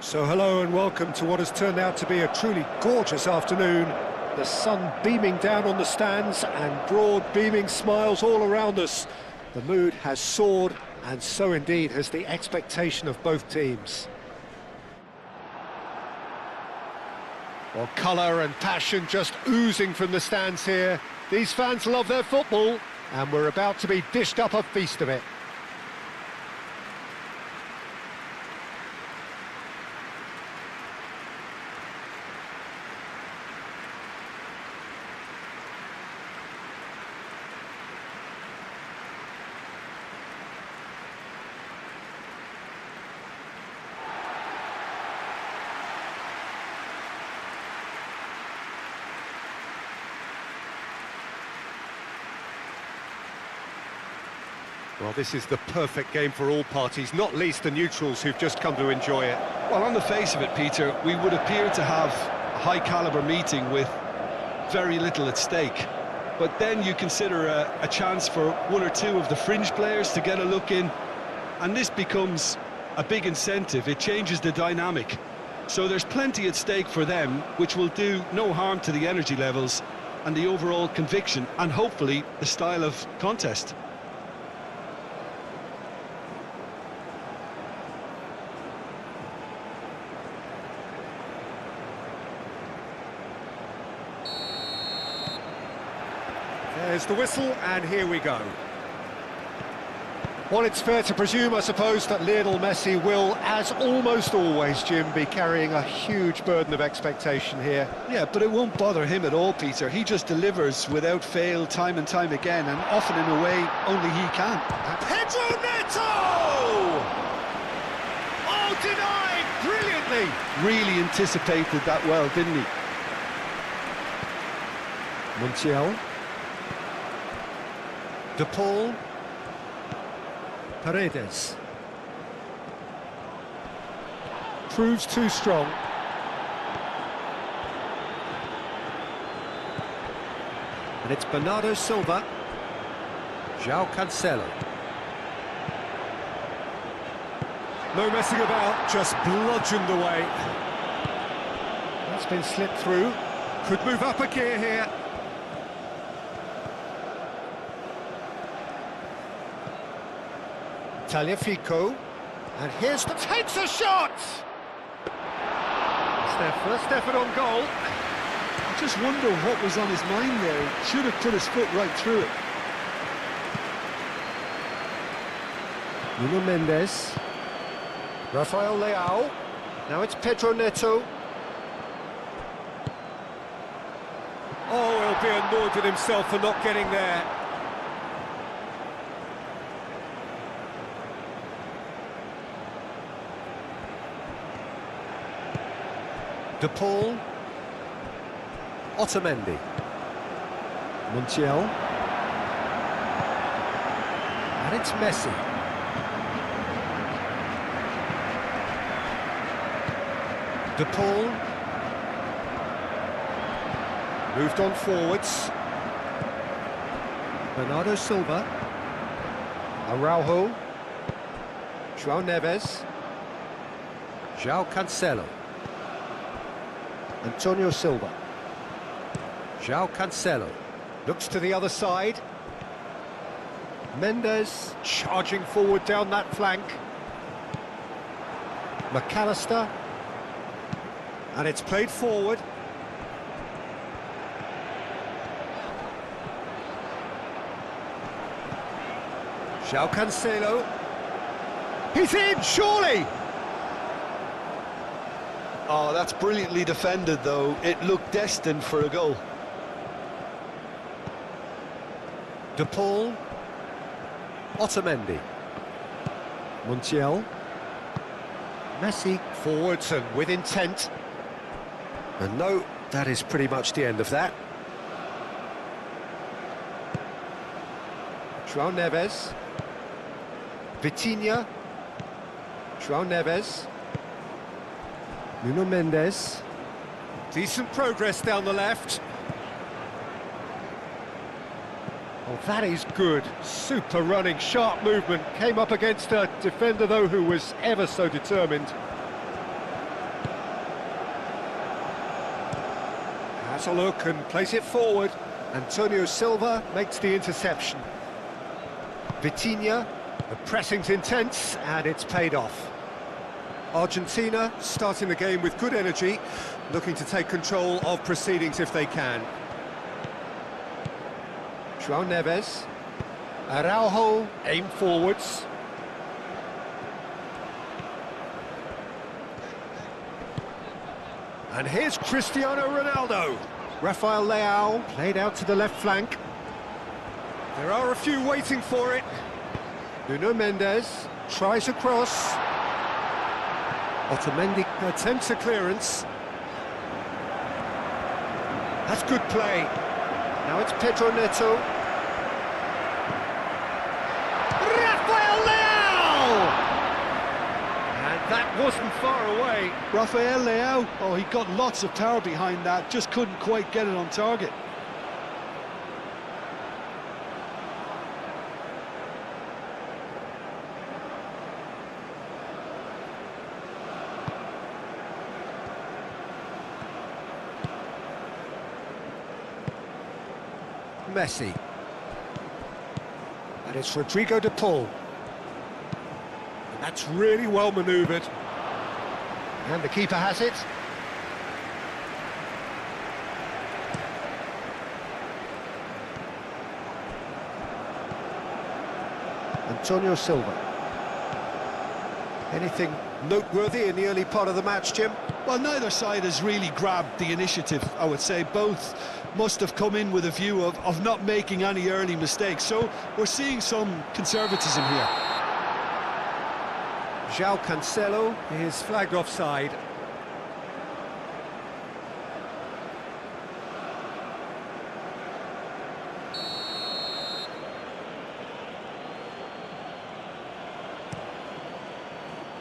So hello and welcome to what has turned out to be a truly gorgeous afternoon. The sun beaming down on the stands and broad beaming smiles all around us. The mood has soared, and so indeed has the expectation of both teams. Well, colour and passion just oozing from the stands here. These fans love their football, and we're about to be dished up a feast of it. Well, this is the perfect game for all parties, not least the neutrals who've just come to enjoy it. Well, on the face of it, Peter, we would appear to have a high-caliber meeting with very little at stake. But then you consider a chance for one or two of the fringe players to get a look in, and this becomes a big incentive. It changes the dynamic. So there's plenty at stake for them, which will do no harm to the energy levels and the overall conviction, and hopefully the style of contest. There's the whistle, and here we go. Well, it's fair to presume, I suppose, that Lionel Messi will, as almost always, Jim, be carrying a huge burden of expectation here. Yeah, but it won't bother him at all, Peter. He just delivers without fail time and time again, and often in a way only he can. Pedro Neto! Oh, denied brilliantly! Really anticipated that well, didn't he? Montiel. De Paul. Paredes. Proves too strong. And it's Bernardo Silva. João Cancelo. No messing about, just bludgeoned away. That's been slipped through. Could move up a gear here. Tagliafico, and here's the takes a shot! It's their first effort on goal. I just wonder what was on his mind there. He should have put his foot right through it. Nuno Mendes, Rafael Leao, now it's Pedro Neto. Oh, he'll be annoyed with himself for not getting there. De Paul, Otamendi, Montiel, and it's Messi. De Paul, moved on forwards. Bernardo Silva, Araujo, João Neves, João Cancelo. Antonio Silva. João Cancelo. Looks to the other side. Mendes charging forward down that flank. McAllister. And it's played forward. João Cancelo. He's in, surely! Oh, that's brilliantly defended, though. It looked destined for a goal. De Paul. Otamendi. Montiel. Messi forwards and with intent. And no, that is pretty much the end of that. João Neves. Vitinha. João Neves. Nuno Mendes. Decent progress down the left. Oh, that is good. Super running, sharp movement. Came up against a defender, though, who was ever so determined. Has a look and plays it forward. Antonio Silva makes the interception. Vitinha, the pressing's intense and it's paid off. Argentina starting the game with good energy, looking to take control of proceedings if they can. João Neves. Araujo aim forwards. And here's Cristiano Ronaldo. Rafael Leao played out to the left flank. There are a few waiting for it. Nuno Mendes tries a cross. Otamendi attempts a clearance. That's good play. Now it's Pedro Neto. Rafael Leao! And that wasn't far away. Rafael Leao, oh, he got lots of power behind that, just couldn't quite get it on target. Messi. And it's Rodrigo de Paul. And that's really well manoeuvred. And the keeper has it. Antonio Silva. Anything noteworthy in the early part of the match, Jim? Well, neither side has really grabbed the initiative, I would say. Both must have come in with a view of not making any early mistakes. So we're seeing some conservatism here. João Cancelo is flagged offside.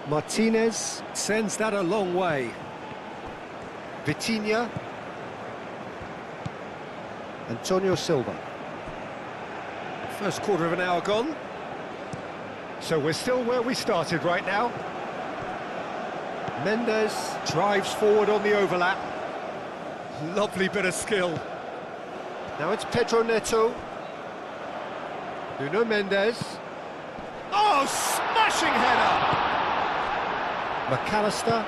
Martinez sends that a long way. Vitinha. Antonio Silva. First quarter of an hour gone. So we're still where we started right now. Mendes drives forward on the overlap. Lovely bit of skill. Now it's Pedro Neto. Nuno Mendes. Oh, smashing header! McAllister.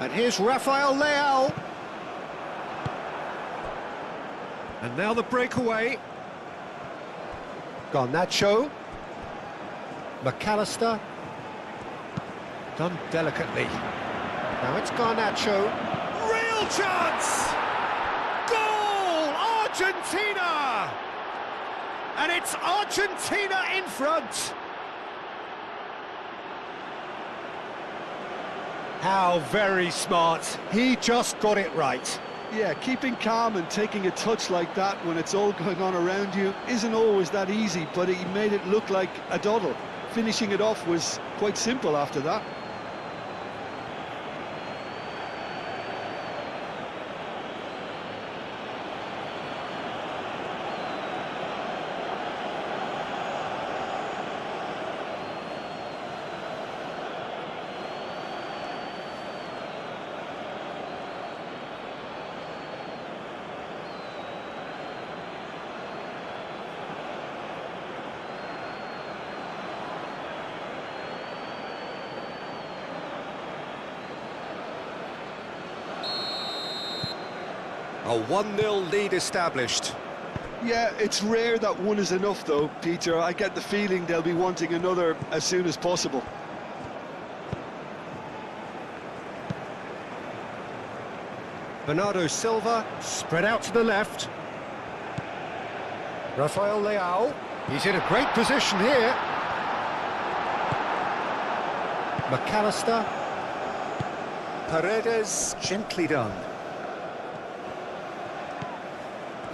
And here's Rafael Leao. And now the breakaway. Garnacho. McAllister. Done delicately. Now it's Garnacho. Real chance! Goal! Argentina! And it's Argentina in front. How very smart. He just got it right. Yeah, keeping calm and taking a touch like that when it's all going on around you isn't always that easy, but he made it look like a doddle. Finishing it off was quite simple after that. A 1-0 lead established. Yeah, it's rare that one is enough though, Peter. I get the feeling they'll be wanting another as soon as possible. Bernardo Silva spread out to the left. Rafael Leao, he's in a great position here. McAllister. Paredes, gently done.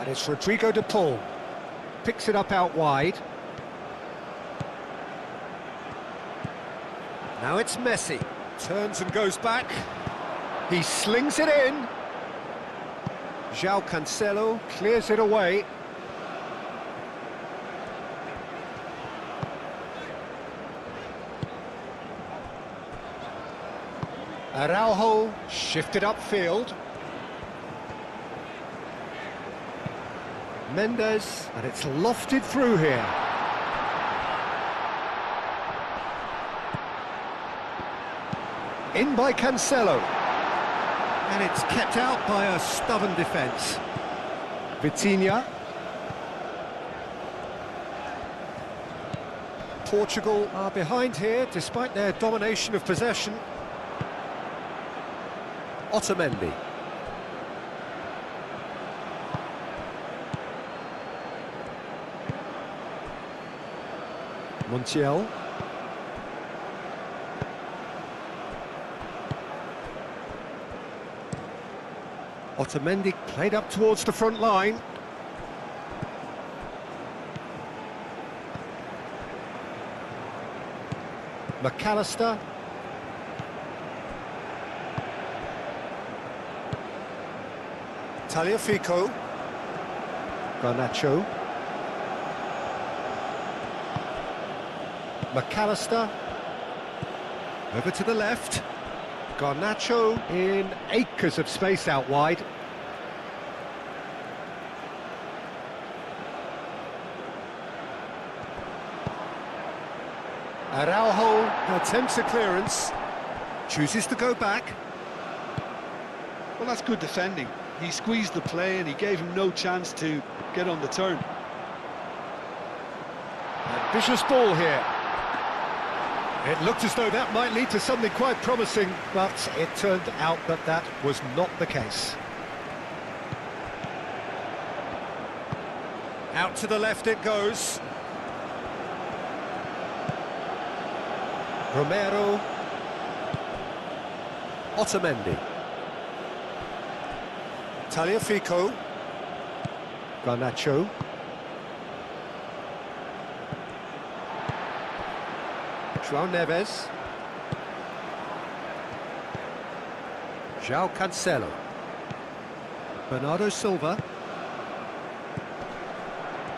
And it's Rodrigo de Paul. Picks it up out wide. Now it's Messi. Turns and goes back. He slings it in. João Cancelo clears it away. Araujo shifted upfield. Mendes, and it's lofted through here. In by Cancelo. And it's kept out by a stubborn defence. Vitinha. Portugal are behind here, despite their domination of possession. Otamendi. Montiel. Otamendi played up towards the front line. McAllister. Tagliafico. Garnacho. McAllister. Over to the left. Garnacho in acres of space out wide. Araujo attempts a clearance, chooses to go back. Well, that's good defending. He squeezed the play and he gave him no chance to get on the turn. Ambitious ball here. It looked as though that might lead to something quite promising, but it turned out that that was not the case. Out to the left it goes. Romero. Otamendi. Tagliafico. Garnacho. João Neves. João Cancelo. Bernardo Silva.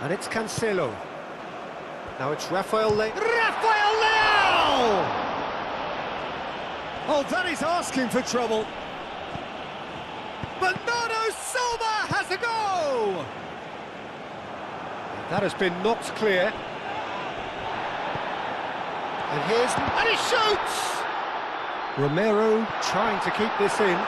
And it's Cancelo. Now it's Rafael Leao! Oh, that is asking for trouble. Bernardo Silva has a go! That has been knocked clear. And he shoots! Romero trying to keep this in.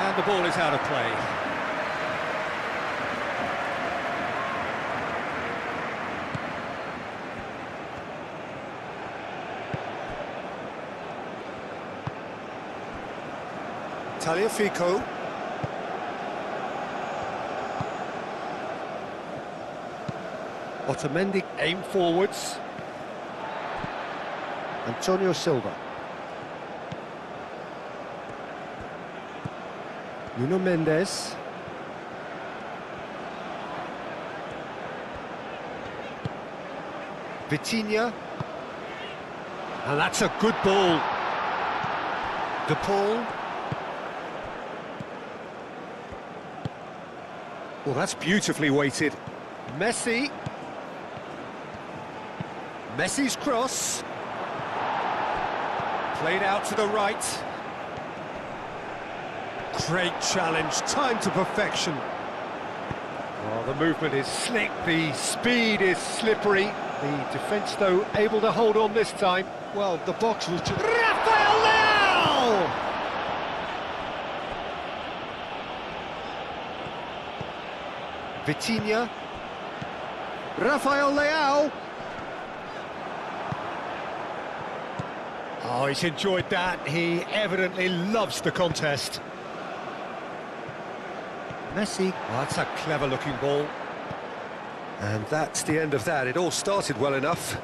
And the ball is out of play. Tagliafico. Otamendi aim forwards. Antonio Silva. Nuno Mendes. Vitinha. And that's a good ball. De Paul. Well, that's beautifully weighted. Messi. Messi's cross. Played out to the right. Great challenge, time to perfection. Oh, the movement is slick, the speed is slippery. The defence, though, able to hold on this time. Well, the box was just... Rafael Leao! Vitinha. Rafael Leao. Oh, he's enjoyed that. He evidently loves the contest. Messi, well, that's a clever-looking ball. And that's the end of that. It all started well enough.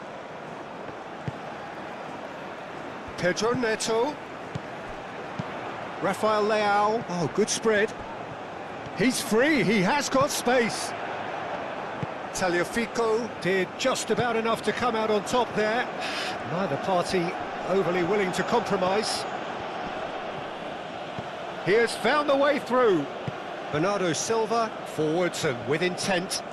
Pedro Neto. Rafael Leao. Oh, good spread. He's free, he has got space. Tagliafico did just about enough to come out on top there. Neither party overly willing to compromise. He has found the way through. Bernardo Silva, forwards and with intent.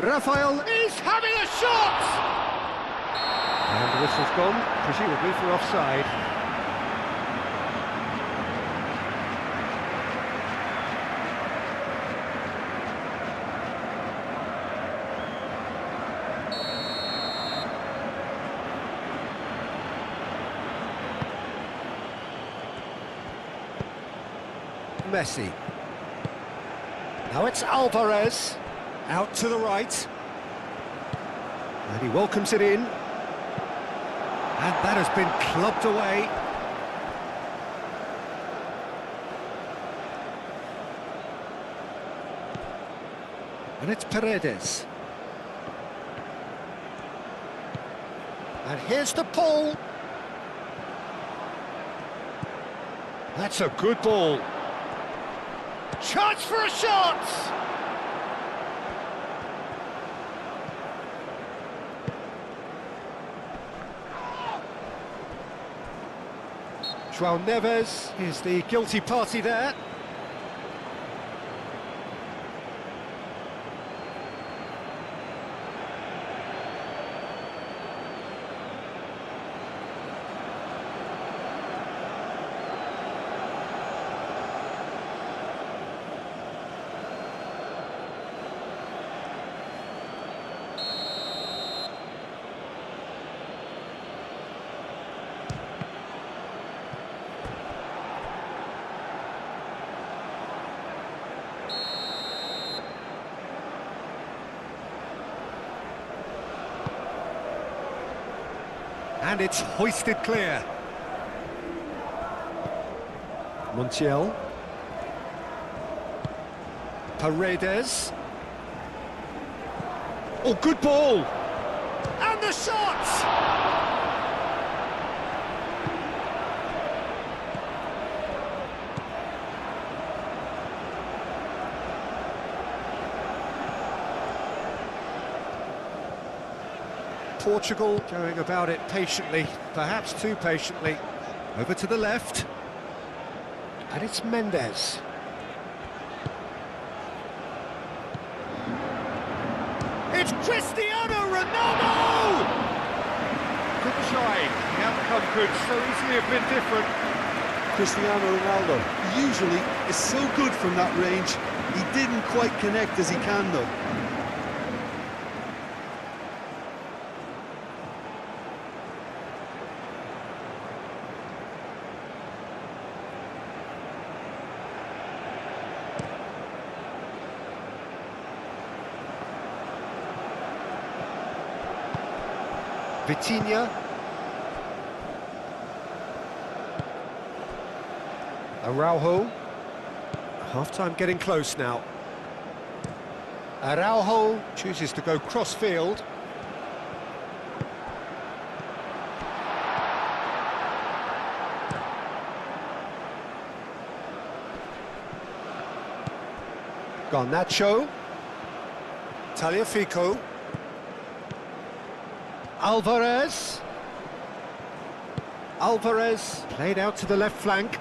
Rafael is having a shot! And the whistle's gone, presumably for offside. Messi. Now it's Alvarez. Out to the right. And he welcomes it in. And that has been clubbed away. And it's Paredes. And here's the pull. That's a good ball. Chance for a shot! João Neves is the guilty party there. And it's hoisted clear. Montiel. Paredes. Oh, good ball! And the shot! Portugal going about it patiently, perhaps too patiently. Over to the left. And it's Mendes. It's Cristiano Ronaldo! Good try. The outcome could so easily have been different. Cristiano Ronaldo usually is so good from that range. He didn't quite connect as he can though. Vitinha. Araujo. Half-time getting close now. Araujo chooses to go cross-field. Garnacho. Tagliafico. Alvarez. Alvarez played out to the left flank.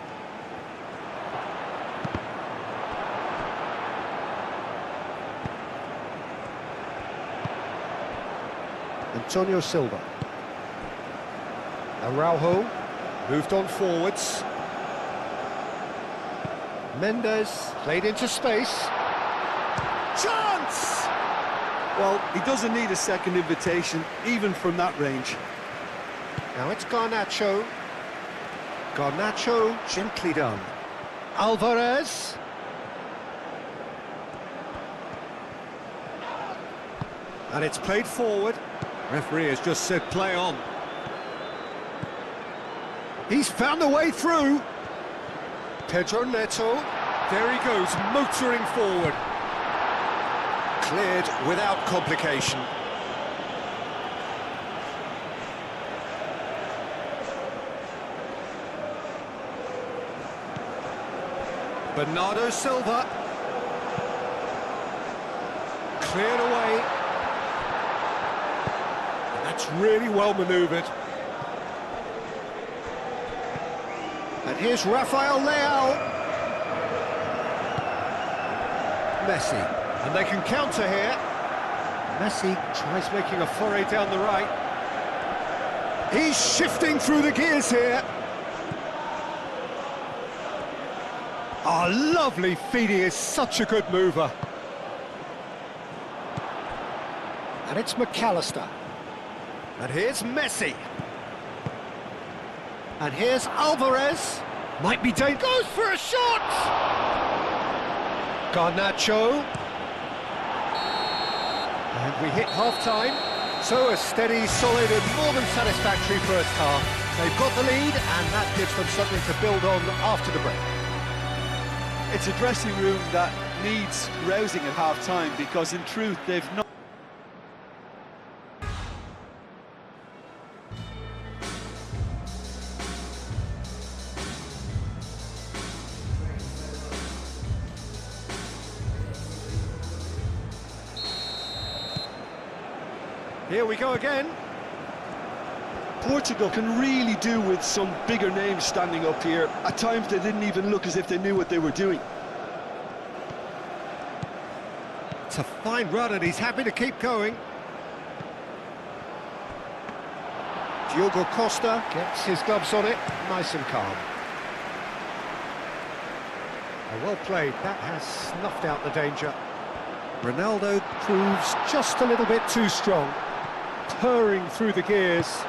Antonio Silva. Araujo moved on forwards. Mendes played into space. Chance! Well, he doesn't need a second invitation, even from that range. Now it's Garnacho. Garnacho, gently done. Alvarez. And it's played forward. Referee has just said play on. He's found the way through. Pedro Neto. There he goes, motoring forward. Cleared without complication. Bernardo Silva. Cleared away. That's really well manoeuvred. And here's Rafael Leao. Messi. And they can counter here. Messi tries making a foray down the right. He's shifting through the gears here. Oh, lovely feed. He is such a good mover. And it's McAllister. And here's Messi. And here's Alvarez. Might be dangerous. Goes for a shot! Garnacho. And we hit half-time. So a steady, solid and more than satisfactory first half. They've got the lead and that gives them something to build on after the break. It's a dressing room that needs rousing at half-time because in truth they've not... Here we go again. Portugal can really do with some bigger names standing up here. At times they didn't even look as if they knew what they were doing. It's a fine run and he's happy to keep going. Diogo Costa gets his gloves on it, nice and calm. Well played, that has snuffed out the danger. Ronaldo proves just a little bit too strong. Purring through the gears.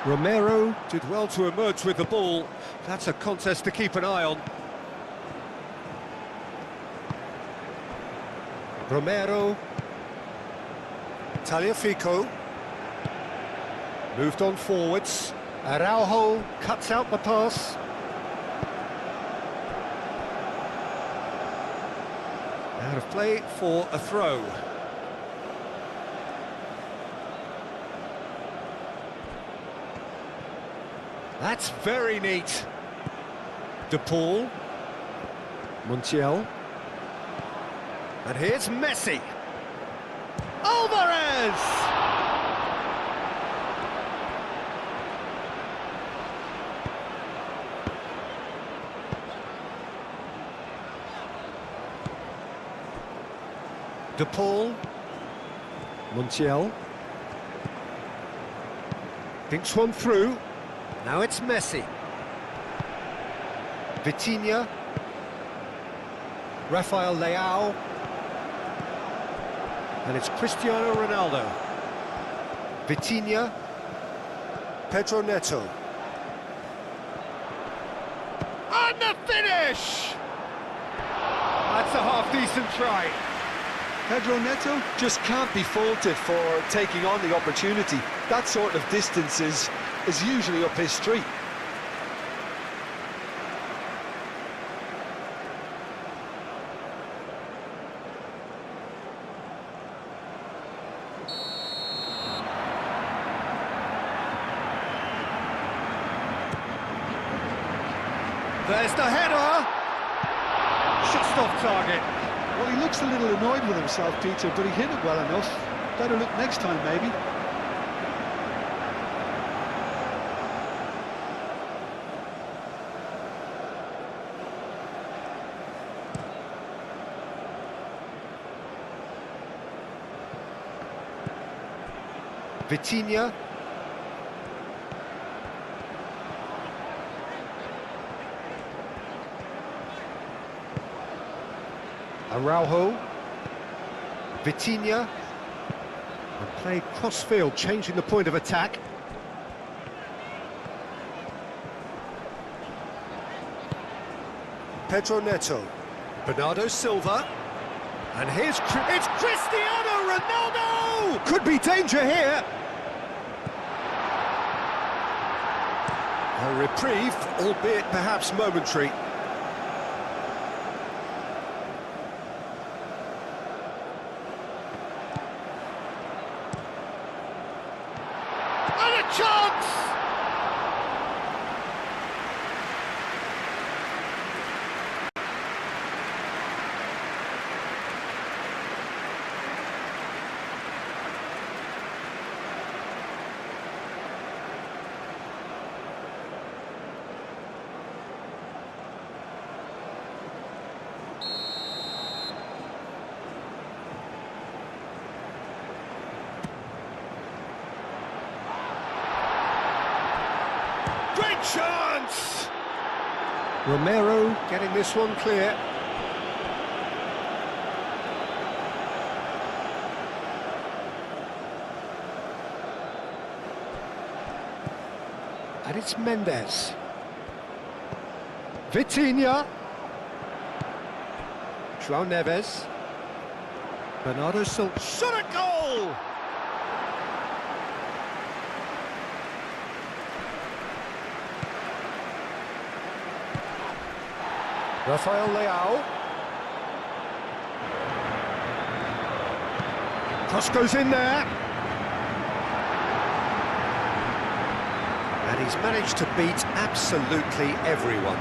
Romero did well to emerge with the ball. That's a contest to keep an eye on. Romero. Tagliafico. Moved on forwards. Araujo cuts out the pass. Out of play for a throw. That's very neat. De Paul. Montiel. And here's Messi. Alvarez! De Paul. Montiel. Thinks one through. Now it's Messi. Vitinha. Rafael Leao. And it's Cristiano Ronaldo. Vitinha. Pedro Neto. And the finish! That's a half-decent try. Pedro Neto just can't be faulted for taking on the opportunity. That sort of distance is usually up his street. There's the header! Just off target. Well, he looks a little annoyed with himself, Peter, but he hit it well enough. Better look next time, maybe. Vitinha. Araujo. Vitinha. And play cross-field, changing the point of attack. Pedro Neto. Bernardo Silva. And here's it's Cristiano Ronaldo! Could be danger here. A reprieve, albeit perhaps momentary. chance! Romero getting this one clear. And it's Mendes. Vitinha. João Neves. Bernardo Silva. Shot a goal! Rafael Leao. Cross goes in there. And he's managed to beat absolutely everyone.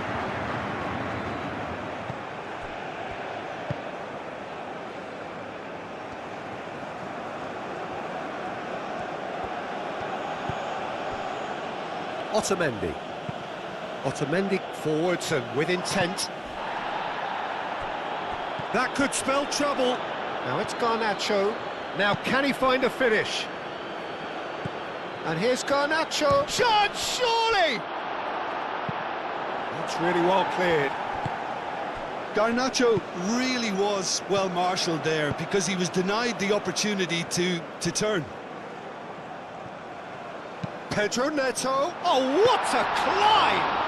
Otamendi. Otamendi forwards and with intent. That could spell trouble. Now it's Garnacho. Now can he find a finish? And here's Garnacho. Chance, surely! That's really well cleared. Garnacho really was well marshalled there because he was denied the opportunity to turn. Pedro Neto. Oh, what a climb!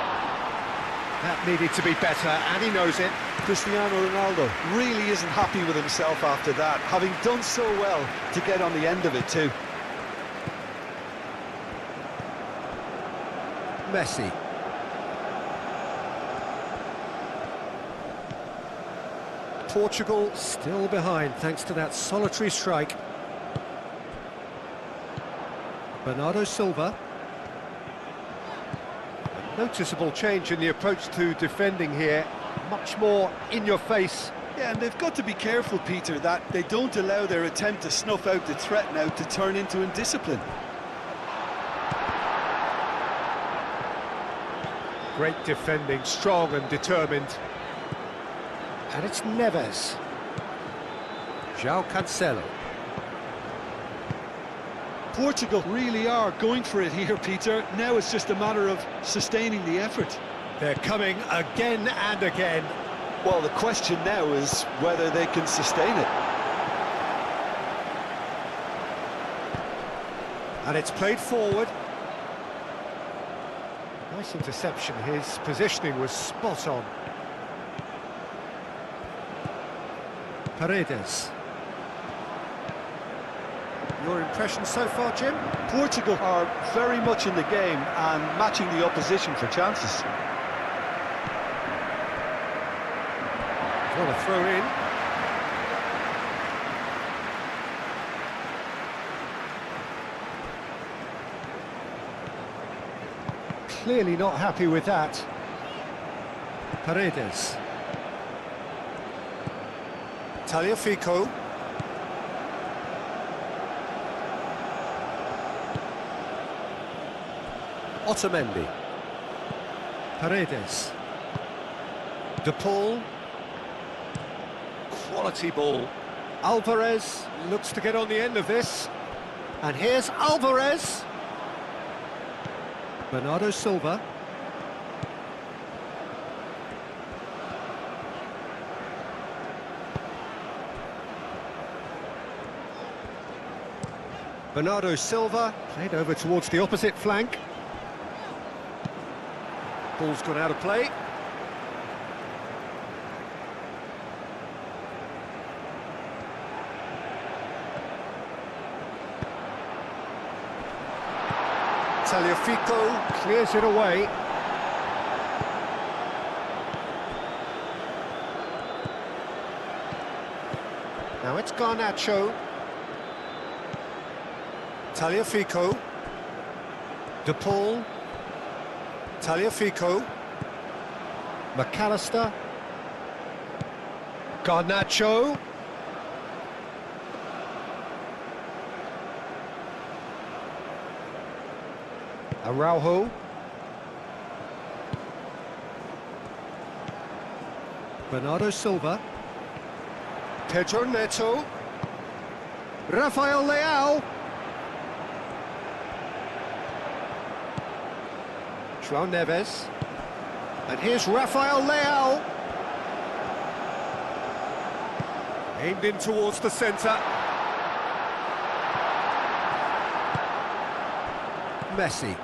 That needed to be better, and he knows it. Cristiano Ronaldo really isn't happy with himself after that, having done so well to get on the end of it too. Messi. Portugal still behind thanks to that solitary strike. Bernardo Silva. A noticeable change in the approach to defending here. Much more in your face. Yeah, and they've got to be careful, Peter, that they don't allow their attempt to snuff out the threat now to turn into indiscipline. Great defending, strong and determined. And it's Neves. João Cancelo. Portugal really are going for it here, Peter. Now it's just a matter of sustaining the effort. They're coming again and again. Well, the question now is whether they can sustain it. And it's played forward. Nice interception. His positioning was spot on. Paredes. Your impression so far, Jim? Portugal are very much in the game and matching the opposition for chances. What a throw in. Clearly not happy with that. Paredes. Tagliafico. Otamendi. Paredes. De Paul. Quality ball. Alvarez looks to get on the end of this. And here's Alvarez. Bernardo Silva. Bernardo Silva played over towards the opposite flank. Ball's gone out of play. Tagliafico clears it away. Now it's Garnacho. Tagliafico. De Paul. Tagliafico. McAllister. Garnacho. Araujo. Bernardo Silva. Pedro Neto. Rafael Leao. João Neves. And here's Rafael Leao. Aimed in towards the centre. Messi.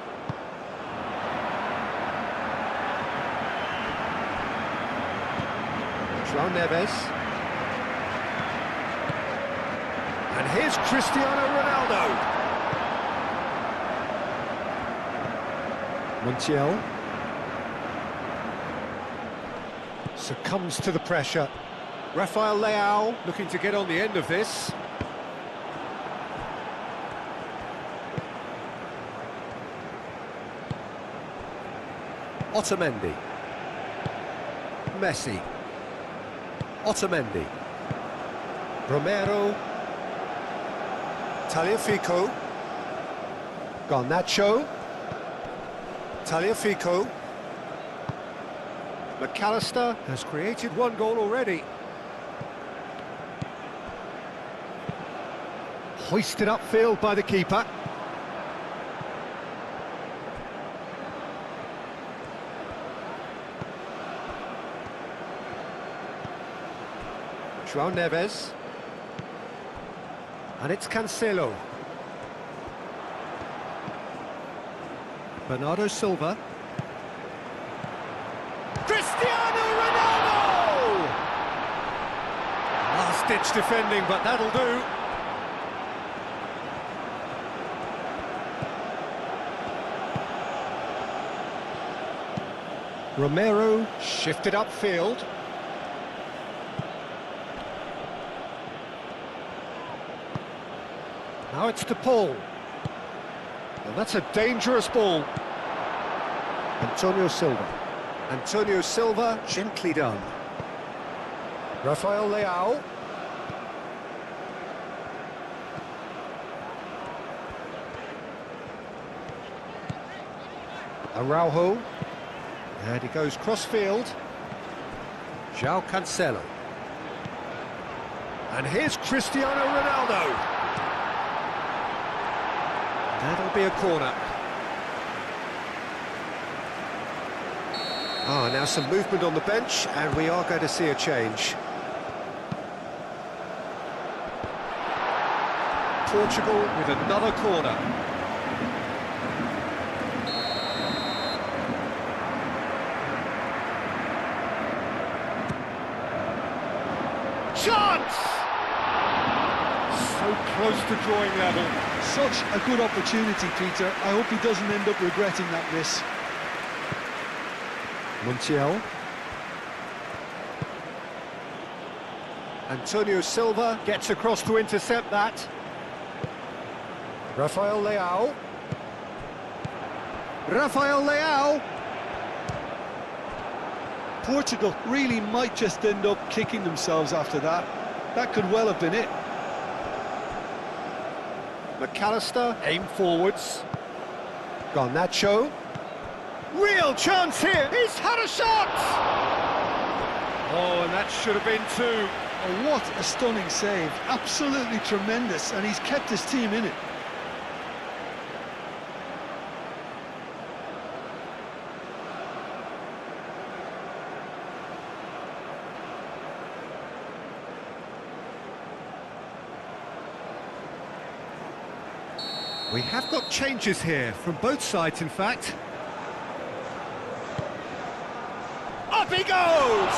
João Neves. And here's Cristiano Ronaldo. Montiel. Succumbs to the pressure. Rafael Leao looking to get on the end of this. Otamendi. Messi. Otamendi. Romero. Tagliafico. Garnacho. Tagliafico. McAllister has created one goal already. Hoisted upfield by the keeper. João Neves. And it's Cancelo. Bernardo Silva. Cristiano Ronaldo! Last-ditch defending, but that'll do. Romero shifted upfield. Now it's to Paul. And that's a dangerous ball. Antonio Silva. Antonio Silva, gently done. Rafael Leao. Araujo. And he goes cross-field. João Cancelo. And here's Cristiano Ronaldo. That'll be a corner. Now some movement on the bench, and we are going to see a change. Portugal with another corner. Chance! So close to drawing level. Such a good opportunity, Peter. I hope he doesn't end up regretting that miss. Montiel. Antonio Silva gets across to intercept that. Rafael Leao. Rafael Leao. Portugal really might just end up kicking themselves after that. That could well have been it. McAllister, aim forwards. Garnacho. Real chance here, he's had a shot! Oh, and that should have been two. Oh, what a stunning save, absolutely tremendous, and he's kept his team in it. We have got changes here, from both sides in fact. Up he goes!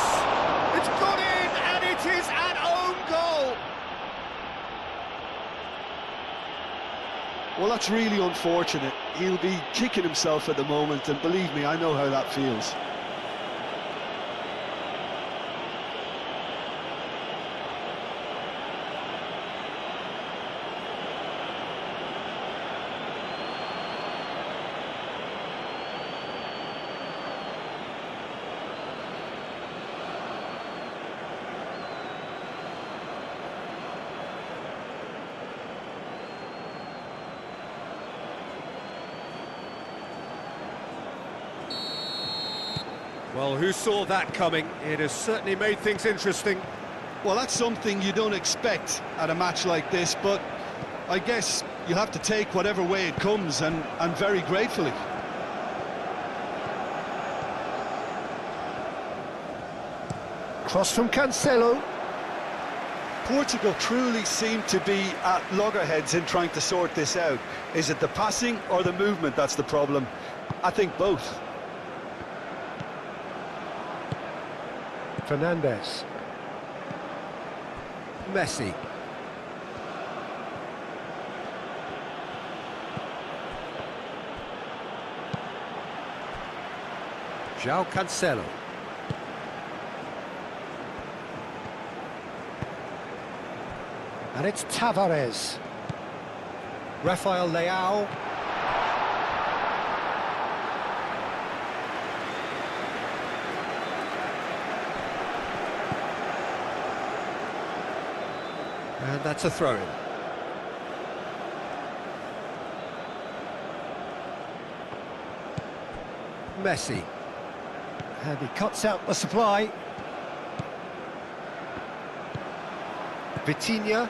It's gone in, and it is an own goal! Well, that's really unfortunate. He'll be kicking himself at the moment, and believe me, I know how that feels. Well, who saw that coming? It has certainly made things interesting. Well, that's something you don't expect at a match like this, but I guess you have to take whatever way it comes, and very gratefully. Cross from Cancelo. Portugal truly seem to be at loggerheads in trying to sort this out. Is it the passing or the movement that's the problem? I think both. Fernandes. Messi. João Cancelo. And it's Tavares. Rafael Leao. And that's a throw-in. Messi. And he cuts out the supply. Vitinha.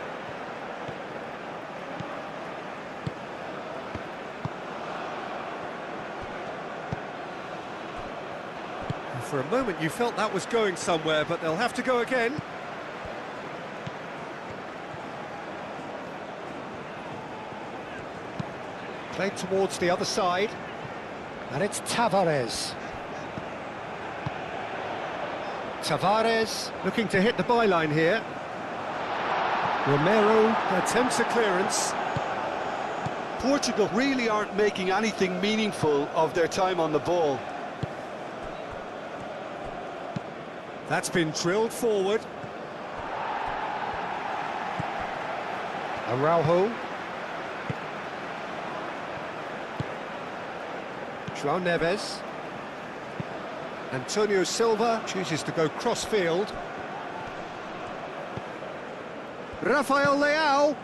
For a moment you felt that was going somewhere, but they'll have to go again. Played towards the other side. And it's Tavares. Tavares looking to hit the byline here. Romero attempts a clearance. Portugal really aren't making anything meaningful of their time on the ball. That's been drilled forward. Araujo. João Neves. Antonio Silva chooses to go cross-field. Rafael Leao.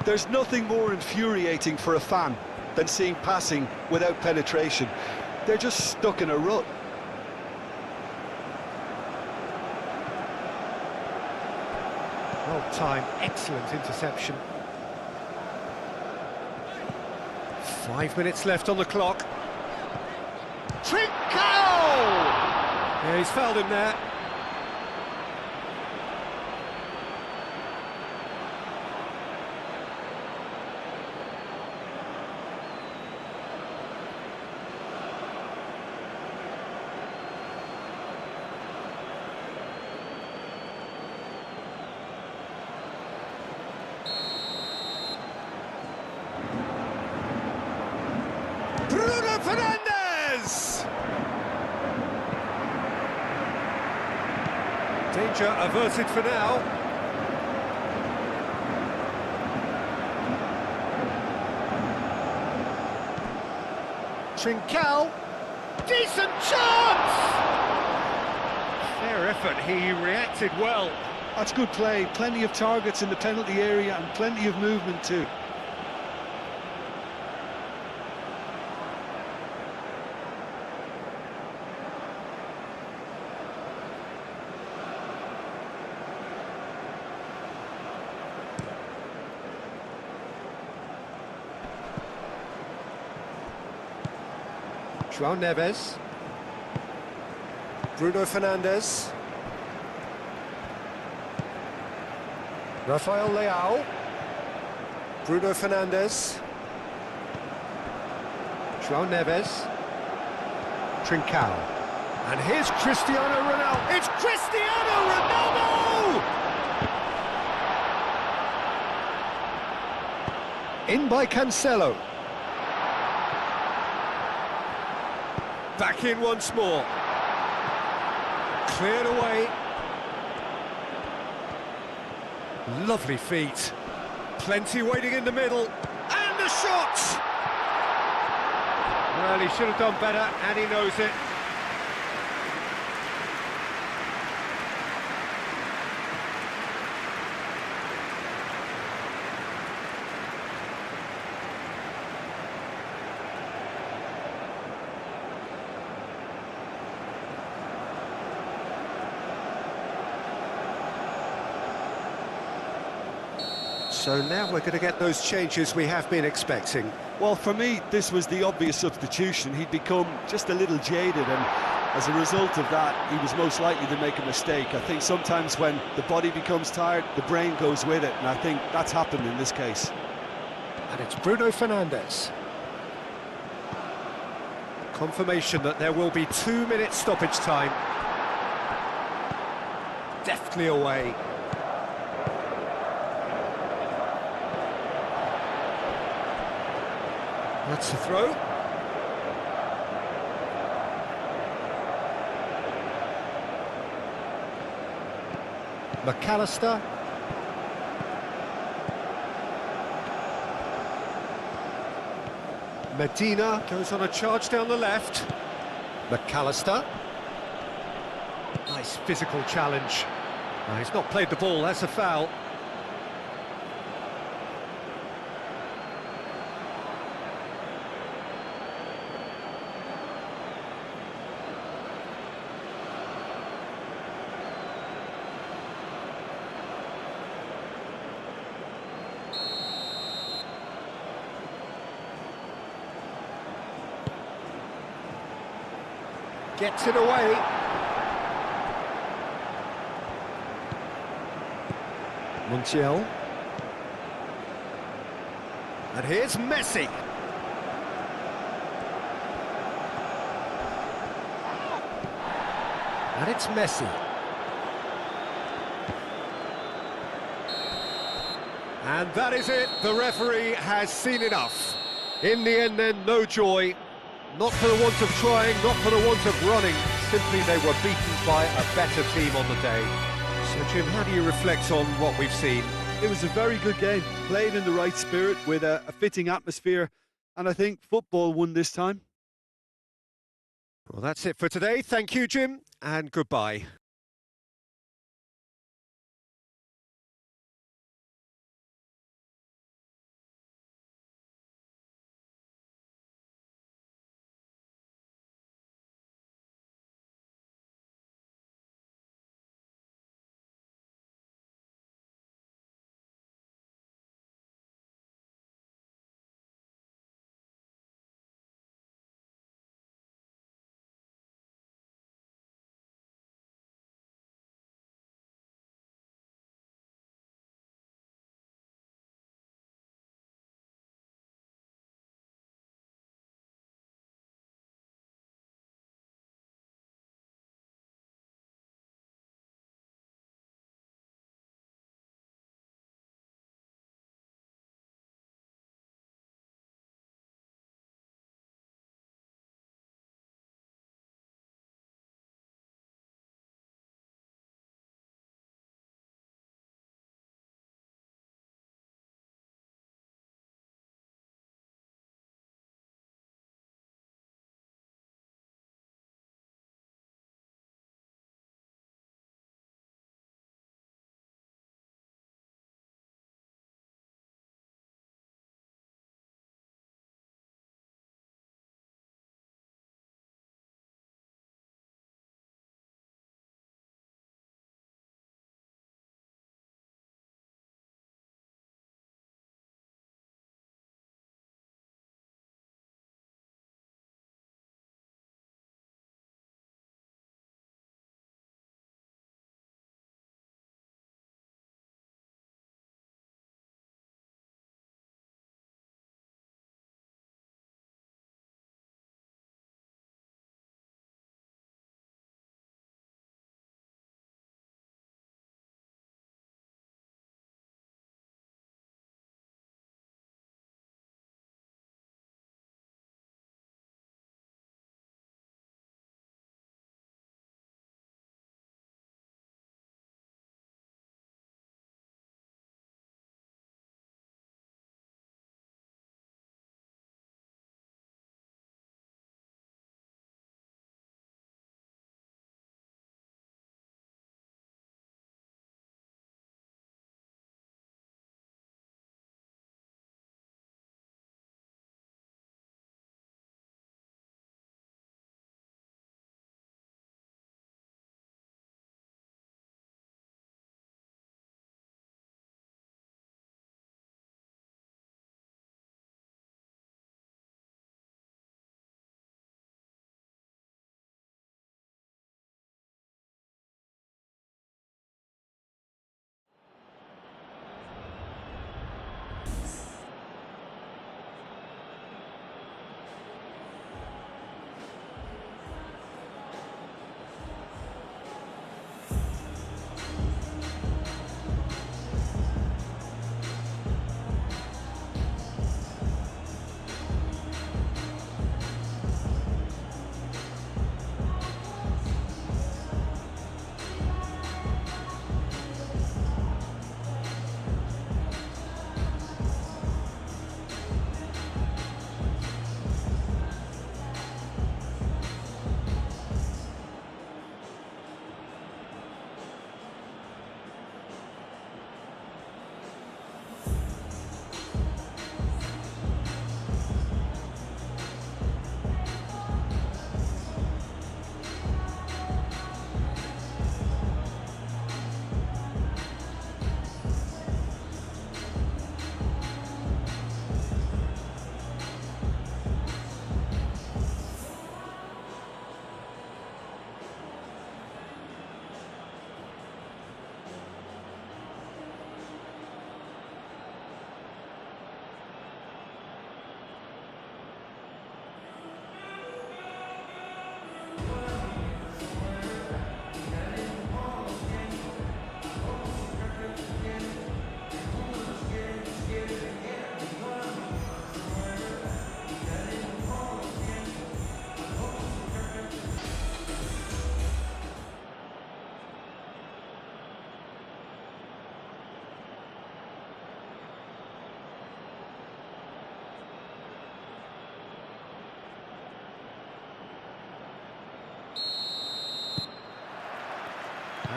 There's nothing more infuriating for a fan than seeing passing without penetration. They're just stuck in a rut. Well timed, excellent interception. 5 minutes left on the clock. Trincao! Yeah, he's fouled him there. Fernandes! Danger averted for now. Trincao. Decent chance! Fair effort, he reacted well. That's good play. Plenty of targets in the penalty area and plenty of movement too. João Neves. Bruno Fernandes. Rafael Leao. Bruno Fernandes. João Neves. Trincao. And here's Cristiano Ronaldo. It's Cristiano Ronaldo! In by Cancelo. Back in once more. Cleared away. Lovely feet. Plenty waiting in the middle. And the shot! Well, he should have done better, and he knows it. So now we're going to get those changes we have been expecting. Well, for me, this was the obvious substitution. He'd become just a little jaded, and as a result of that, he was most likely to make a mistake. I think sometimes when the body becomes tired, the brain goes with it, and I think that's happened in this case. And it's Bruno Fernandes. Confirmation that there will be 2 minutes stoppage time. Deftly away. That's the throw. McAllister. Medina goes on a charge down the left. McAllister. Nice physical challenge. He's not played the ball, that's a foul. Gets it away. Montiel. And here's Messi. And it's Messi. And that is it. The referee has seen enough. In the end then, no joy. Not for the want of trying, not for the want of running. Simply they were beaten by a better team on the day. So Jim, how do you reflect on what we've seen? It was a very good game, played in the right spirit with a fitting atmosphere, and I think football won this time. Well, that's it for today. Thank you, Jim, and goodbye.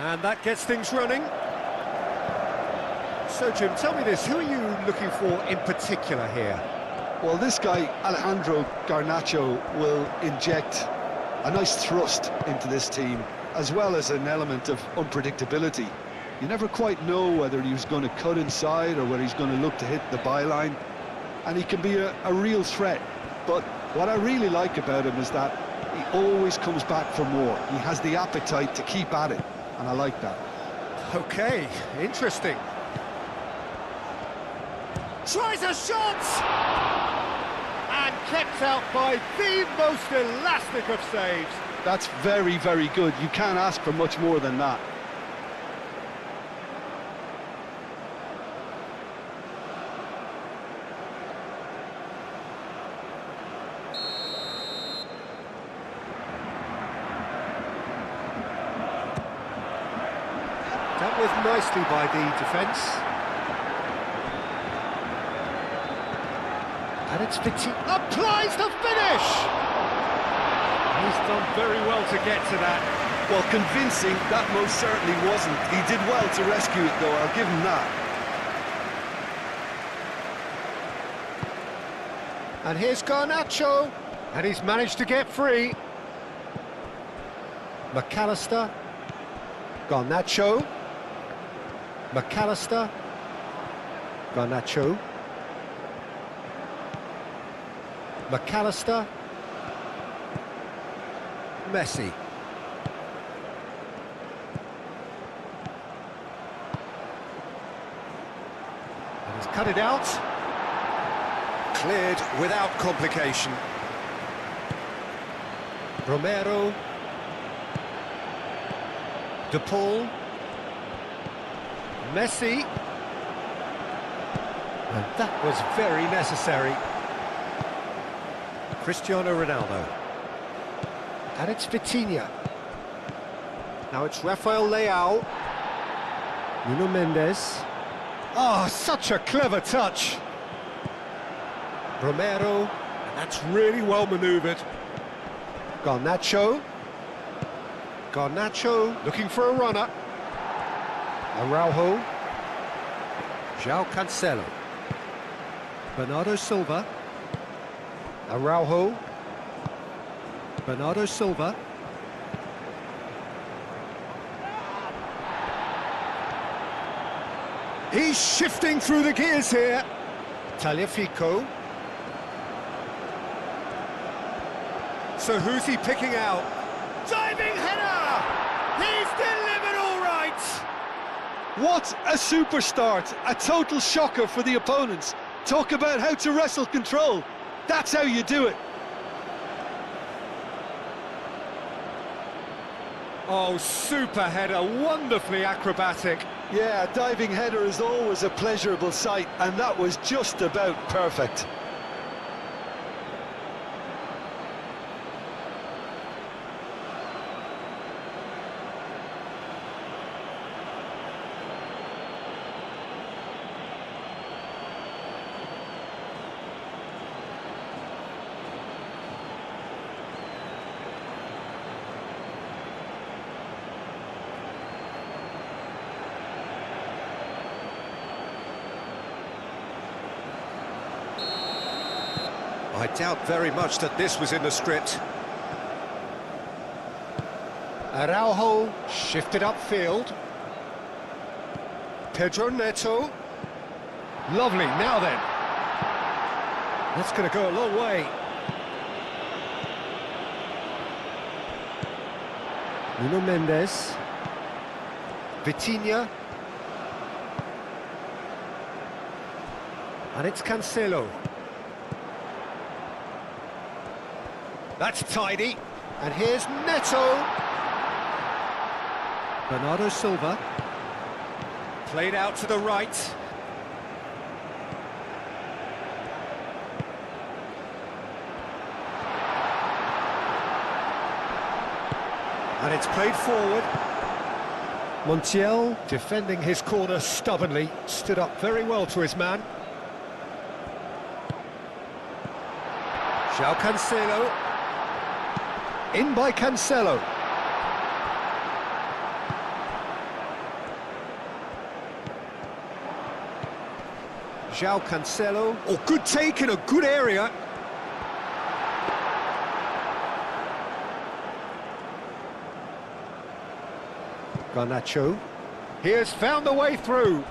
And that gets things running. So, Jim, tell me this, who are you looking for in particular here? Well, this guy, Alejandro Garnacho, will inject a nice thrust into this team, as well as an element of unpredictability. You never quite know whether he's going to cut inside or whether he's going to look to hit the byline. And he can be a real threat. But what I really like about him is that he always comes back for more. He has the appetite to keep at it, and I like that. Okay, interesting. Tries a shot! And kept out by the most elastic of saves. That's very, very good. You can't ask for much more than that. Dealt with nicely by the defence. And it's Vitti applies the finish! He's done very well to get to that. Well, convincing, that most certainly wasn't. He did well to rescue it, though, I'll give him that. And here's Garnacho, and he's managed to get free. McAllister, Garnacho, McAllister, Garnacho, McAllister, Messi. And he's cut it out. Cleared without complication. Romero. De Paul. Messi. And that was very necessary. Cristiano Ronaldo. And it's Vitinha. Now it's Rafael Leao. Nuno Mendes. Oh, such a clever touch. Romero. And that's really well manoeuvred. Garnacho. Garnacho looking for a runner. Araujo. João Cancelo. Bernardo Silva. Araujo. Bernardo Silva. He's shifting through the gears here. Tagliafico. So who's he picking out? Diving header! He's delivered all right! What a super start! A total shocker for the opponents. Talk about how to wrestle control. That's how you do it. Oh, super header, wonderfully acrobatic. Yeah, a diving header is always a pleasurable sight, and that was just about perfect. I doubt very much that this was in the script. Araujo shifted upfield. Pedro Neto. Lovely, now then. That's going to go a long way. Nuno Mendes. Vitinha. And it's Cancelo. That's tidy. And here's Neto. Bernardo Silva. Played out to the right. And it's played forward. Montiel, defending his corner stubbornly, stood up very well to his man. João Cancelo. In by Cancelo. João Cancelo. Oh, good take in a good area. Garnacho. He has found the way through.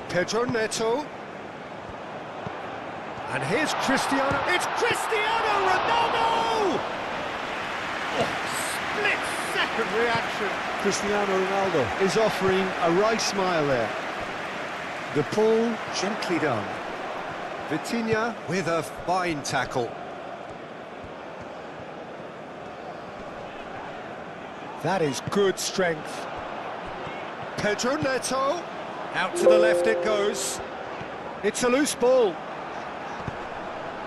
Pedro Neto. And here's Cristiano. It's Cristiano Ronaldo! Oh, split-second reaction. Cristiano Ronaldo is offering a wry smile there. De Paul, gently done. Vitinha with a fine tackle. That is good strength. Pedro Neto. Out to the left it goes. It's a loose ball.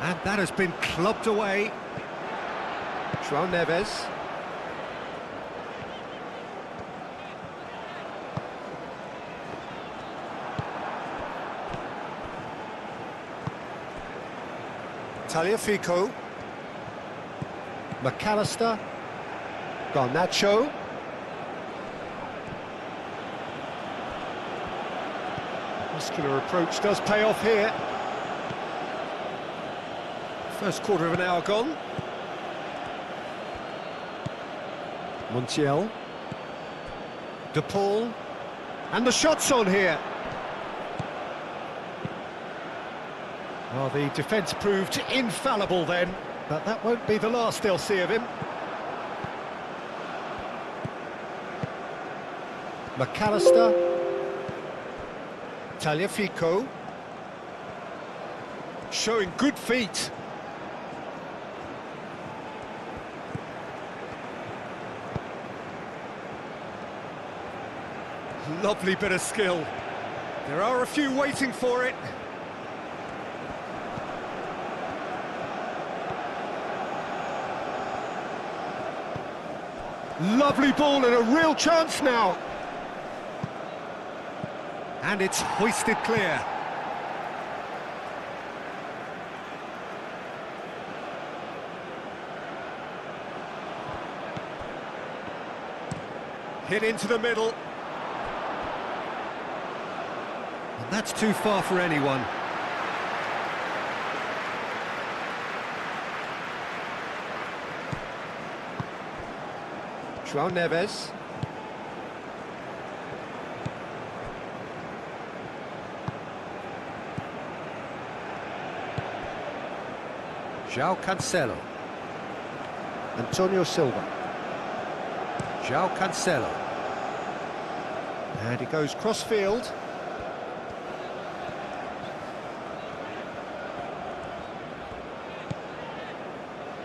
And that has been clubbed away. João Neves. Tagliafico. McAllister. Garnacho. Muscular approach does pay off here. First quarter of an hour gone. Montiel. De Paul. And the shot's on here. Well, the defence proved infallible then, but that won't be the last they'll see of him. McAllister. Tagliafico. Showing good feet. Lovely bit of skill. There are a few waiting for it. Lovely ball and a real chance now. And it's hoisted clear. Hit into the middle. And that's too far for anyone. João Neves. João Cancelo. Antonio Silva. João Cancelo. And he goes cross-field.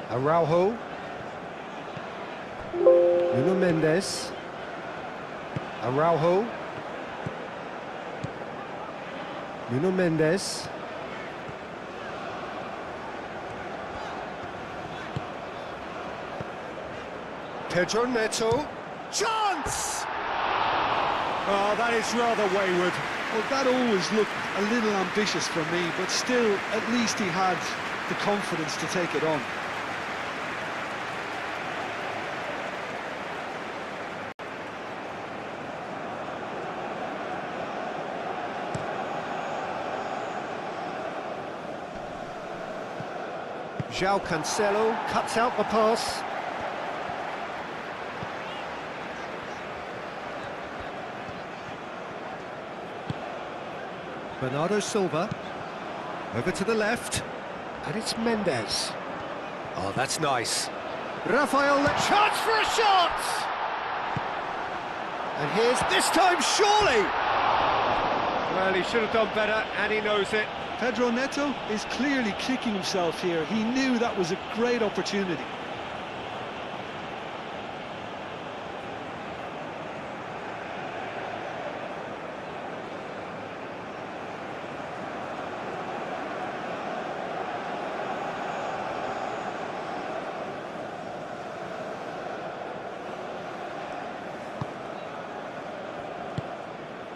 Araujo. Nuno Mendes. Araujo. Nuno Mendes. Pedro Neto. Chance! Oh, that is rather wayward. Well, that always looked a little ambitious for me, but still, at least he had the confidence to take it on. João Cancelo cuts out the pass. Bernardo Silva. Over to the left. And it's Mendes. Oh, that's nice. Rafael, chance for a shot! And here's this time, surely! Well, he should have done better, and he knows it. Pedro Neto is clearly kicking himself here. He knew that was a great opportunity.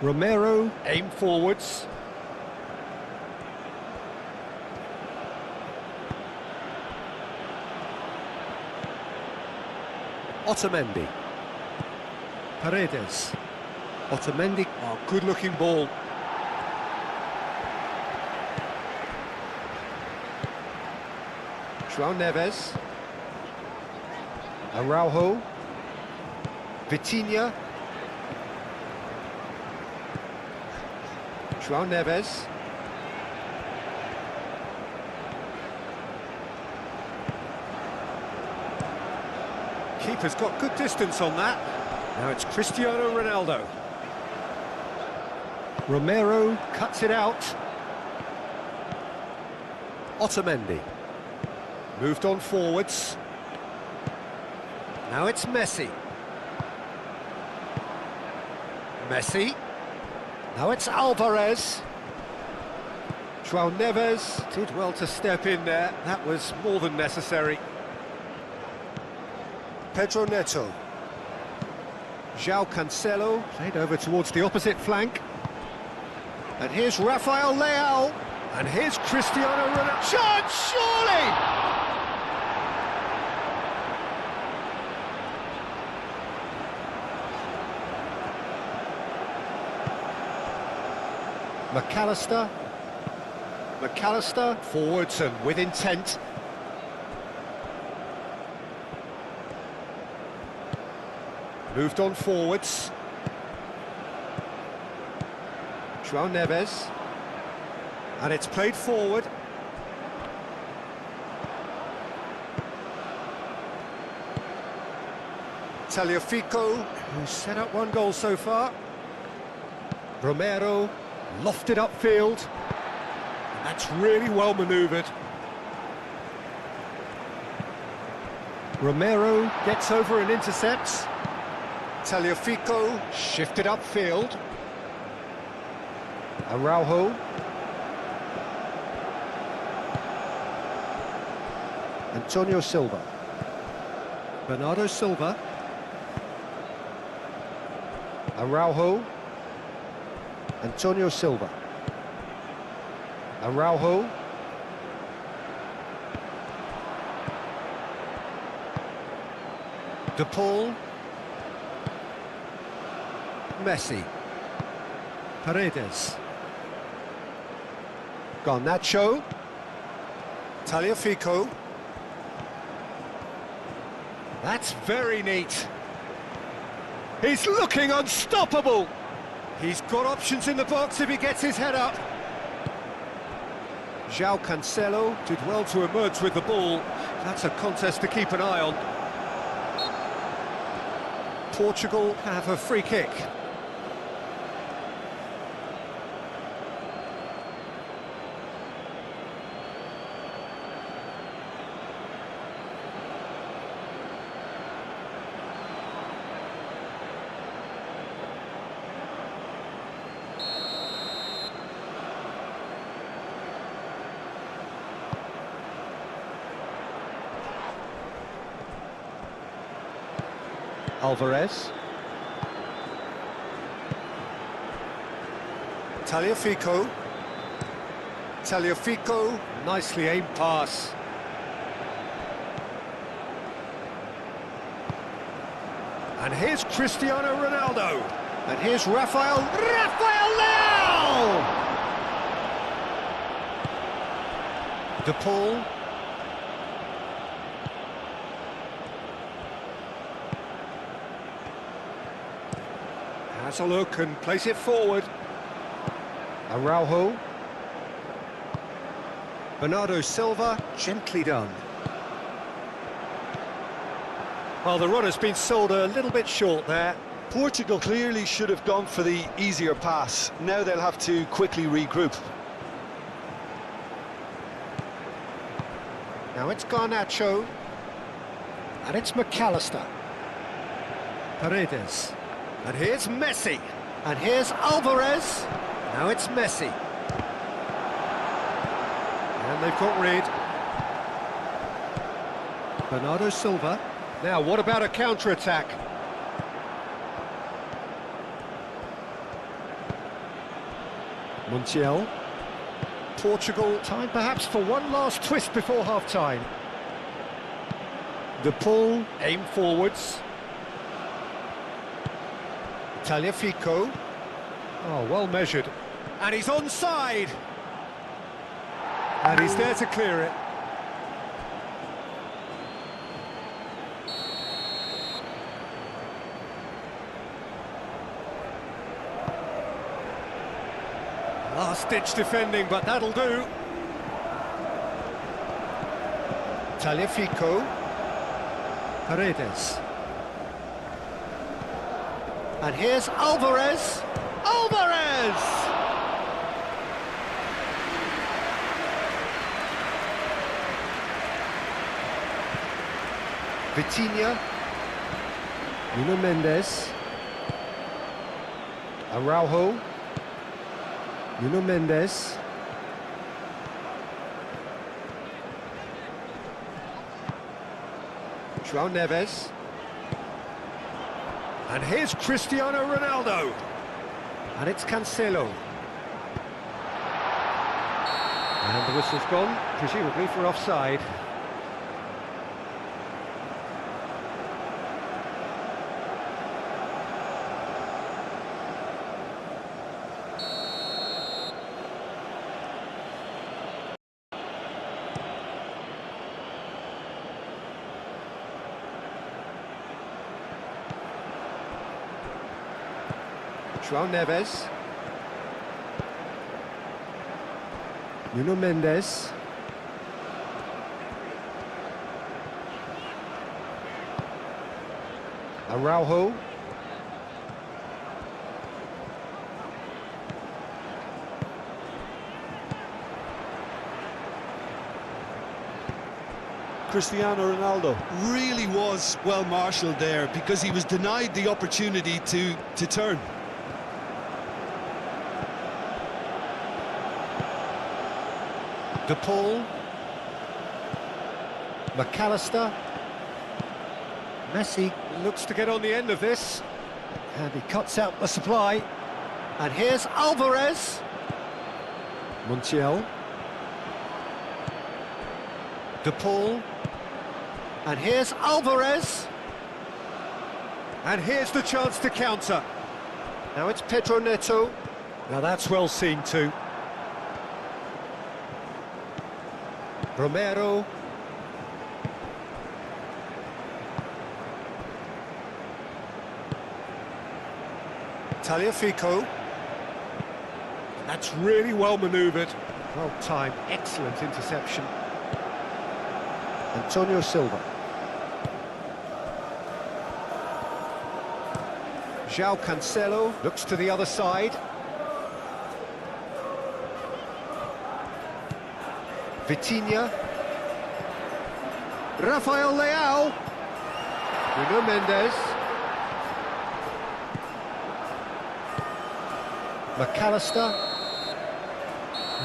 Romero, aim forwards. Otamendi. Paredes. Otamendi, oh, good-looking ball. João Neves. Araujo. Vitinha. João Neves. Keeper's got good distance on that. Now it's Cristiano Ronaldo. Romero cuts it out. Otamendi. Moved on forwards. Now it's Messi. Messi. Now it's Alvarez. João Neves did well to step in there. That was more than necessary. Pedro Neto. João Cancelo played over towards the opposite flank. And here's Rafael Leao. And here's Cristiano Ronaldo. Chance, surely! McAllister, forwards and with intent. Moved on forwards. João Neves. And it's played forward. Tagliafico, who's set up one goal so far. Romero, lofted upfield. That's really well manoeuvred. Romero gets over and intercepts. Tagliafico, shifted upfield. Araujo. Antonio Silva. Bernardo Silva. Araujo. Antonio Silva. Araujo. De Paul. Messi. Paredes. Garnacho. Tagliafico. That's very neat. He's looking unstoppable. He's got options in the box if he gets his head up. João Cancelo did well to emerge with the ball. That's a contest to keep an eye on. Portugal have a free kick. Alvarez. Tagliafico. Tagliafico, nicely aimed pass. And here's Cristiano Ronaldo. And here's Rafael Leao! De Paul. Has a look and plays it forward. Araujo. Bernardo Silva, gently done. Well, the run has been sold a little bit short there. Portugal clearly should have gone for the easier pass. Now they'll have to quickly regroup. Now it's Garnacho. And it's McAllister. Paredes. And here's Messi. And here's Alvarez. Now it's Messi. And they've got rid. Bernardo Silva. Now, what about a counter-attack? Montiel. Portugal, time perhaps for one last twist before half-time. De Paul, aim forwards. Tagliafico. Oh, well measured. And he's onside. And he's there to clear it. Last-ditch defending, but that'll do. Tagliafico. Paredes. And here's Alvarez. Alvarez! Vitinha. Nuno Mendes. Araujo. Nuno Mendes. João Neves. And here's Cristiano Ronaldo. And it's Cancelo. And the whistle's gone, presumably for offside. João Neves. Nuno Mendes. Araujo. Cristiano Ronaldo. Really was well marshalled there because he was denied the opportunity to turn. De Paul. McAllister. Messi looks to get on the end of this. And he cuts out the supply. And here's Alvarez. Montiel. De Paul. And here's Alvarez. And here's the chance to counter. Now it's Pedro Neto. Now that's well seen too. Romero. Tagliafico. That's really well manoeuvred. Well timed, excellent interception. Antonio Silva. João Cancelo looks to the other side. Vitinha. Rafael Leao. Nuno Mendes. McAllister.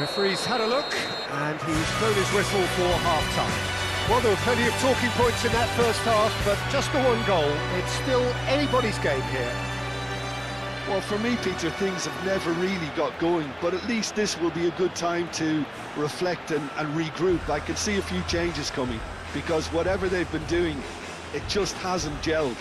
Referee's had a look and he's blown his whistle for half-time. Well, there were plenty of talking points in that first half, but just the one goal. It's still anybody's game here. Well, for me, Peter, things have never really got going, but at least this will be a good time to reflect and regroup. I can see a few changes coming, because whatever they've been doing, it just hasn't gelled.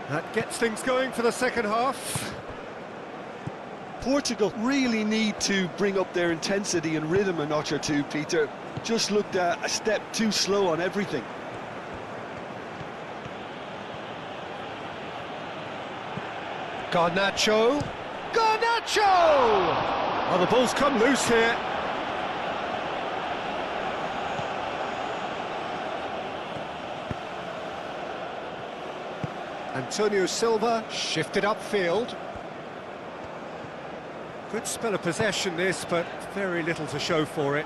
That gets things going for the second half. Portugal really need to bring up their intensity and rhythm a notch or two, Peter. Just looked a step too slow on everything. Garnacho. Garnacho! Well, the ball's come loose here. Antonio Silva shifted upfield. Good spell of possession this, but very little to show for it.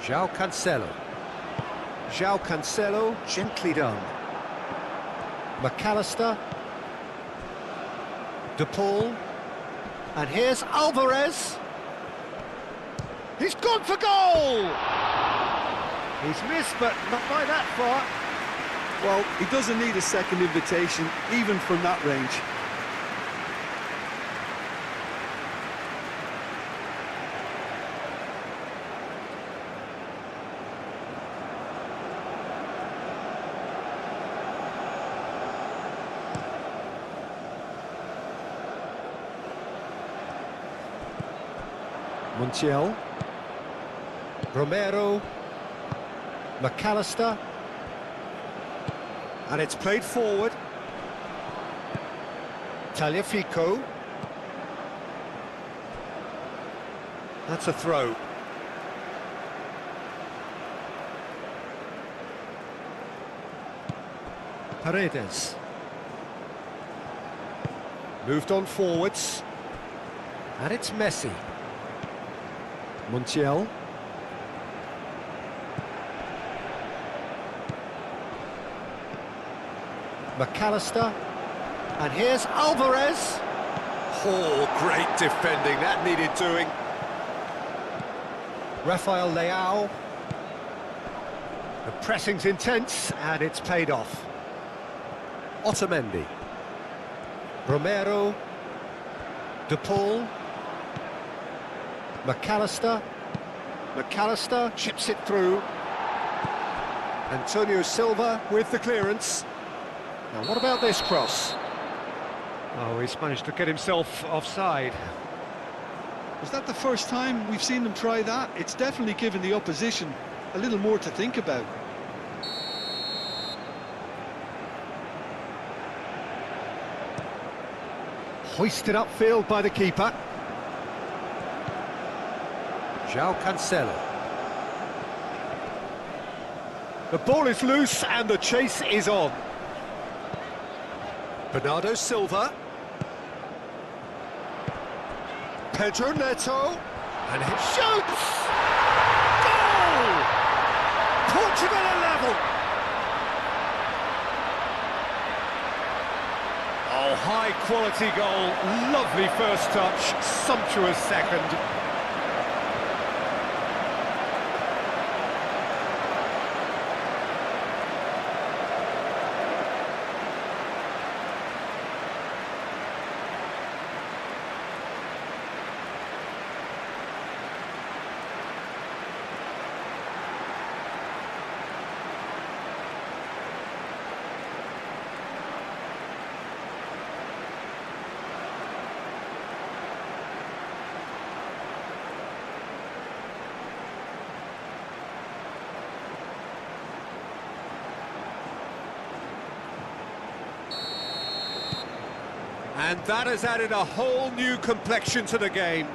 João Cancelo. João Cancelo, gently done. McAllister. De Paul. And here's Alvarez. He's gone for goal! He's missed, but not by that far. Well, he doesn't need a second invitation, even from that range. Montiel. Romero. McAllister. And it's played forward. Tagliafico. That's a throw. Paredes. Moved on forwards. And it's Messi. Montiel. McAllister. And here's Alvarez. Oh, great defending. That needed doing. Rafael Leao. The pressing's intense, and it's paid off. Otamendi. Romero. De Paul. McAllister. McAllister chips it through. Antonio Silva with the clearance. Now what about this cross? Oh, he's managed to get himself offside. Was that the first time we've seen them try that? It's definitely given the opposition a little more to think about. Hoisted upfield by the keeper. João Cancelo. The ball is loose and the chase is on. Bernardo Silva. Pedro Neto. And he shoots! Goal! Portugal are level. Oh, high quality goal. Lovely first touch. Sumptuous second. And that has added a whole new complexion to the game.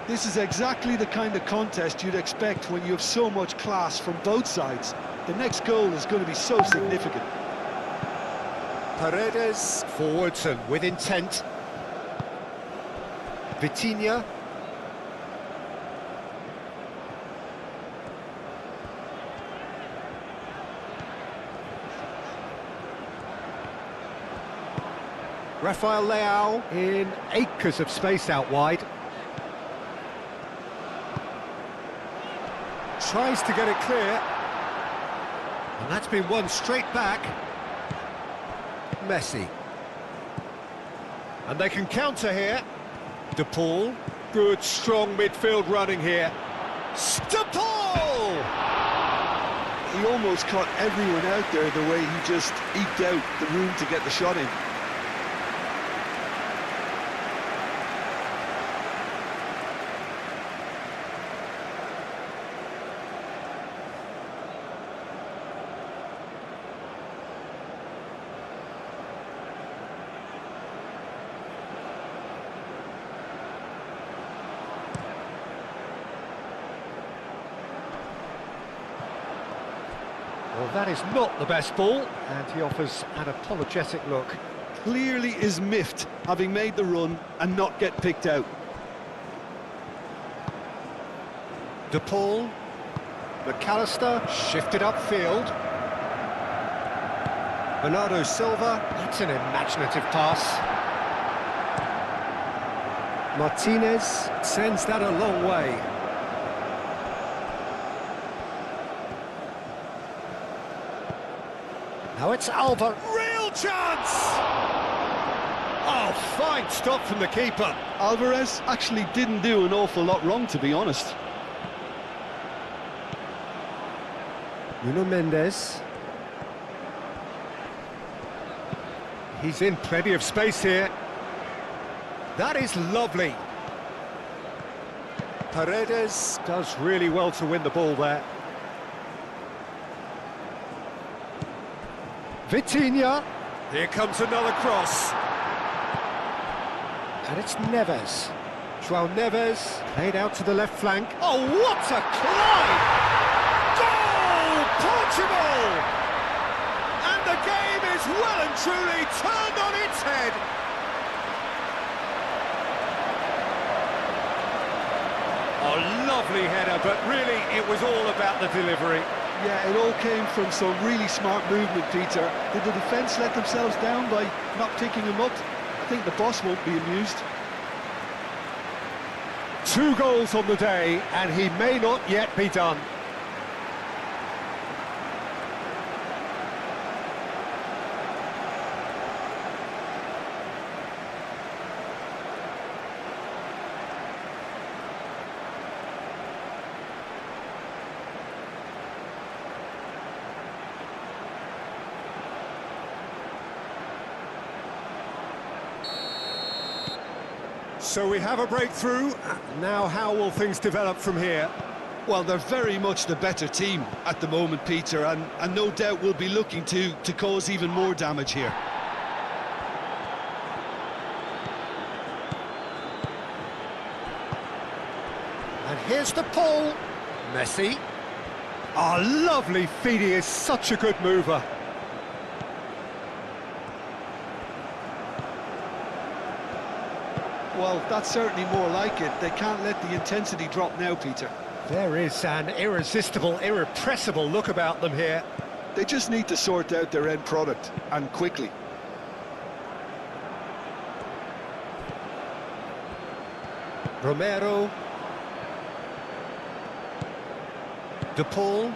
This is exactly the kind of contest you'd expect when you have so much class from both sides. The next goal is going to be so significant. Paredes forwards and with intent. Vitinha. Rafael Leao in acres of space out wide. Tries to get it clear. And that's been won straight back. Messi. And they can counter here. De Paul. Good, strong midfield running here. De Paul! He almost caught everyone out there the way he just eked out the room to get the shot in. Well, that is not the best ball, and he offers an apologetic look. Clearly is miffed, having made the run and not get picked out. De Paul, McAllister, shifted upfield. Bernardo Silva, that's an imaginative pass. Martinez sends that a long way. Now it's Alva, real chance! Oh, fine stop from the keeper. Alvarez actually didn't do an awful lot wrong, to be honest. Nuno Mendes. He's in plenty of space here. That is lovely. Paredes does really well to win the ball there. Vitinha. Here comes another cross. And it's Neves. João Neves played out to the left flank. Oh, what a climb! Goal! Portugal! And the game is well and truly turned on its head. Oh, lovely header, but really it was all about the delivery. Yeah, it all came from some really smart movement, Peter. Did the defence let themselves down by not picking him up? I think the boss won't be amused. 2 goals on the day, and he may not yet be done. So we have a breakthrough. Now how will things develop from here? Well, they're very much the better team at the moment, Peter, and no doubt will be looking to cause even more damage here. And here's the Paul. Messi. Oh, lovely feed. He is such a good mover. Well, that's certainly more like it. They can't let the intensity drop now, Peter. There is an irresistible, irrepressible look about them here. They just need to sort out their end product, and quickly. Romero. De Paul.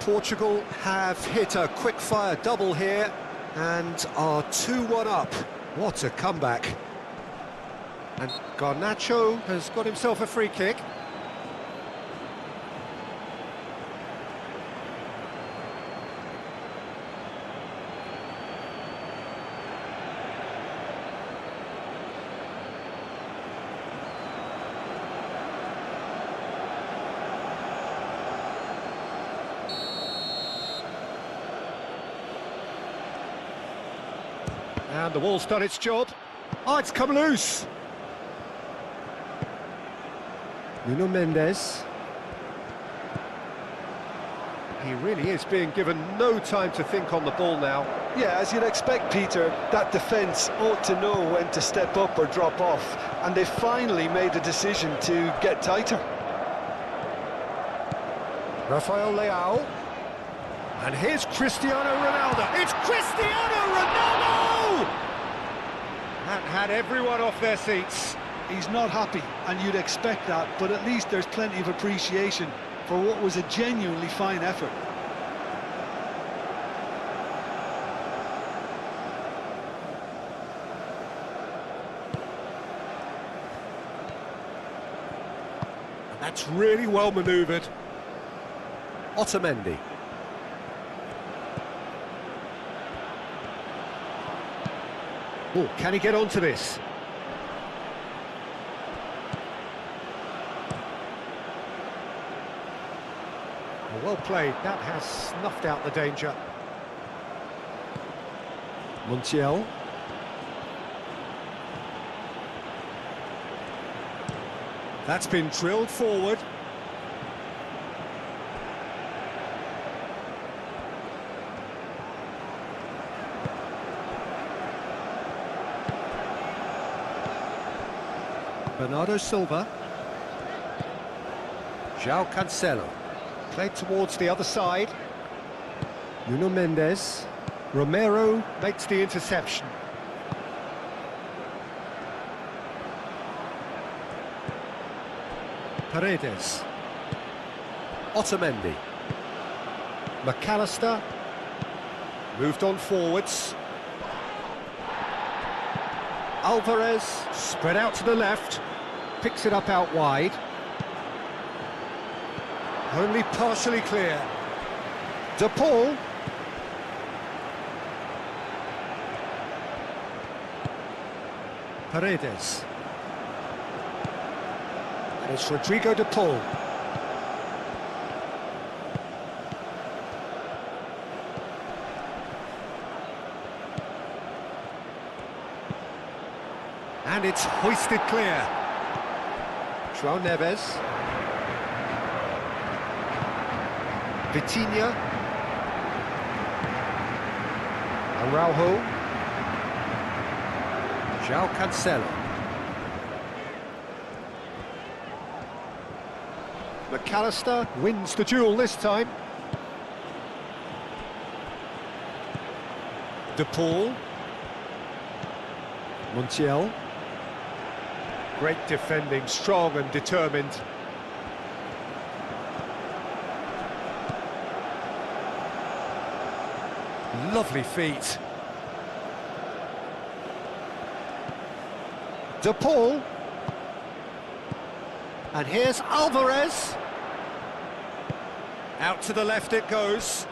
Portugal have hit a quick-fire double here and are 2-1 up. What a comeback. And Garnacho has got himself a free kick. And the wall's done its job. Oh, it's come loose. Nuno Mendes. He really is being given no time to think on the ball now. Yeah, as you'd expect, Peter, that defence ought to know when to step up or drop off, and they finally made a decision to get tighter. Rafael Leao. And here's Cristiano Ronaldo. It's Cristiano Ronaldo! That had everyone off their seats. He's not happy, and you'd expect that, but at least there's plenty of appreciation for what was a genuinely fine effort. That's really well manoeuvred. Otamendi. Oh, can he get onto this? Well played, that has snuffed out the danger. Montiel. That's been drilled forward. Bernardo Silva. João Cancelo. Played towards the other side. Nuno Mendes. Romero makes the interception. Paredes. Otamendi. McAllister. Moved on forwards. Alvarez, spread out to the left. Picks it up out wide. Only partially clear. De Paul. Paredes. And it's Rodrigo De Paul. And it's hoisted clear. João Neves. Vitinha. Araujo. João Cancelo. McAllister wins the duel this time. De Paul. Montiel. Great defending, strong and determined. Lovely feet. De Paul. And here's Alvarez. Out to the left it goes.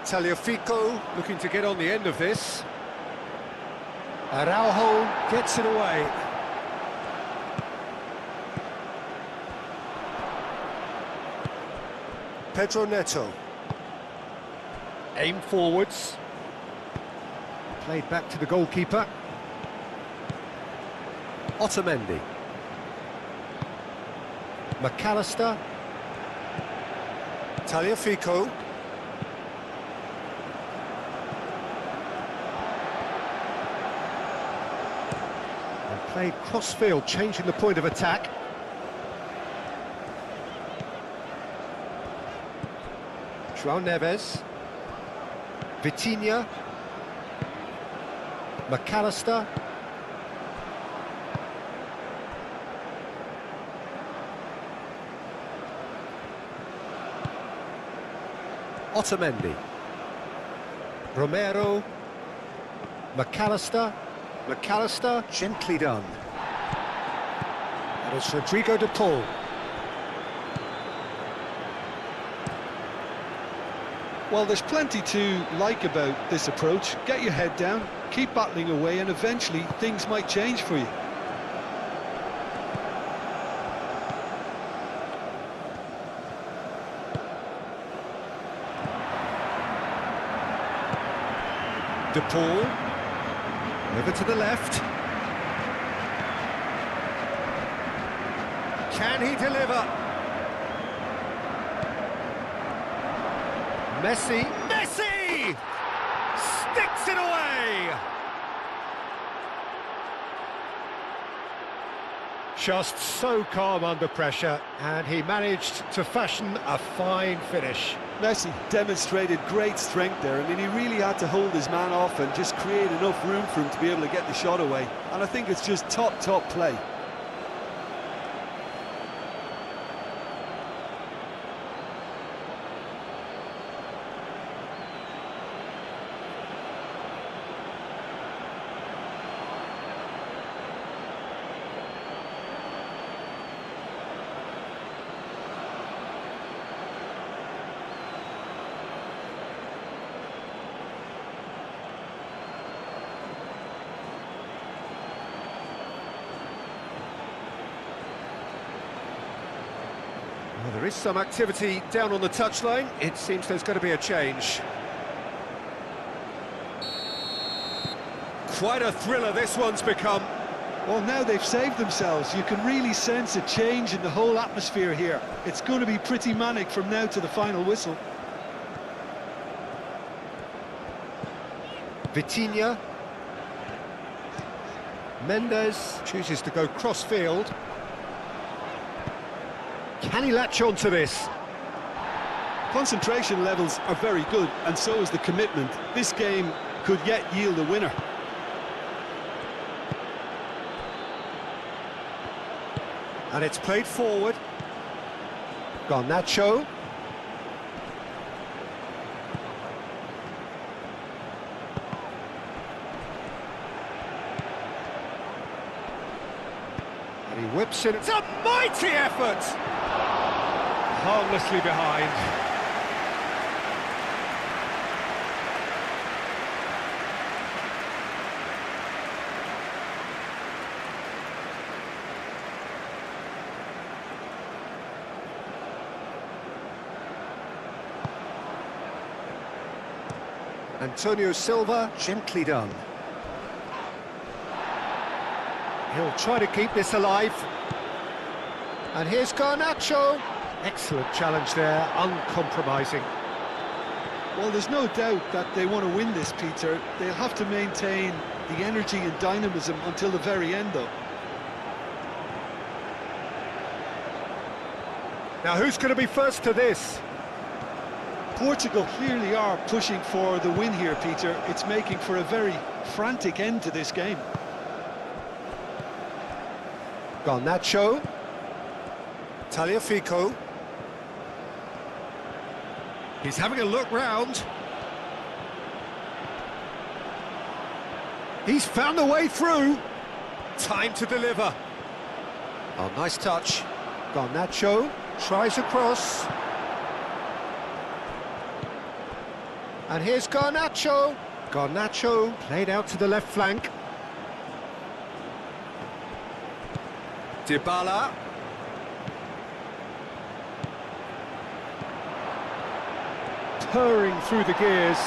Tagliafico looking to get on the end of this. Araujo gets it away. Pedro Neto. Aim forwards. Played back to the goalkeeper. Otamendi. McAllister. Tagliafico. And played cross-field, changing the point of attack. João Neves. Vitinha. McAllister. Otamendi. Romero. McAllister. McAllister, gently done. And it's Rodrigo De Paul. Well, there's plenty to like about this approach. Get your head down, keep battling away, and eventually things might change for you. De Paul. Over to the left. Can he deliver? Messi. Messi! Sticks it away! Just so calm under pressure, and he managed to fashion a fine finish. Messi demonstrated great strength there. I mean, he really had to hold his man off and just create enough room for him to be able to get the shot away. And I think it's just top play. Well, there is some activity down on the touchline. It seems there's going to be a change. Quite a thriller this one's become. Well, now they've saved themselves. You can really sense a change in the whole atmosphere here. It's going to be pretty manic from now to the final whistle. Vitinha. Mendes chooses to go cross-field. Can he latch on to this? Concentration levels are very good, and so is the commitment. This game could yet yield a winner. And it's played forward. Garnacho. And he whips in. It's a mighty effort! Harmlessly behind. Antonio Silva, gently done. He'll try to keep this alive. And here's Garnacho. Excellent challenge there, uncompromising. Well, there's no doubt that they want to win this, Peter. They'll have to maintain the energy and dynamism until the very end, though. Now, who's going to be first to this? Portugal clearly are pushing for the win here, Peter. It's making for a very frantic end to this game. Garnacho. Tagliafico. He's having a look round. He's found a way through. Time to deliver. Oh, nice touch. Garnacho tries across. And here's Garnacho. Garnacho played out to the left flank. Dybala. Purring through the gears.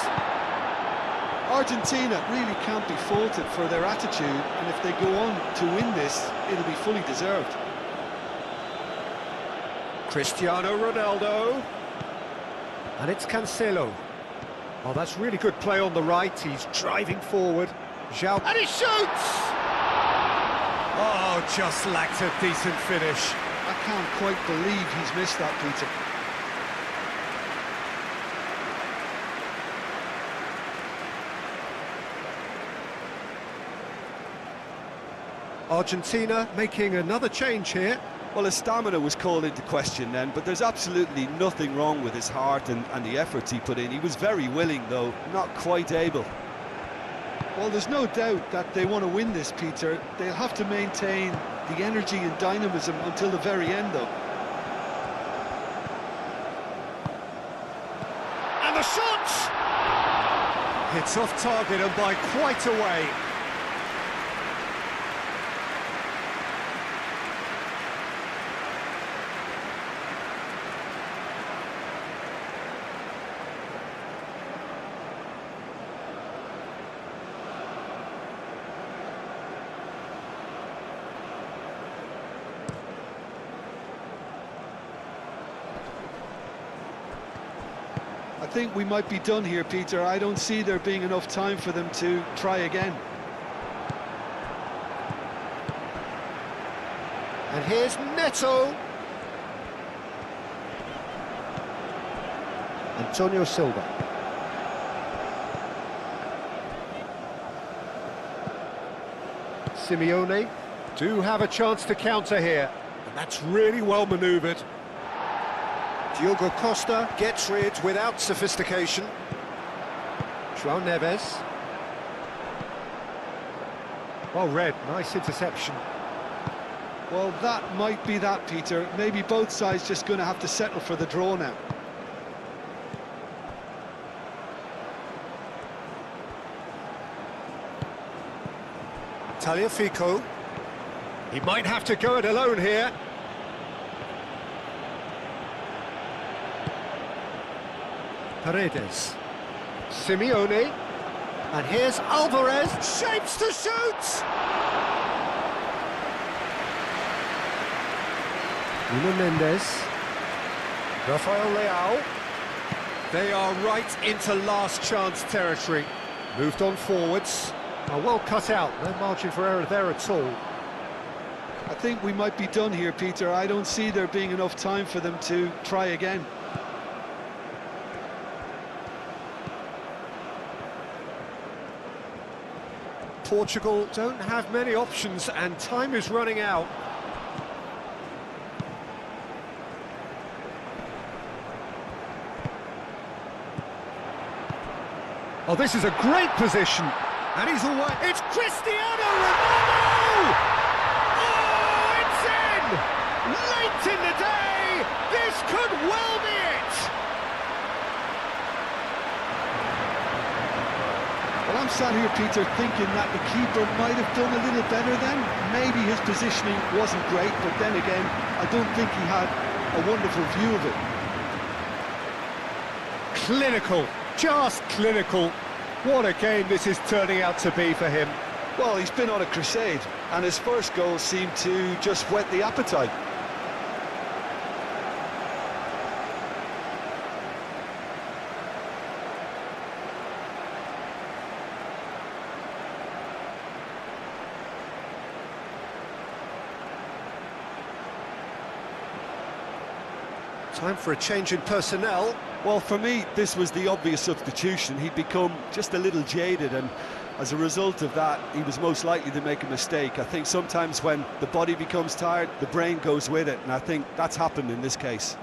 Argentina really can't be faulted for their attitude, and if they go on to win this, it'll be fully deserved. Cristiano Ronaldo. And it's Cancelo. Oh, that's really good play on the right. He's driving forward. João. And he shoots! Oh, just lacked a decent finish. I can't quite believe he's missed that, Peter. Argentina making another change here. Well, his stamina was called into question then, but there's absolutely nothing wrong with his heart and the efforts he put in. He was very willing, though, not quite able. Well, there's no doubt that they want to win this, Peter. They'll have to maintain the energy and dynamism until the very end, though. And the shot! It's off target and by quite a way. I think we might be done here, Peter. I don't see there being enough time for them to try again. And here's Neto. Antonio Silva. Simeone do have a chance to counter here, and that's really well manoeuvred. Diogo Costa gets rid without sophistication. João Neves. Well read, nice interception. Well, that might be that, Peter. Maybe both sides just going to have to settle for the draw now. Tagliafico. He might have to go it alone here. Paredes. Simeone. And here's Alvarez. Shapes to shoot! Nuno Mendes. Rafael Leao. They are right into last chance territory. Moved on forwards. Oh, well cut out, no margin for error there at all. I think we might be done here, Peter. I don't see there being enough time for them to try again. Portugal don't have many options and time is running out. Oh, this is a great position. And he's away. It's Cristiano Ronaldo! Oh, it's in! Late in the day, this could well be it! Well, I'm sat here, Peter, thinking that the keeper might have done a little better then. Maybe his positioning wasn't great, but then again, I don't think he had a wonderful view of it. Clinical, just clinical. What a game this is turning out to be for him. Well, he's been on a crusade, and his first goal seemed to just whet the appetite. Time for a change in personnel. Well, for me, this was the obvious substitution. He'd become just a little jaded, and as a result of that, he was most likely to make a mistake. I think sometimes when the body becomes tired, the brain goes with it, and I think that's happened in this case.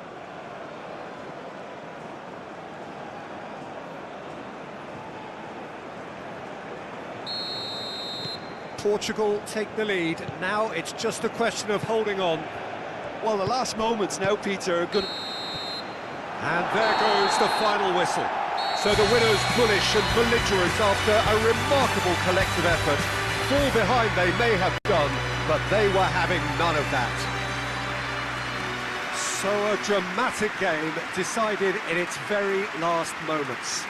Portugal take the lead. Now it's just a question of holding on. Well, the last moments now, Peter, are good. And there goes the final whistle. So the winners bullish and belligerent after a remarkable collective effort. Fall behind they may have done, but they were having none of that. So a dramatic game decided in its very last moments.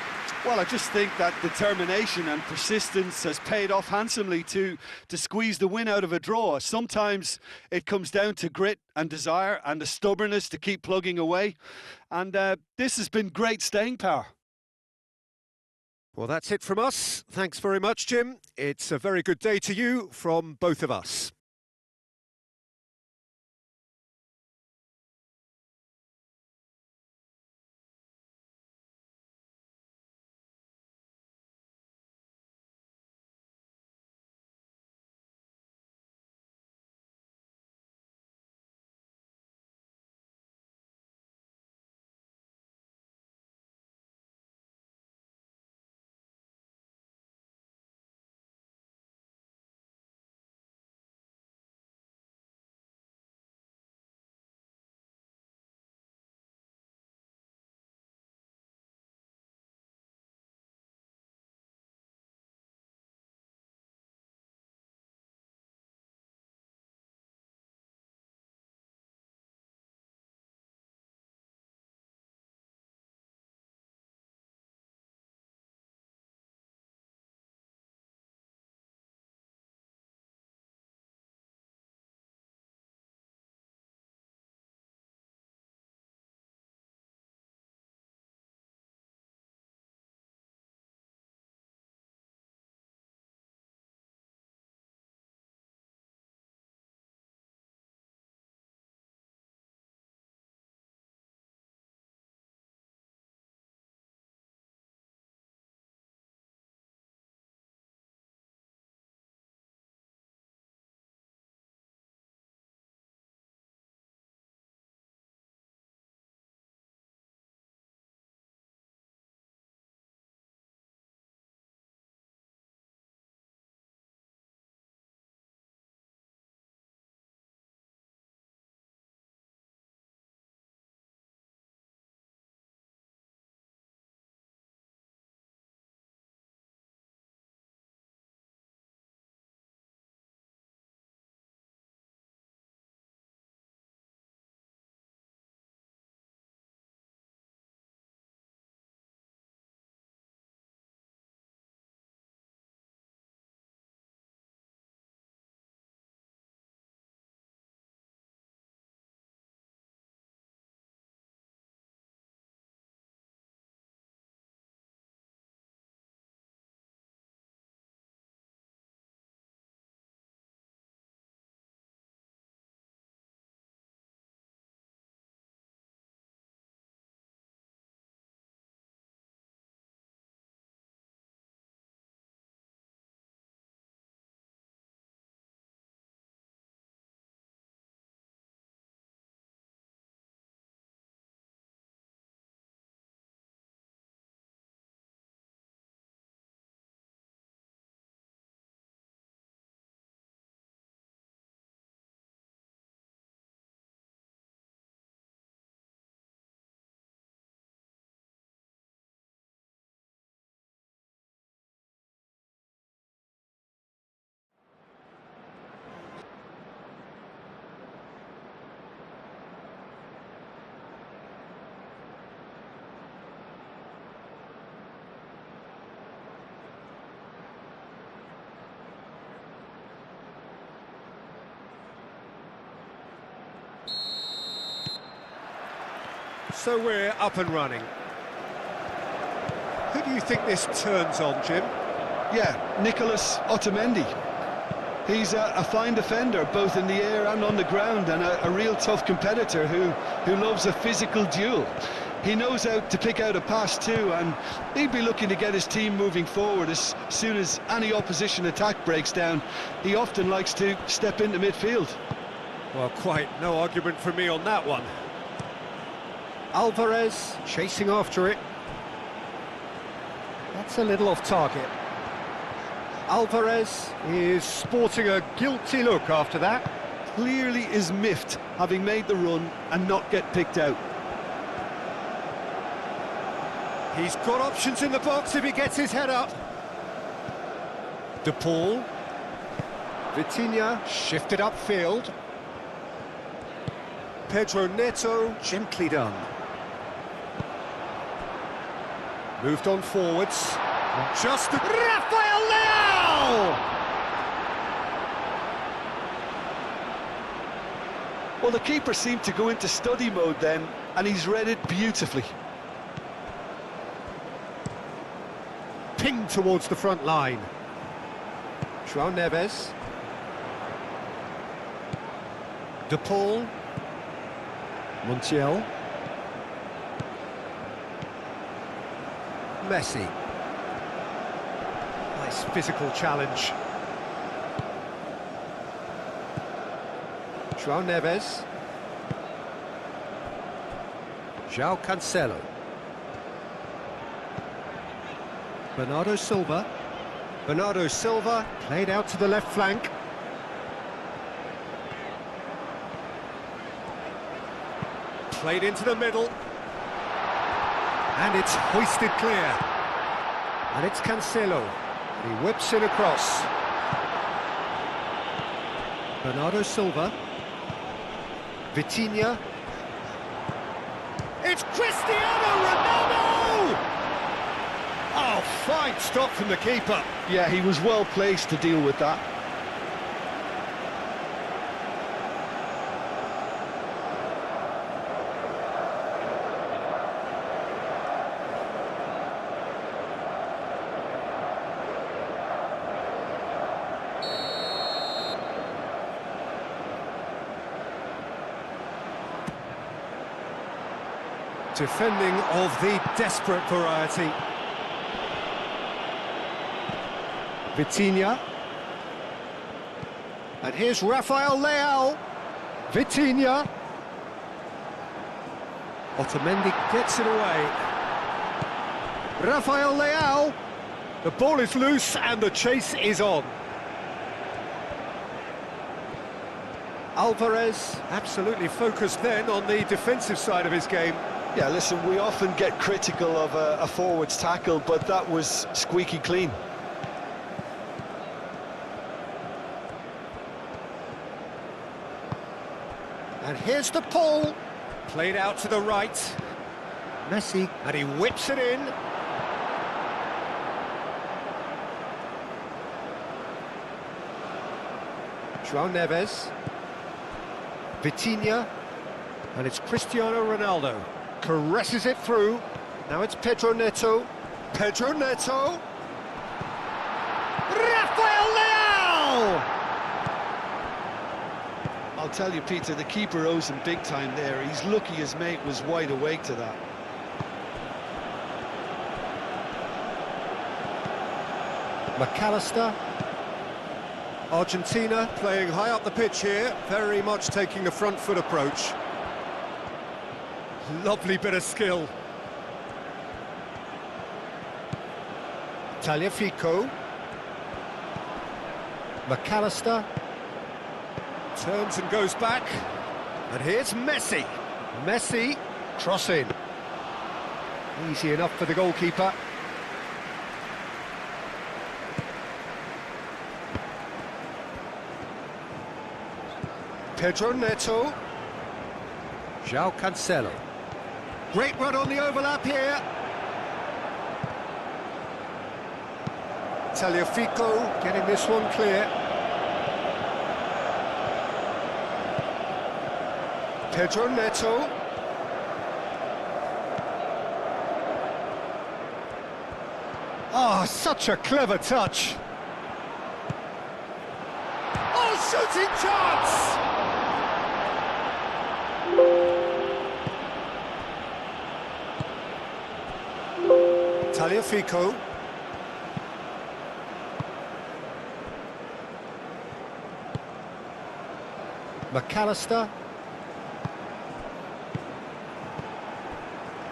Well, I just think that determination and persistence has paid off handsomely to squeeze the win out of a draw. Sometimes it comes down to grit and desire and the stubbornness to keep plugging away. And this has been great staying power. Well, that's it from us. Thanks very much, Jim. It's a very good day to you from both of us. So we're up and running. Who do you think this turns on, Jim? Yeah, Nicolas Otamendi. He's a fine defender, both in the air and on the ground, and a real tough competitor who loves a physical duel. He knows how to pick out a pass too, and he'd be looking to get his team moving forward as soon as any opposition attack breaks down. He often likes to step into midfield. Well, quite no argument from me on that one. Alvarez chasing after it. That's a little off target. Alvarez is sporting a guilty look after that. Clearly is miffed, having made the run and not get picked out. He's got options in the box if he gets his head up. De Paul. Vitinha shifted upfield. Pedro Neto, gently done. Moved on forwards. Just Rafael Leao! Well, the keeper seemed to go into study mode then, and he's read it beautifully. Pinged towards the front line. João Neves. De Paul. Montiel. Messi. Nice physical challenge. João Neves. João Cancelo. Bernardo Silva. Bernardo Silva played out to the left flank. Played into the middle. And it's hoisted clear. And it's Cancelo. He whips it across. Bernardo Silva. Vitinha. It's Cristiano Ronaldo! Oh, fine stop from the keeper. Yeah, he was well placed to deal with that. Defending of the desperate variety. Vitinha. And here's Rafael Leao. Vitinha. Otamendi gets it away. Rafael Leao. The ball is loose and the chase is on. Alvarez absolutely focused then on the defensive side of his game. Yeah, listen, we often get critical of a forward's tackle, but that was squeaky clean. And here's the Paul. Played out to the right. Messi. And he whips it in. João Neves. Vitinha. And it's Cristiano Ronaldo. Caresses it through. Now it's Pedro Neto. Pedro Neto. Rafael Leao! I'll tell you, Peter, the keeper owes him big time there. He's lucky his mate was wide awake to that. McAllister. Argentina playing high up the pitch here, very much taking the front foot approach. Lovely bit of skill. Tagliafico. McAllister. Turns and goes back. And here's Messi. Messi, cross in. Easy enough for the goalkeeper. Pedro Neto. João Cancelo. Great run on the overlap here. Tagliafico getting this one clear. Pedro Neto. Oh, such a clever touch. Oh, shooting chance! Tagliafico. McAllister.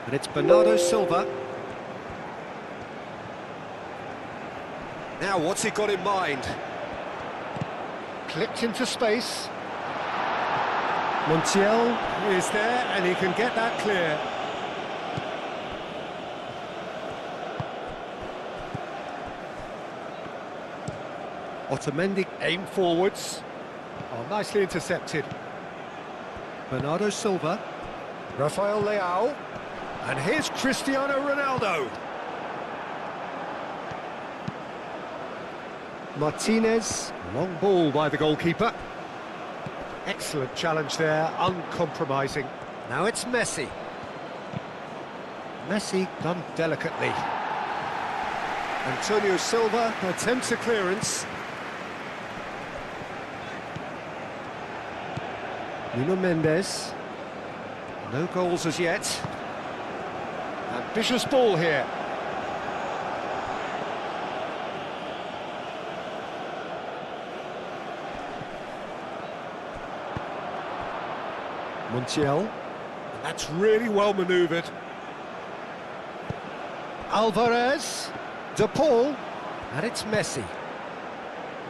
And it's Bernardo Silva. Now, what's he got in mind? Clipped into space. Montiel is there, and he can get that clear. Otamendi aimed forwards. Oh, nicely intercepted. Bernardo Silva. Rafael Leao. And here's Cristiano Ronaldo. Martinez. Long ball by the goalkeeper. Excellent challenge there, uncompromising. Now it's Messi. Messi done delicately. Antonio Silva attempts a clearance. Nuno Mendes. No goals as yet. Ambitious ball here. Montiel. And that's really well manoeuvred. Alvarez. De Paul. And it's Messi.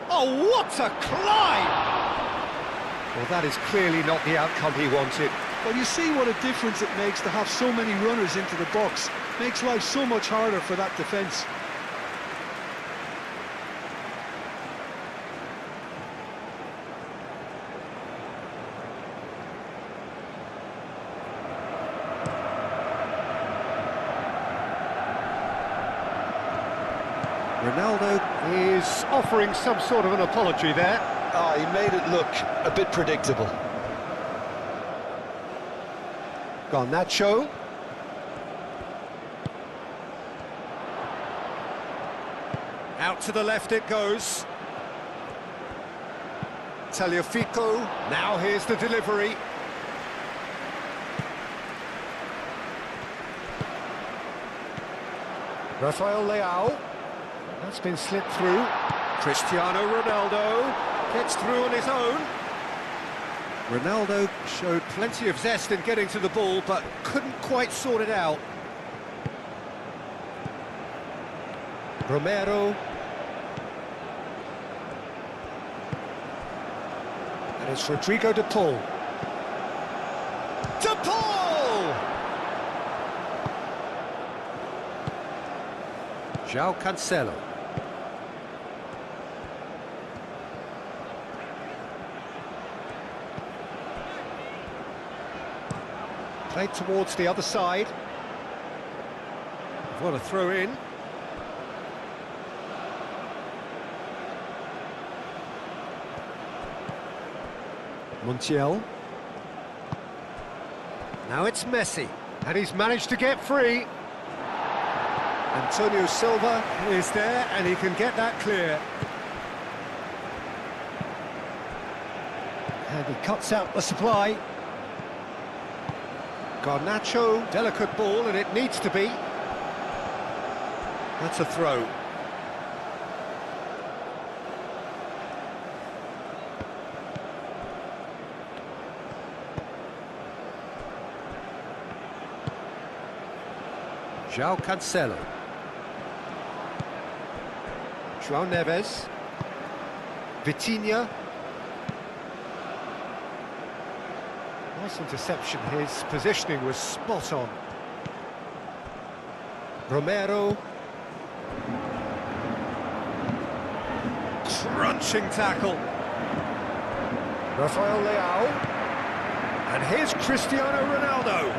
Oh, what a climb! Well, that is clearly not the outcome he wanted. Well, you see what a difference it makes to have so many runners into the box. Makes life so much harder for that defence. Ronaldo is offering some sort of an apology there. Oh, he made it look a bit predictable. Garnacho. Out to the left it goes. Tagliafico. Now here's the delivery. Rafael Leao. That's been slipped through. Cristiano Ronaldo gets through on his own. Ronaldo showed plenty of zest in getting to the ball, but couldn't quite sort it out. Romero. And it's Rodrigo de Paul. De Paul! João Cancelo. Played towards the other side. What a throw in. Montiel. Now it's Messi, and he's managed to get free. Antonio Silva is there, and he can get that clear. And he cuts out the supply. Garnacho, delicate ball, and it needs to be. That's a throw. João Cancelo. João Neves. Vitinha. Nice interception, his positioning was spot on. Romero. Crunching tackle. Rafael Leao. And here's Cristiano Ronaldo.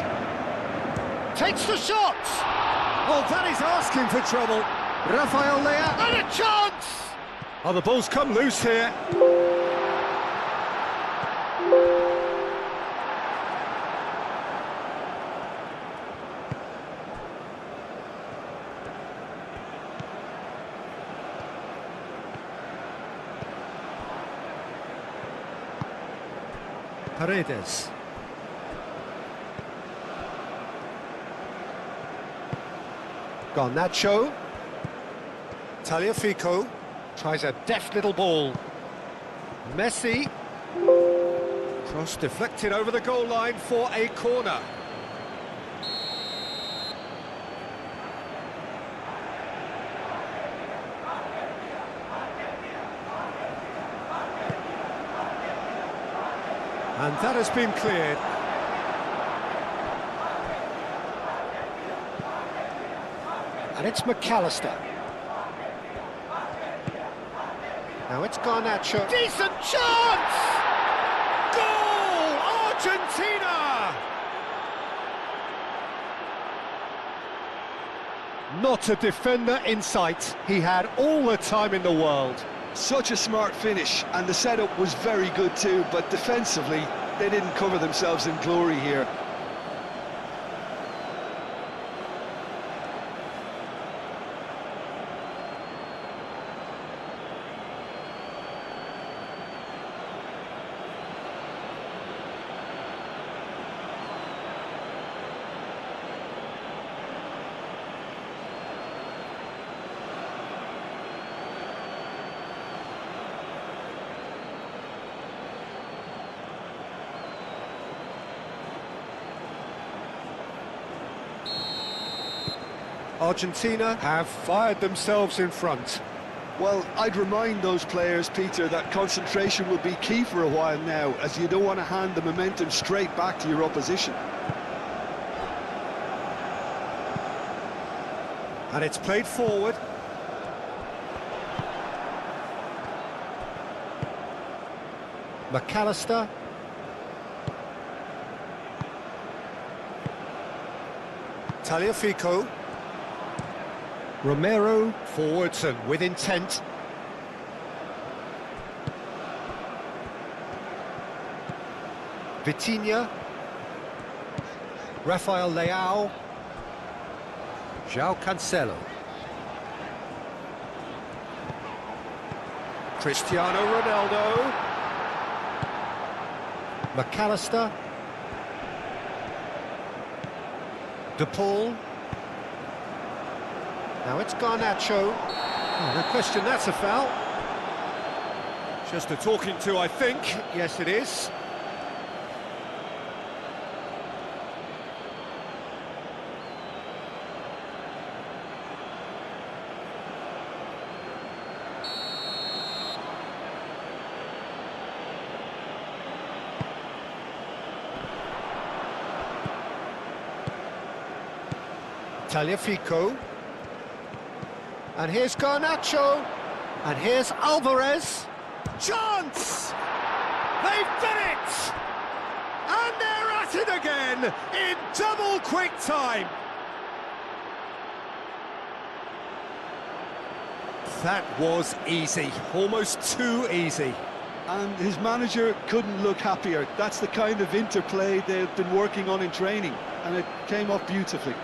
Takes the shot! Oh, that is asking for trouble. Rafael Leao. And a chance! Oh, the ball's come loose here. Paredes. Garnacho. Tagliafico tries a deft little ball. Messi. Cross deflected over the goal line for a corner. And that has been cleared. And it's McAllister. Now it's Garnacho. Decent chance! Goal! Argentina! Not a defender in sight. He had all the time in the world. Such a smart finish, and the setup was very good too, but defensively, they didn't cover themselves in glory here. Argentina have fired themselves in front. Well, I'd remind those players, Peter, that concentration will be key for a while now, as you don't want to hand the momentum straight back to your opposition. And it's played forward. McAllister. Tagliafico. Romero forwards and with intent. Vitinha. Rafael Leao. João Cancelo. Cristiano Ronaldo. McAllister. De Paul. Now it's Garnacho. Oh, no question, that's a foul. Just a talking to, I think. Yes, it is. Tagliafico. And here's Garnacho. And here's Alvarez. Chance! They've done it! And they're at it again in double quick time. That was easy, almost too easy. And his manager couldn't look happier. That's the kind of interplay they've been working on in training, and it came off beautifully.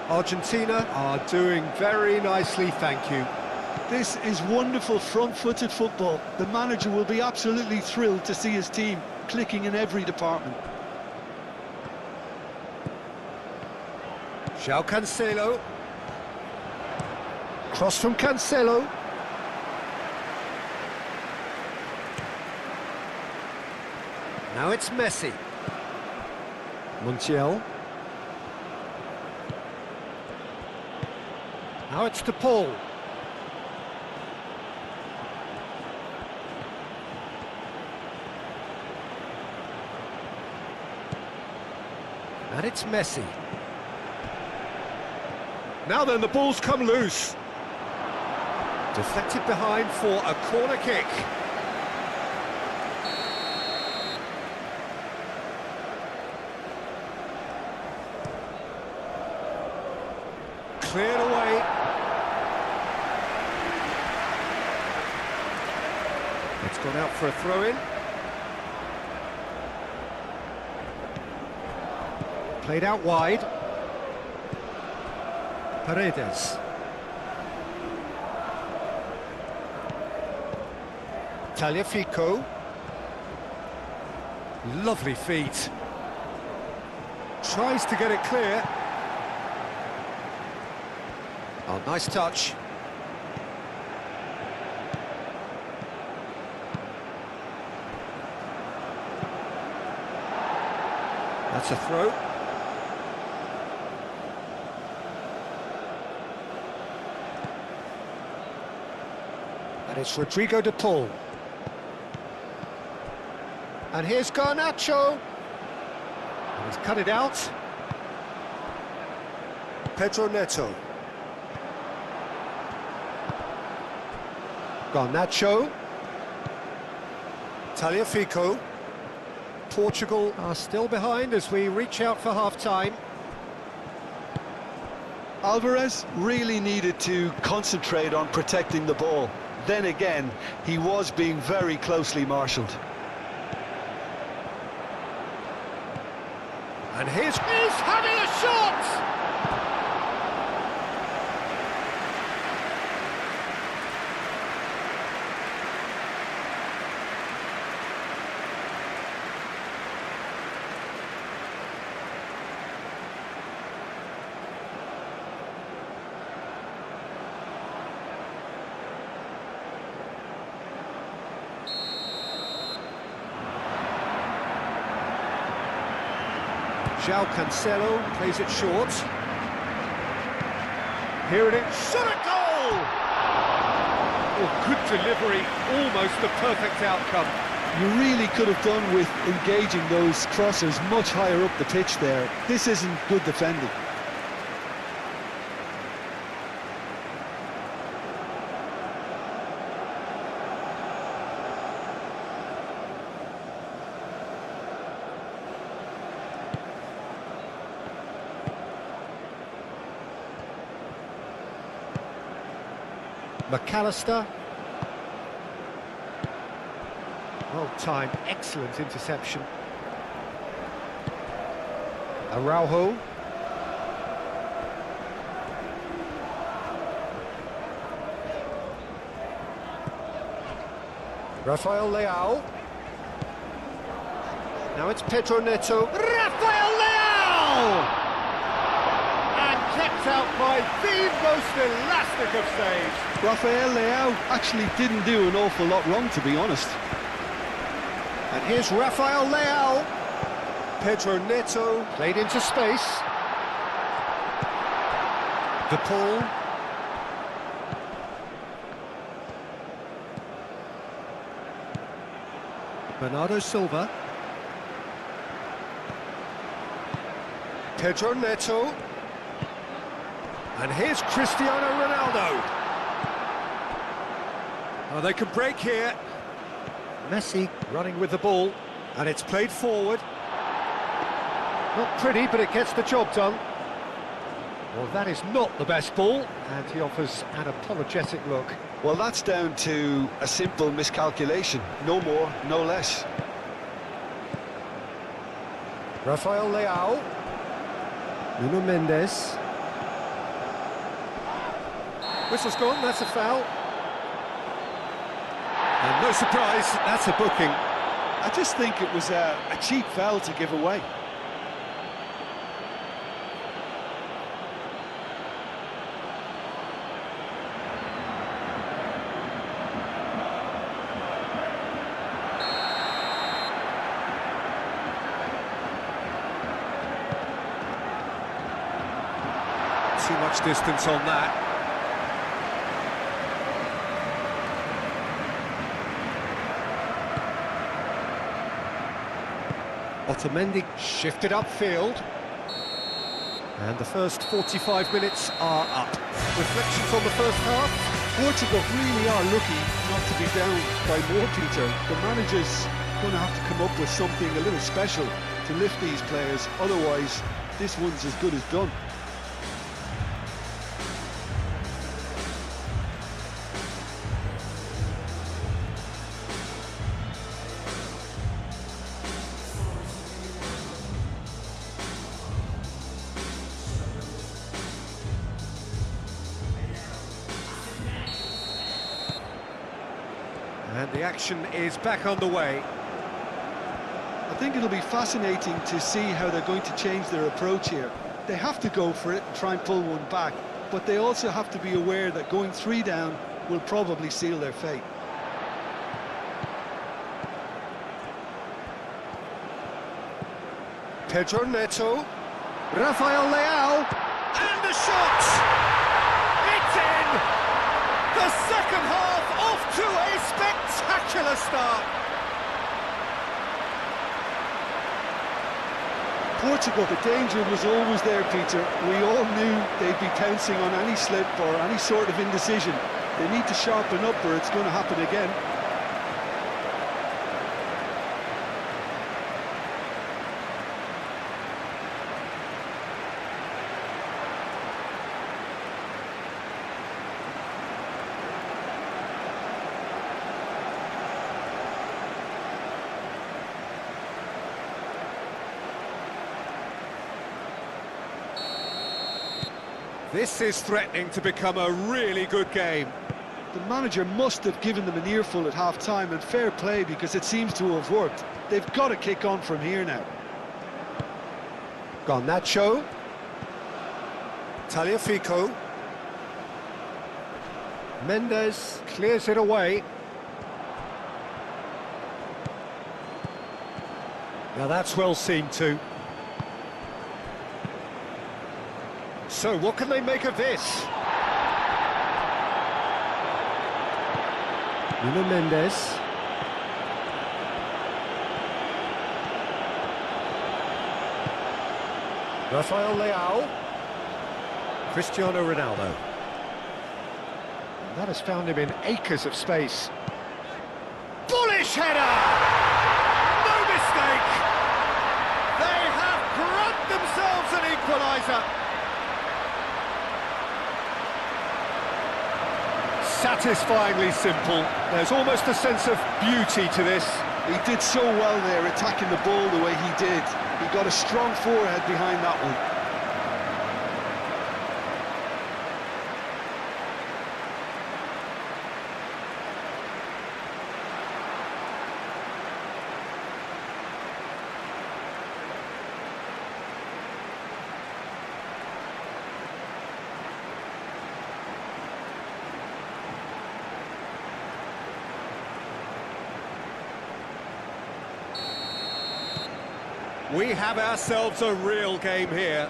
Argentina are doing very nicely, thank you. This is wonderful front-footed football. The manager will be absolutely thrilled to see his team clicking in every department. João Cancelo. Cross from Cancelo. Now it's Messi. Montiel. Now it's De Paul. And it's Messi. Now then, the ball's come loose. Deflected behind for a corner kick. Cleared away. It's gone out for a throw-in. Played out wide. Paredes. Tagliafico. Lovely feet. Tries to get it clear. Oh, nice touch. That's a throw. And it's Rodrigo de Paul. And here's Garnacho. And he's cut it out. Pedro Neto. Garnacho. Tagliafico. Portugal are still behind as we reach out for half-time. Alvarez really needed to concentrate on protecting the ball. Then again, he was being very closely marshalled. And he's having a shot! João Cancelo plays it short. Here it is. Shot a goal! Oh, good delivery, almost the perfect outcome. You really could have done with engaging those crosses much higher up the pitch there. This isn't good defending. McAllister. Well timed, excellent interception. Araujo. Rafael Leao. Now it's Pedro Neto. Rafael Leao! Kept out by the most elastic of saves. Rafael Leao actually didn't do an awful lot wrong, to be honest. And here's Rafael Leao. Pedro Neto played into space. De Paul. Bernardo Silva. Pedro Neto. And here's Cristiano Ronaldo. Oh, they can break here. Messi running with the ball, and it's played forward. Not pretty, but it gets the job done. Well, that is not the best ball, and he offers an apologetic look. Well, that's down to a simple miscalculation. No more, no less. Rafael Leao. Nuno Mendes. Whistle's gone, that's a foul. And no surprise, that's a booking. I just think it was a cheap foul to give away. Too much distance on that. Otamendi shifted upfield. And the first 45 minutes are up. Reflections on the first half? Portugal really are lucky not to be down by more, Peter. The manager's going to have to come up with something a little special to lift these players. Otherwise, this one's as good as done. And the action is back underway. I think it'll be fascinating to see how they're going to change their approach here. They have to go for it and try and pull one back, but they also have to be aware that going 3 down will probably seal their fate. Pedro Neto, Rafael Leao, and the shot! It's in! The second half off to a spectacular start. Portugal, the danger was always there, Peter. We all knew they'd be pouncing on any slip or any sort of indecision. They need to sharpen up or it's going to happen again. This is threatening to become a really good game. The manager must have given them an earful at half-time, and fair play because it seems to have worked. They've got to kick on from here now. Garnacho, Tagliafico, Mendes clears it away. Now that's well seen too. So what can they make of this? Nuno Mendes. Rafael Leao. Cristiano Ronaldo. And that has found him in acres of space. Bullish header! No mistake! They have grabbed themselves an equaliser. Satisfyingly simple. There's almost a sense of beauty to this. He did so well there, attacking the ball the way he did. He got a strong forehead behind that one. We have ourselves a real game here.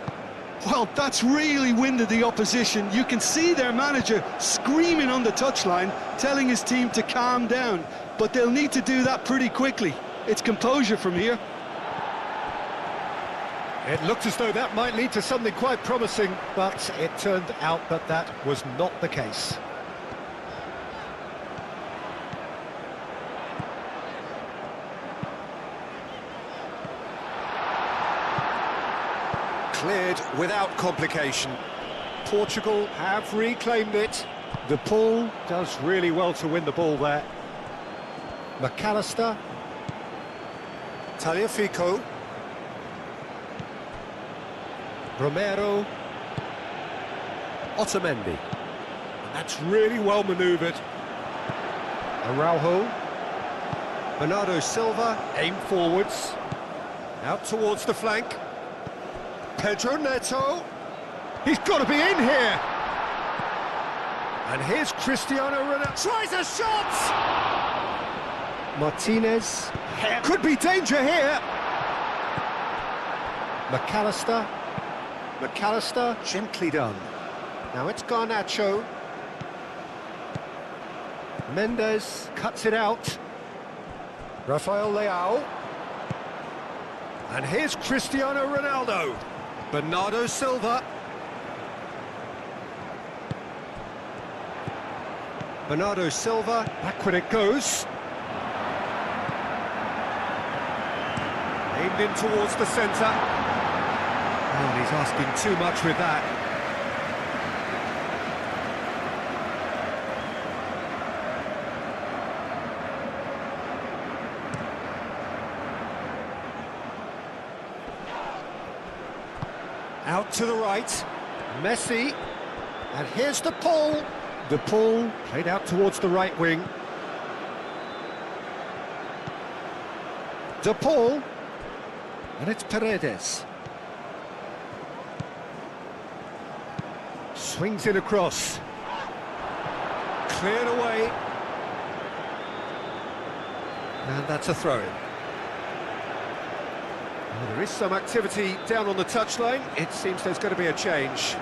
Well, that's really winded the opposition. You can see their manager screaming on the touchline, telling his team to calm down. But they'll need to do that pretty quickly. It's composure from here. It looked as though that might lead to something quite promising, but it turned out that that was not the case. Cleared without complication. Portugal have reclaimed it. The Paul does really well to win the ball there. McAllister. Tagliafico. Romero. Otamendi. And that's really well manoeuvred. Araujo. Bernardo Silva aim forwards. Out towards the flank. Pedro Neto. He's got to be in here. And here's Cristiano Ronaldo. Tries a shot! Martinez. Could be danger here. McAllister. McAllister, gently done. Now it's Garnacho. Mendes cuts it out. Rafael Leao. And here's Cristiano Ronaldo. Bernardo Silva. Bernardo Silva, backward it goes. Aimed in towards the centre. Oh, and he's asking too much with that. Out to the right, Messi, and here's the Paul. The Paul played out towards the right wing. De Paul. And it's Paredes. Swings it across. Cleared away. And that's a throw-in. Well, there is some activity down on the touchline. It seems there's going to be a change.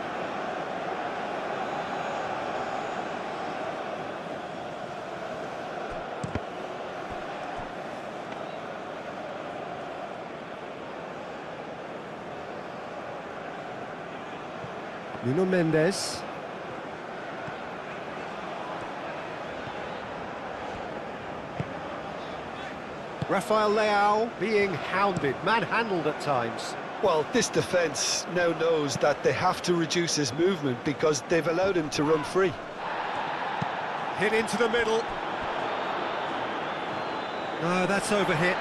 Nuno Mendes. Rafael Leao being hounded, manhandled at times. Well, this defence now knows that they have to reduce his movement because they've allowed him to run free. Hit into the middle. No, that's overhit.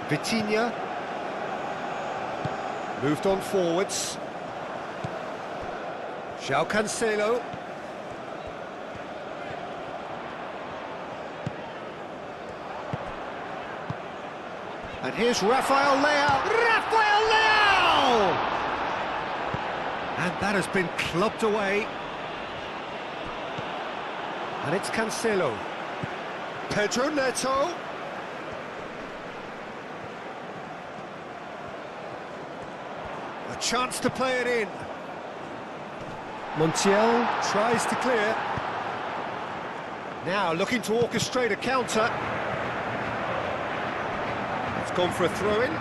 Vitinha. Moved on forwards. João Cancelo. And here's Rafael Leao. Rafael Leao! And that has been clubbed away. And it's Cancelo. Pedro Neto. A chance to play it in. Montiel tries to clear. Now looking to orchestrate a counter. It's gone for a throw-in.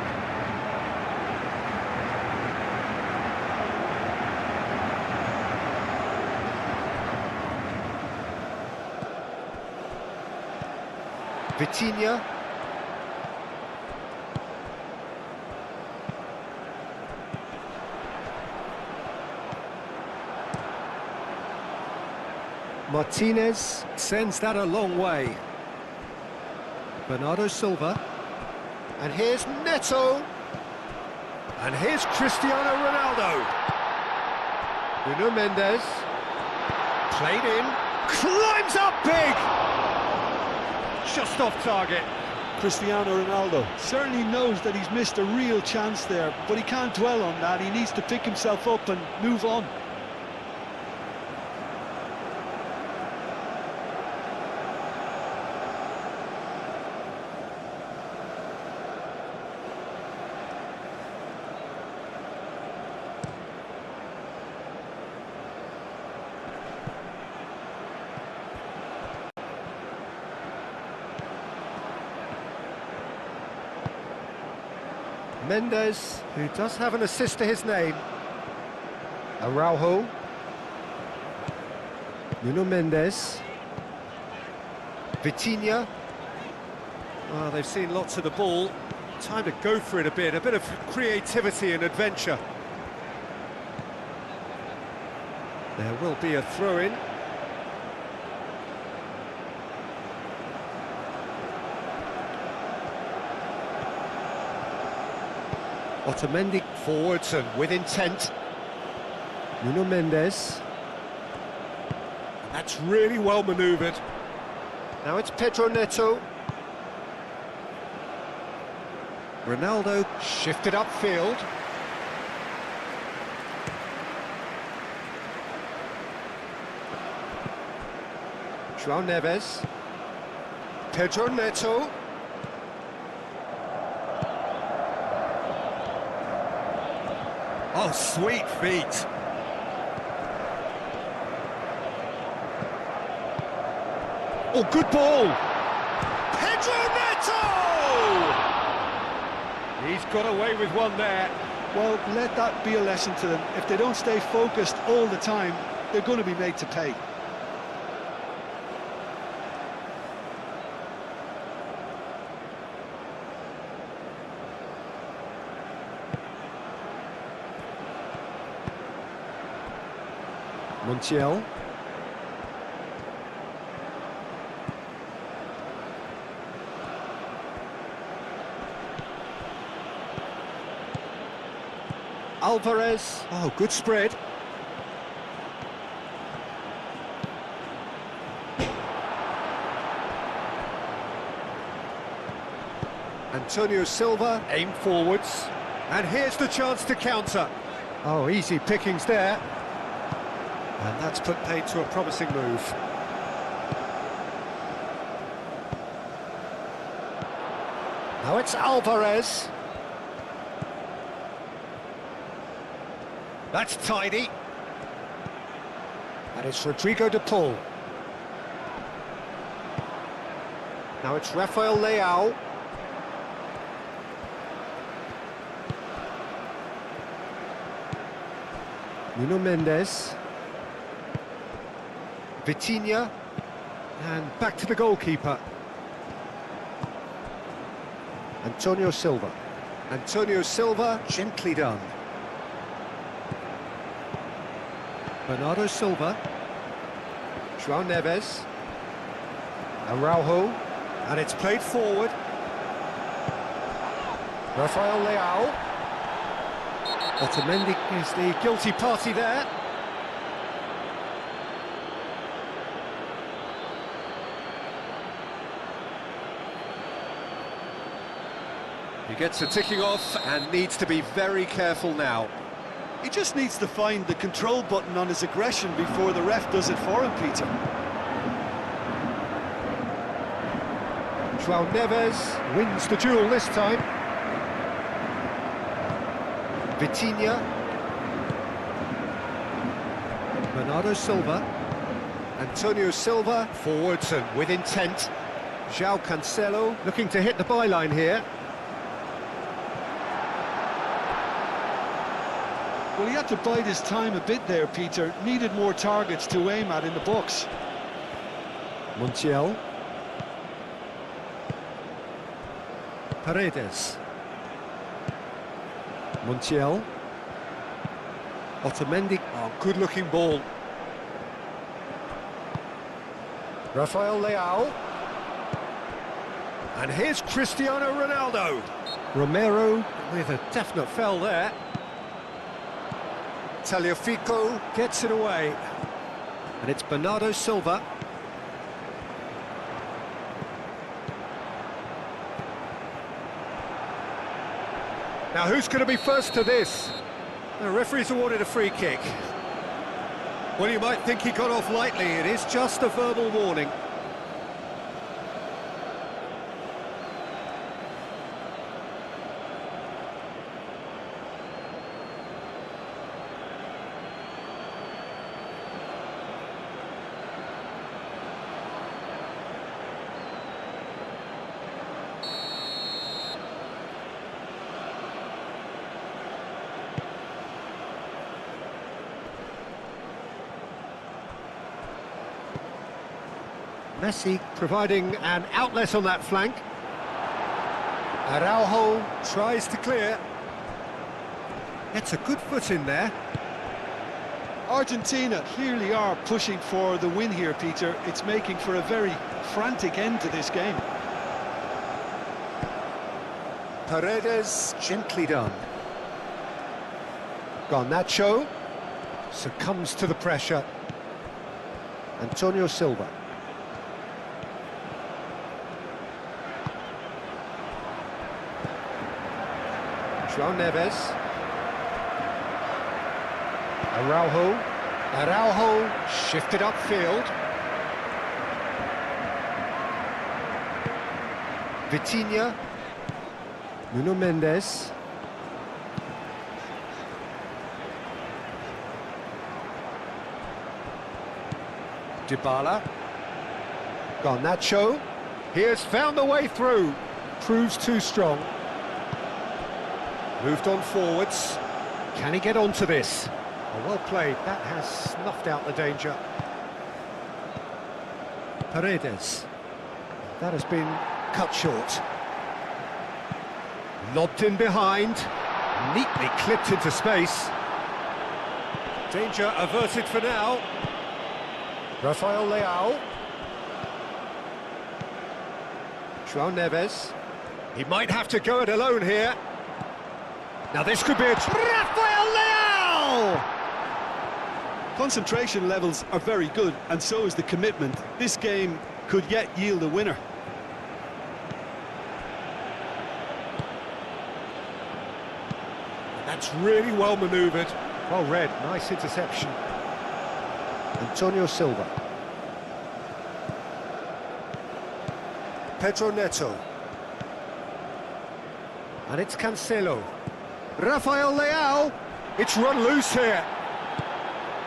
Vitinha. Martinez sends that a long way. Bernardo Silva. And here's Neto. And here's Cristiano Ronaldo. Nuno Mendes. Played in. Climbs up big! Just off target. Cristiano Ronaldo Certainly knows that he's missed a real chance there, but he can't dwell on that. He needs to pick himself up and move on. Mendes, who does have an assist to his name. Araujo. Nuno Mendes. Vitinha. Well, they've seen lots of the ball. Time to go for it a bit of creativity and adventure. There will be a throw-in. Otamendi forwards and with intent. Nuno Mendes. That's really well manoeuvred. Now it's Pedro Neto. Ronaldo shifted upfield. João Neves. Pedro Neto. Oh, sweet feet. Oh, good ball. Pedro Neto! He's got away with one there. Well, let that be a lesson to them. If they don't stay focused all the time, they're going to be made to pay. Montiel. Alvarez. Oh, good spread. Antonio Silva, aim forwards. And here's the chance to counter. Oh, easy pickings there. And that's put paid to a promising move. Now it's Alvarez. That's tidy. And it's Rodrigo de Paul. Now it's Rafael Leao. Nuno Mendes. Vitinha. And back to the goalkeeper. Antonio Silva. Antonio Silva, gently done. Bernardo Silva. João Neves. Araujo. And it's played forward. Rafael Leao. Otamendi is the guilty party there. He gets the ticking off and needs to be very careful now. He just needs to find the control button on his aggression before the ref does it for him, Peter. João Neves wins the duel this time. Vitinha. Bernardo Silva. Antonio Silva, forwards and with intent. João Cancelo looking to hit the byline here. Well, he had to bide his time a bit there, Peter. Needed more targets to aim at in the box. Montiel. Paredes. Montiel. Otamendi. Oh, good-looking ball. Rafael Leao. And here's Cristiano Ronaldo. Romero with a definite foul there. Tagliafico gets it away. And it's Bernardo Silva. Now who's going to be first to this? The referee's awarded a free kick. Well, you might think he got off lightly. It is just a verbal warning. Messi providing an outlet on that flank. Araujo tries to clear. Gets a good foot in there. Argentina clearly are pushing for the win here, Peter. It's making for a very frantic end to this game. Paredes, gently done. Garnacho succumbs to the pressure. Antonio Silva. João Neves. Araujo shifted upfield. Vitinha. Nuno Mendes. Dybala. Garnacho. He has found the way through. Proves too strong. Moved on forwards. Can he get onto this? Oh, well played. That has snuffed out the danger. Paredes. That has been cut short. Lobbed in behind. Neatly clipped into space. Danger averted for now. Rafael Leao. João Neves. He might have to go it alone here. Now this could be a... Rafael Leao! Concentration levels are very good, and so is the commitment. This game could yet yield a winner. That's really well manoeuvred. Well read, nice interception. Antonio Silva. Pedro Neto. And it's Cancelo. Rafael Leao. It's run loose here.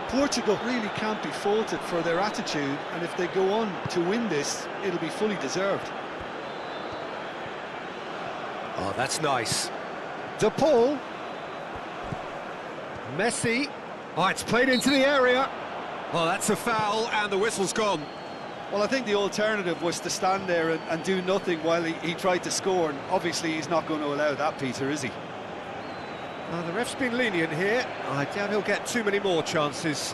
Portugal really can't be faulted for their attitude, and if they go on to win this, it'll be fully deserved. Oh, that's nice. De Paul. Messi. Oh, it's played into the area. Well, that's a foul, and the whistle's gone. Well, I think the alternative was to stand there and do nothing while he tried to score, and obviously he's not going to allow that, Peter, is he? The ref's been lenient here. I doubt he'll get too many more chances.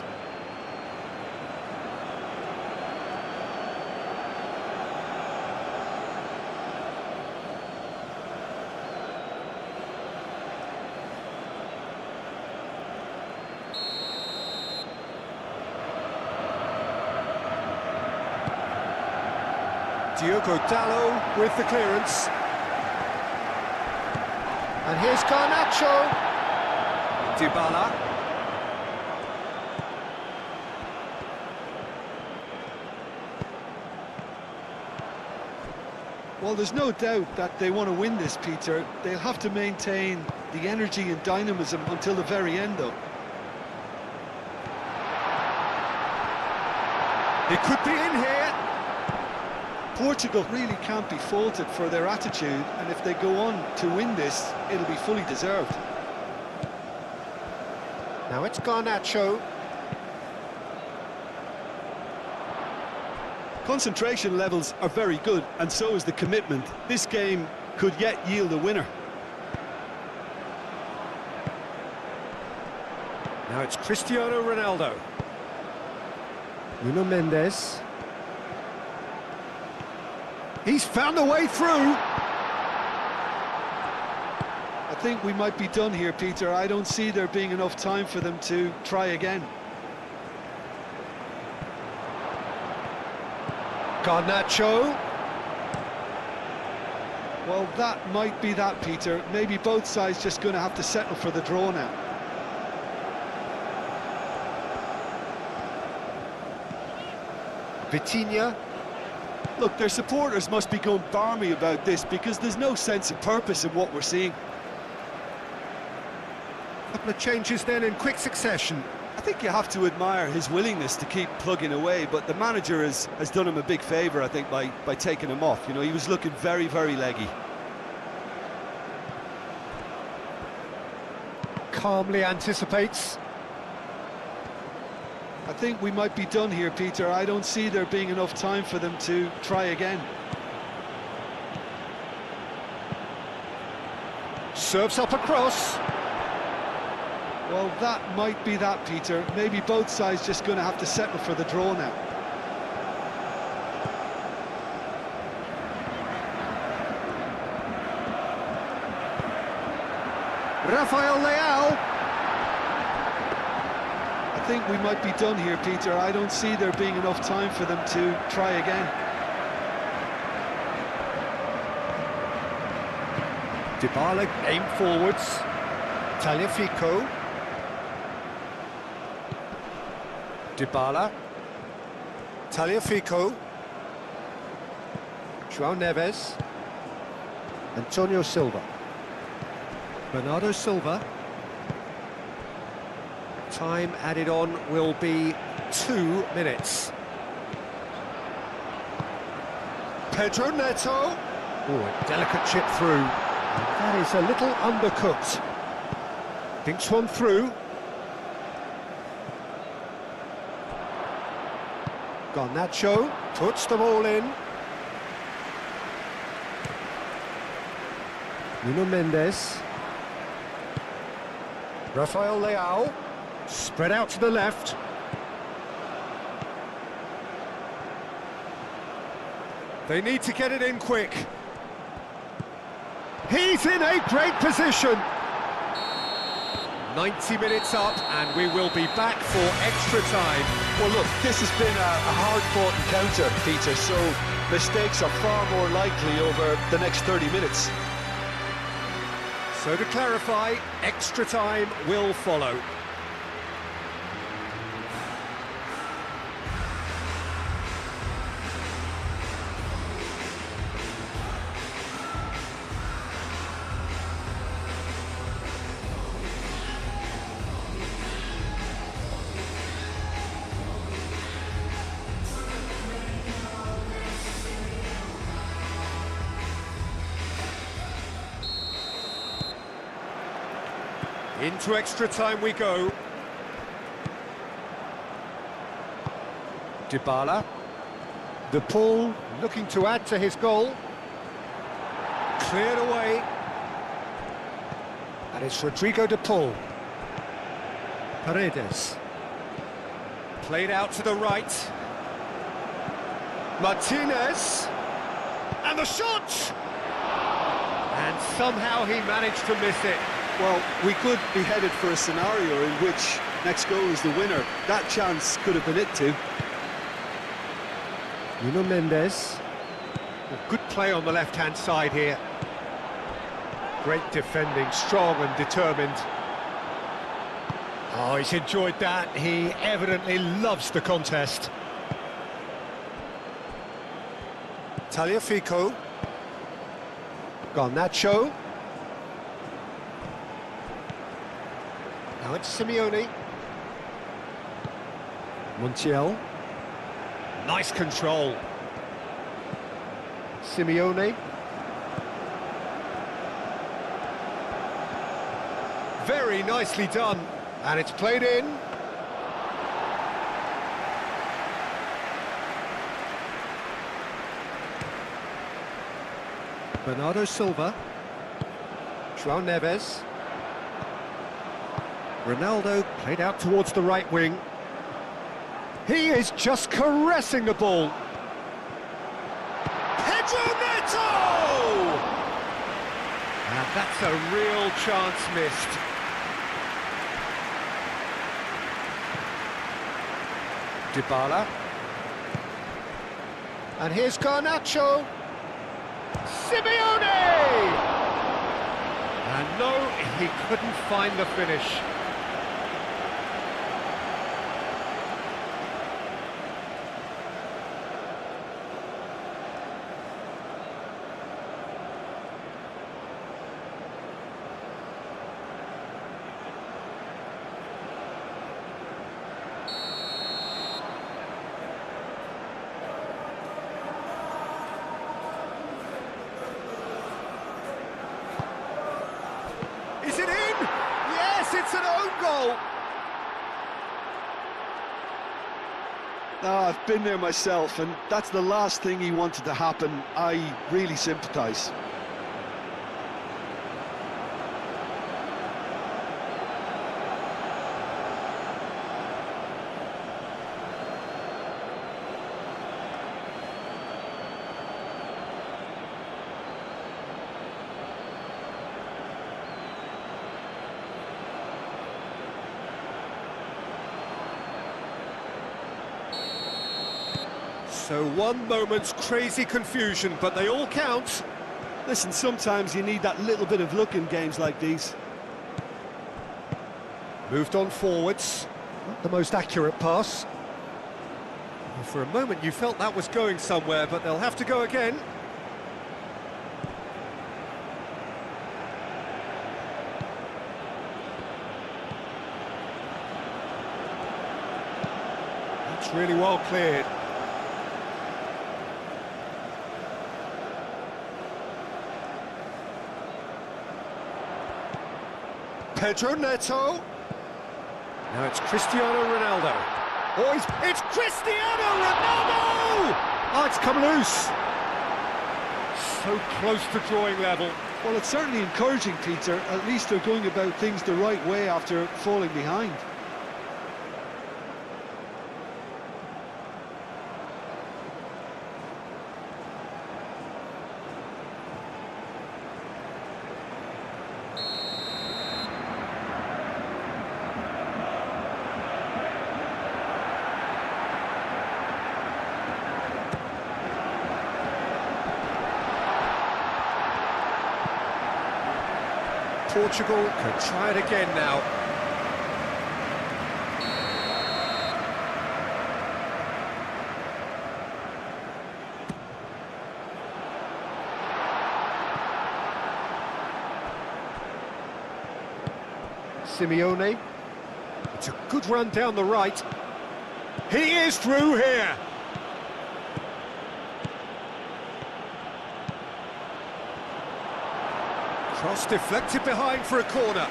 Diogo Dalot with the clearance. And here's Garnacho. Dybala. Well, there's no doubt that they want to win this, Peter. They'll have to maintain the energy and dynamism until the very end, though. It could be in here. Portugal really can't be faulted for their attitude, and if they go on to win this, it'll be fully deserved. Now it's Garnacho. Concentration levels are very good, and so is the commitment. This game could yet yield a winner. Now it's Cristiano Ronaldo. Nuno Mendes. He's found a way through. I think we might be done here, Peter. I don't see there being enough time for them to try again. Garnacho. Well, that might be that, Peter. Maybe both sides just going to have to settle for the draw now. Vitinha. Look, their supporters must be going barmy about this because there's no sense of purpose in what we're seeing. Couple of changes then in quick succession. I think you have to admire his willingness to keep plugging away, but the manager has done him a big favour, I think, by taking him off. You know, he was looking very, very leggy. Calmly anticipates. I think we might be done here, Peter. I don't see there being enough time for them to try again. Serves up across. Well, that might be that, Peter. Maybe both sides just going to have to settle for the draw now. Rafael Leao. I think we might be done here, Peter. I don't see there being enough time for them to try again. Dybala aim forwards. Tagliafico. Dybala. Tagliafico. João Neves. Antonio Silva. Bernardo Silva. Time added on will be 2 minutes. Pedro Neto. Oh, a delicate chip through. And that is a little undercooked. Thinks one through. Garnacho puts the ball in. Nuno Mendes. Rafael Leao. Spread out to the left. They need to get it in quick. He's in a great position. 90 minutes up, and we will be back for extra time. Well, look, this has been a hard-fought encounter, Peter, so mistakes are far more likely over the next 30 minutes. So to clarify, extra time will follow. Into extra time we go. Dybala. De Paul looking to add to his goal. Cleared away. And it's Rodrigo De Paul. Paredes. Played out to the right. Martinez. And the shot! And somehow he managed to miss it. Well, we could be headed for a scenario in which next goal is the winner. That chance could have been it too. Nuno Mendes. Good play on the left-hand side here. Great defending, strong and determined. Oh, he's enjoyed that. He evidently loves the contest. Tagliafico. Garnacho. Now it's Simeone. Montiel. Nice control. Simeone. Very nicely done. And it's played in. Bernardo Silva. João Neves. Ronaldo played out towards the right wing. He is just caressing the ball. Pedro Neto! And that's a real chance missed. Dybala. And here's Garnacho. Simeone! And no, he couldn't find the finish. Is it in? Yes, it's an own goal. I've been there myself, and that's the last thing he wanted to happen. I really sympathise. So one moment's crazy confusion, but they all count. Listen, sometimes you need that little bit of luck in games like these. Moved on forwards. Not the most accurate pass. Well, for a moment you felt that was going somewhere, but they'll have to go again. That's really well cleared. Pedro Neto. Now it's Cristiano Ronaldo. Oh, it's Cristiano Ronaldo! Oh, it's come loose. So close to drawing level. Well, it's certainly encouraging, Peter. At least they're going about things the right way after falling behind. Portugal can try it again now. Simeone. It's a good run down the right. He is through here. Cross deflected behind for a corner.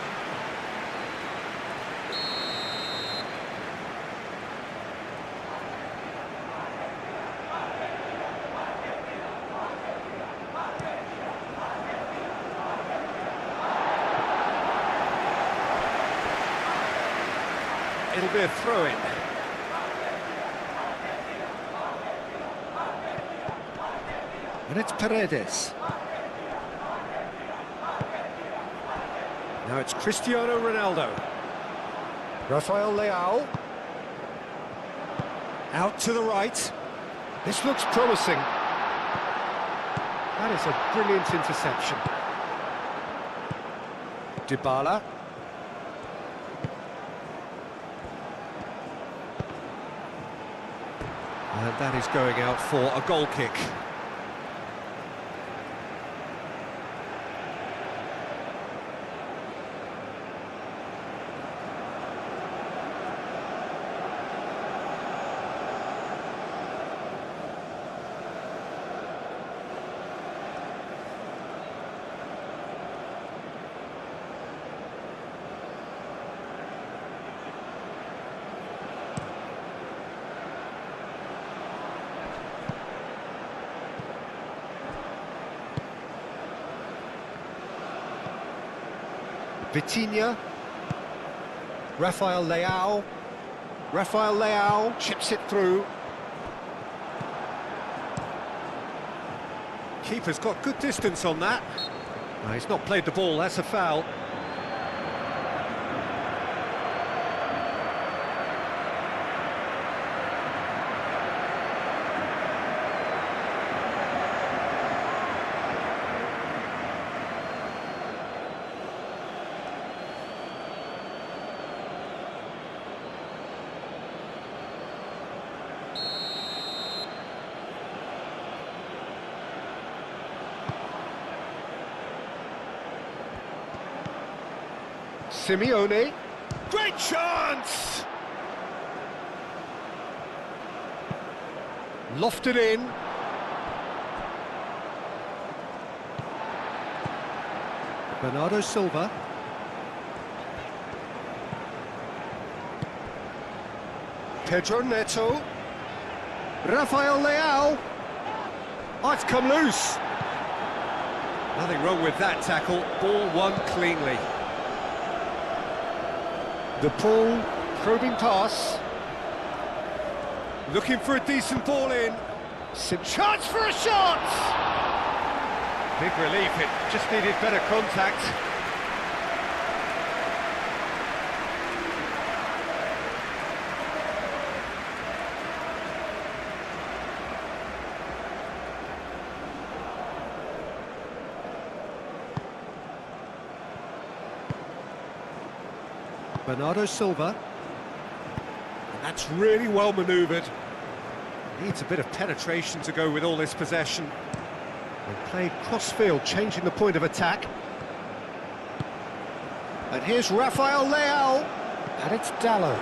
It'll be a throw-in. And it's Paredes. Now it's Cristiano Ronaldo. Rafael Leao. Out to the right. This looks promising. That is a brilliant interception. Dybala. And that is going out for a goal kick. Vitinha, Rafael Leao chips it through. Keeper's got good distance on that. No, he's not played the ball, that's a foul. Simeone, great chance! Lofted in. Bernardo Silva. Pedro Neto. Rafael Leao. Oh, it's come loose. Nothing wrong with that tackle. Ball won cleanly. The Paul, probing pass. Looking for a decent ball in. Chance for a shot! Big relief, it just needed better contact. Bernardo Silva, and that's really well manoeuvred. Needs a bit of penetration to go with all this possession. They played cross-field, changing the point of attack. And here's Rafael Leao, and it's Dalot.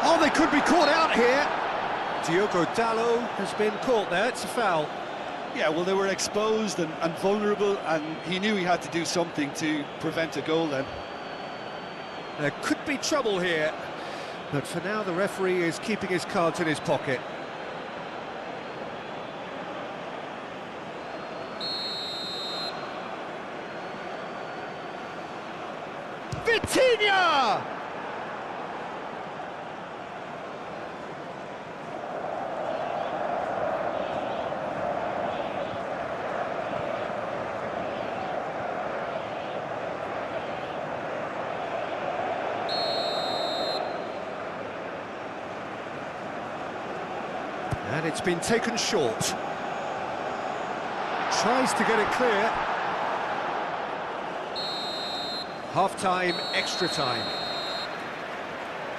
Oh, they could be caught out here. Diogo Dalot has been caught there, it's a foul. Yeah, well, they were exposed and vulnerable, and he knew he had to do something to prevent a goal then. There could be trouble here, but for now the referee is keeping his cards in his pocket. Vitinha! And it's been taken short. Tries to get it clear. Half-time, extra time.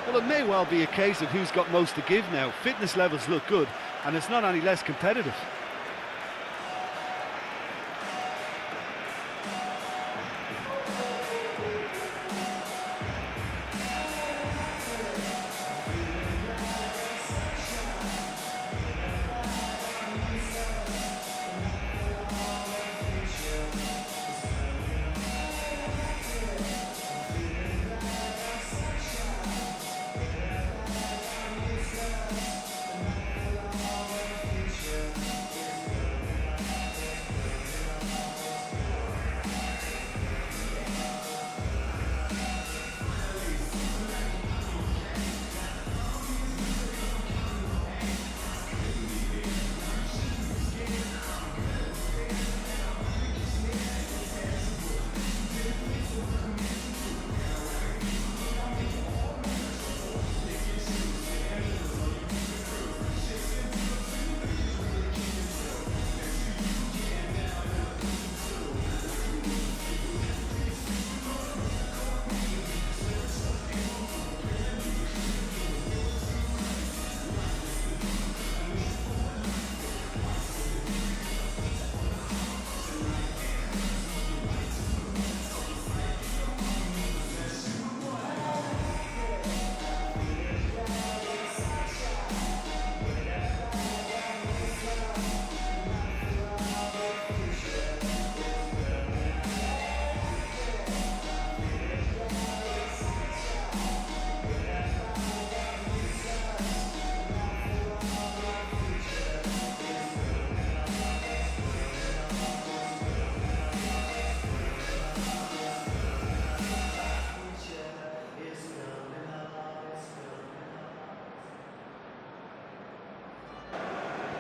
Well, it may well be a case of who's got most to give now. Fitness levels look good, and it's not any less competitive.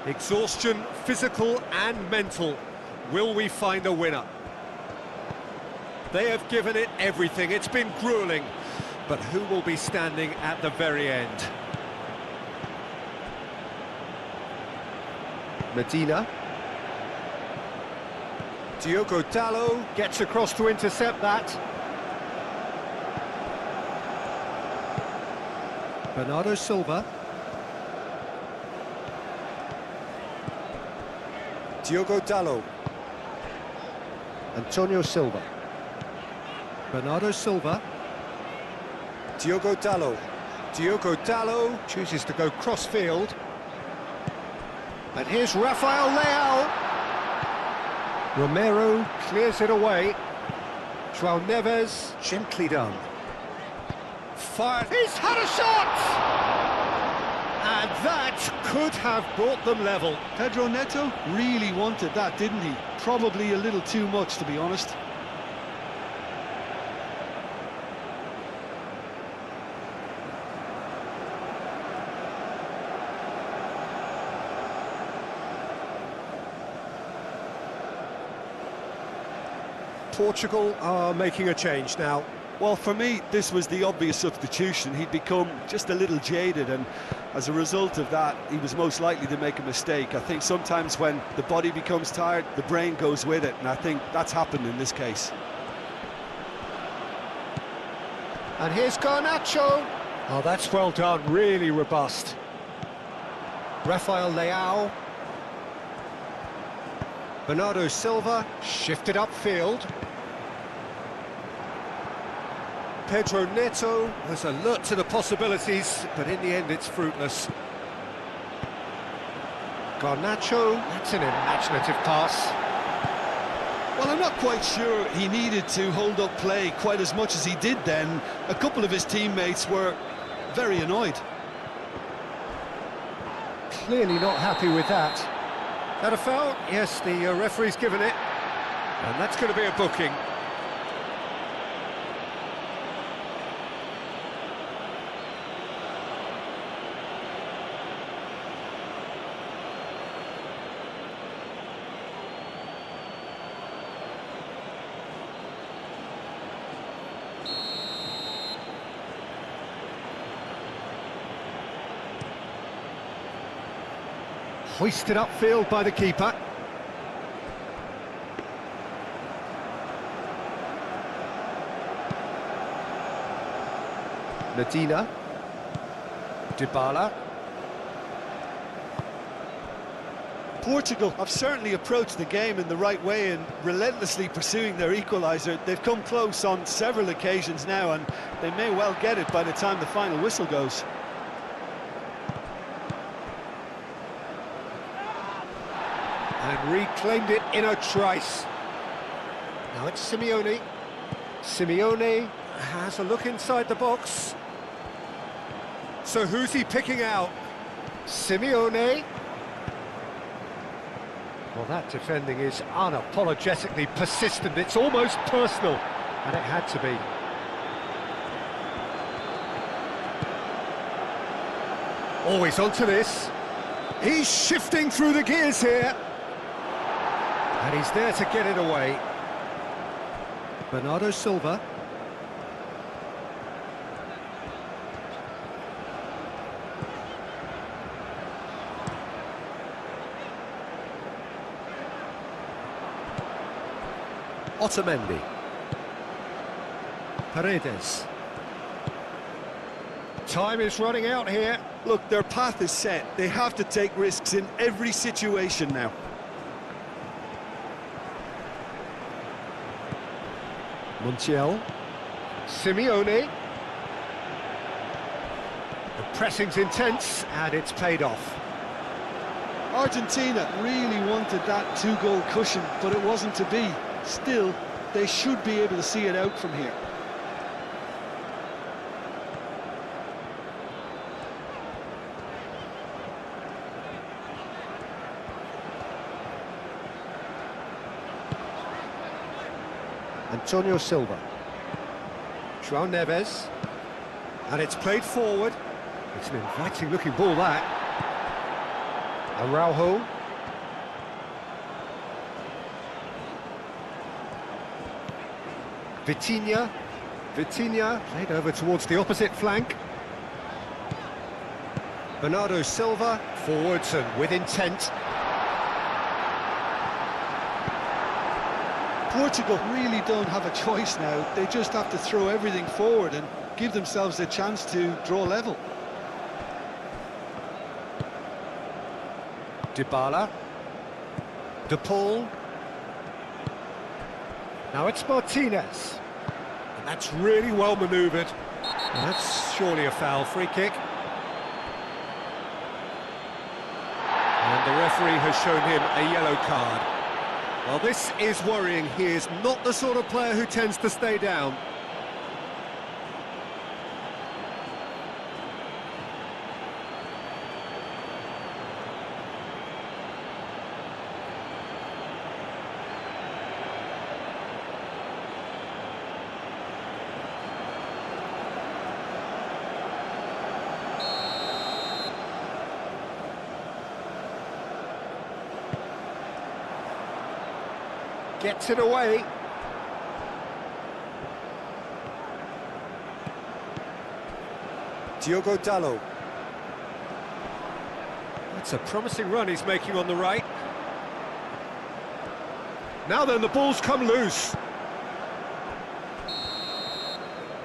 Exhaustion, physical and mental. Will we find a winner? They have given it everything. It's been grueling. But who will be standing at the very end? Medina. Diogo Dalot gets across to intercept that. Bernardo Silva. Diogo Dalot. Antonio Silva. Bernardo Silva. Diogo Dalot. Diogo Dalot chooses to go cross-field. And here's Rafael Leao. Romero clears it away. João Neves, gently done. Fired. He's had a shot! And that could have brought them level. Pedro Neto really wanted that, didn't he? Probably a little too much, to be honest. Portugal are making a change now. Well, for me, this was the obvious substitution. He'd become just a little jaded, and as a result of that, he was most likely to make a mistake. I think sometimes when the body becomes tired, the brain goes with it, and I think that's happened in this case. And here's Garnacho. Oh, that's well done, really robust. Rafael Leao. Bernardo Silva, shifted upfield. Pedro Neto has alert to the possibilities, but in the end it's fruitless. Garnacho, that's an imaginative pass. Well, I'm not quite sure he needed to hold up play quite as much as he did then. A couple of his teammates were very annoyed. Clearly not happy with that. That a foul? Yes, the referee's given it. And that's going to be a booking. Hoisted upfield by the keeper. Medina. Dybala. Portugal have certainly approached the game in the right way and relentlessly pursuing their equaliser. They've come close on several occasions now, and they may well get it by the time the final whistle goes. And reclaimed it in a trice. Now it's Simeone. Simeone has a look inside the box. So who's he picking out? Simeone. Well, that defending is unapologetically persistent. It's almost personal, and it had to be. Always onto this. He's shifting through the gears here. And he's there to get it away. Bernardo Silva. Otamendi. Paredes. Time is running out here. Look, their path is set. They have to take risks in every situation now. Montiel. Simeone. The pressing's intense, and it's paid off. Argentina really wanted that two-goal cushion, but it wasn't to be. Still, they should be able to see it out from here. Antonio Silva. João Neves. And it's played forward. It's an inviting-looking ball, that. Araujo. Vitinha. Vitinha played over towards the opposite flank. Bernardo Silva forwards and with intent. Portugal really don't have a choice now. They just have to throw everything forward and give themselves a chance to draw level. Dybala. De Paul. Now it's Martinez. And that's really well manoeuvred. And that's surely a foul. Free kick. And the referee has shown him a yellow card. Well, this is worrying. He is not the sort of player who tends to stay down. Gets it away. Diogo Dalot. That's a promising run he's making on the right. Now then, the ball's come loose.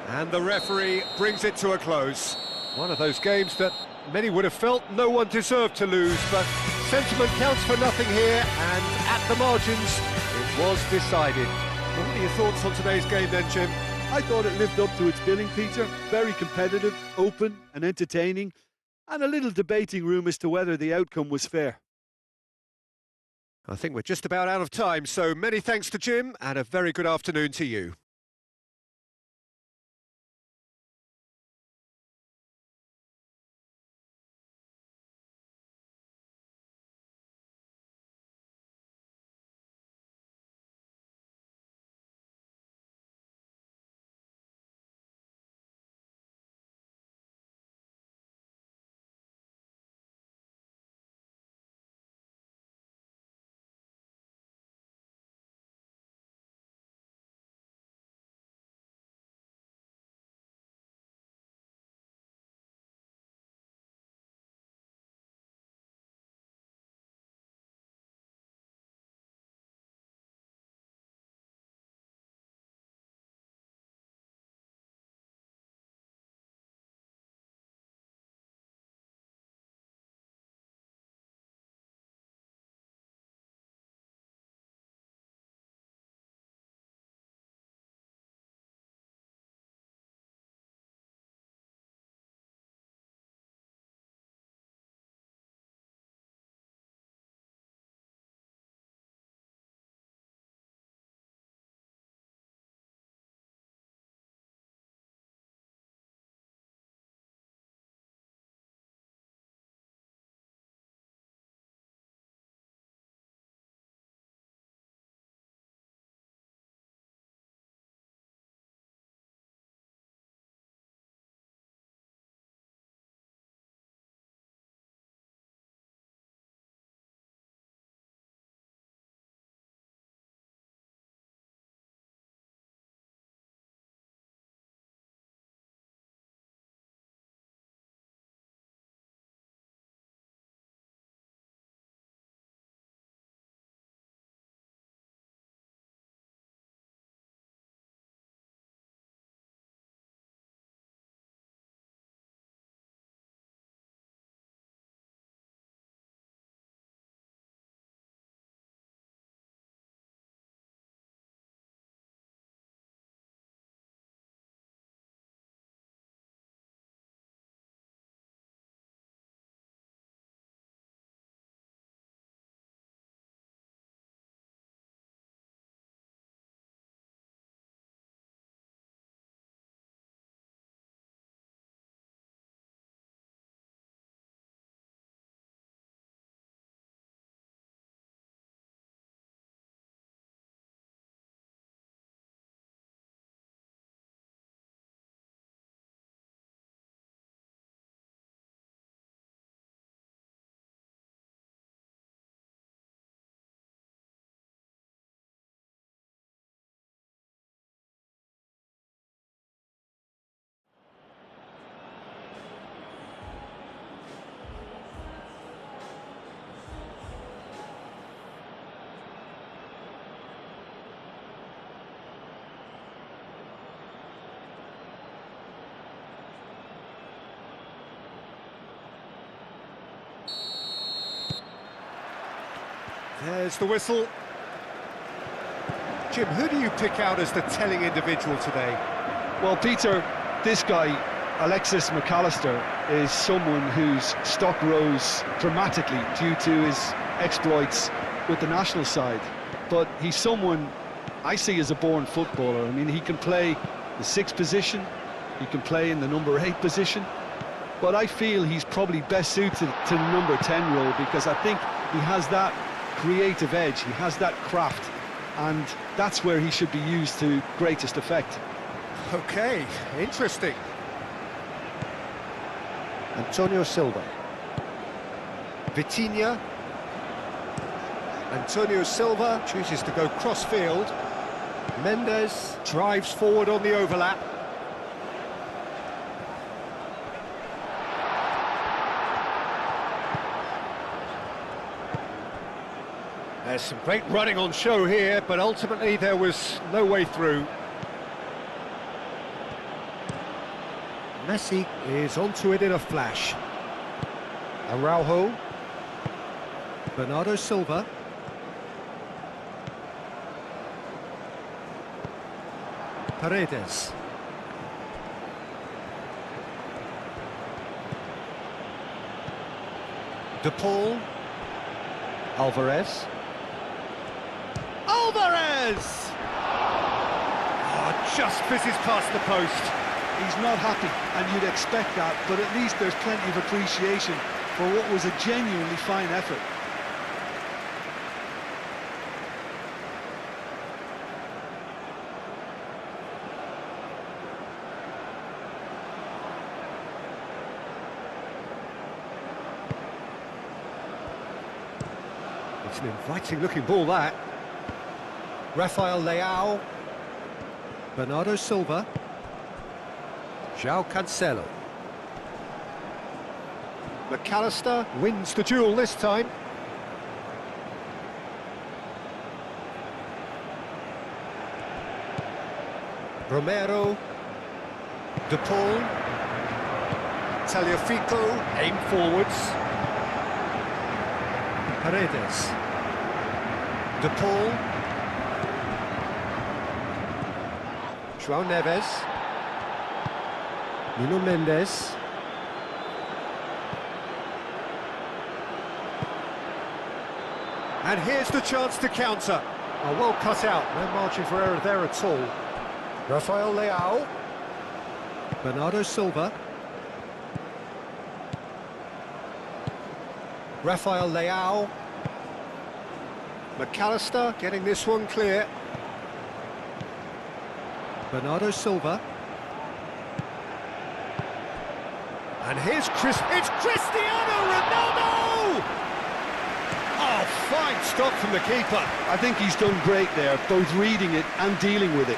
And the referee brings it to a close. One of those games that many would have felt no one deserved to lose, but sentiment counts for nothing here, and at the margins, it was decided. What are your thoughts on today's game then, Jim? I thought it lived up to its billing, Peter. Very competitive, open and entertaining, and a little debating room as to whether the outcome was fair. I think we're just about out of time, so many thanks to Jim, and a very good afternoon to you. There's the whistle. Jim, who do you pick out as the telling individual today? Well, Peter, this guy, Alexis McAllister, is someone whose stock rose dramatically due to his exploits with the national side. But he's someone I see as a born footballer. I mean, he can play the 6th position, he can play in the number 8 position, but I feel he's probably best suited to the number 10 role because I think he has that creative edge, he has that craft, and that's where he should be used to greatest effect. Okay, interesting. Antonio Silva. Vitinha. Antonio Silva chooses to go cross-field. Mendes drives forward on the overlap. There's some great running on show here, but ultimately there was no way through. Messi is onto it in a flash. Araujo. Bernardo Silva. Paredes. De Paul. Alvarez. Alvarez! Oh, just fizzes past the post. He's not happy, and you'd expect that, but at least there's plenty of appreciation for what was a genuinely fine effort. It's an inviting-looking ball, that. Rafael Leao. Bernardo Silva. João Cancelo. McAllister wins the duel this time. Romero. De Paul. Tagliafico, aim forwards. Paredes. De Paul. João Neves. Nuno Mendes. And here's the chance to counter. Oh, well cut out, no margin for error there at all. Rafael Leao. Bernardo Silva. Rafael Leao. McAllister getting this one clear. Bernardo Silva. And here's it's Cristiano Ronaldo! Oh, fine stop from the keeper. I think he's done great there, both reading it and dealing with it.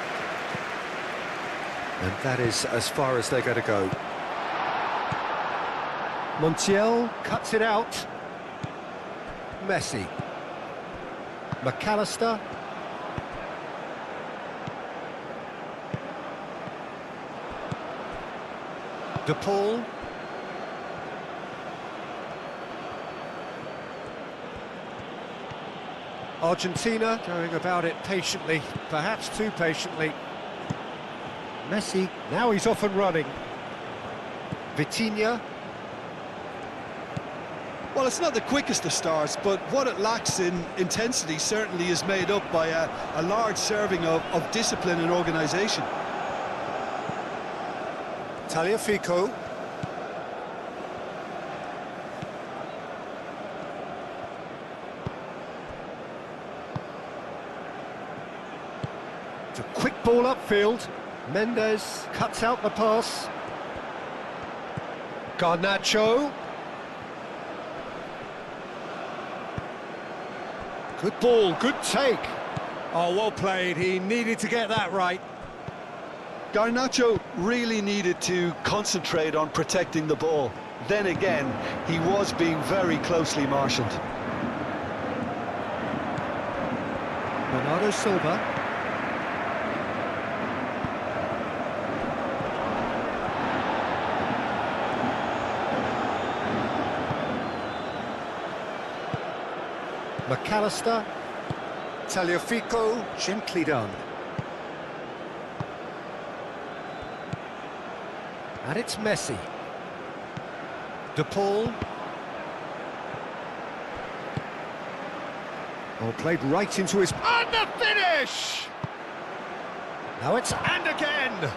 And that is as far as they're going to go. Montiel cuts it out. Messi. McAllister. De Paul. Argentina going about it patiently, perhaps too patiently. Messi, now he's off and running. Vitinha. Well, it's not the quickest of starts, but what it lacks in intensity certainly is made up by a large serving of discipline and organisation. Tagliafico. It's a quick ball upfield. Mendes cuts out the pass. Garnacho. Good ball, good take. Oh, well played. He needed to get that right. Garnacho really needed to concentrate on protecting the ball. Then again, he was being very closely marshalled. Bernardo Silva. McAllister. Tagliafico, gently done. And it's Messi. De Paul. Oh, played right into his... And the finish! Now it's... And again!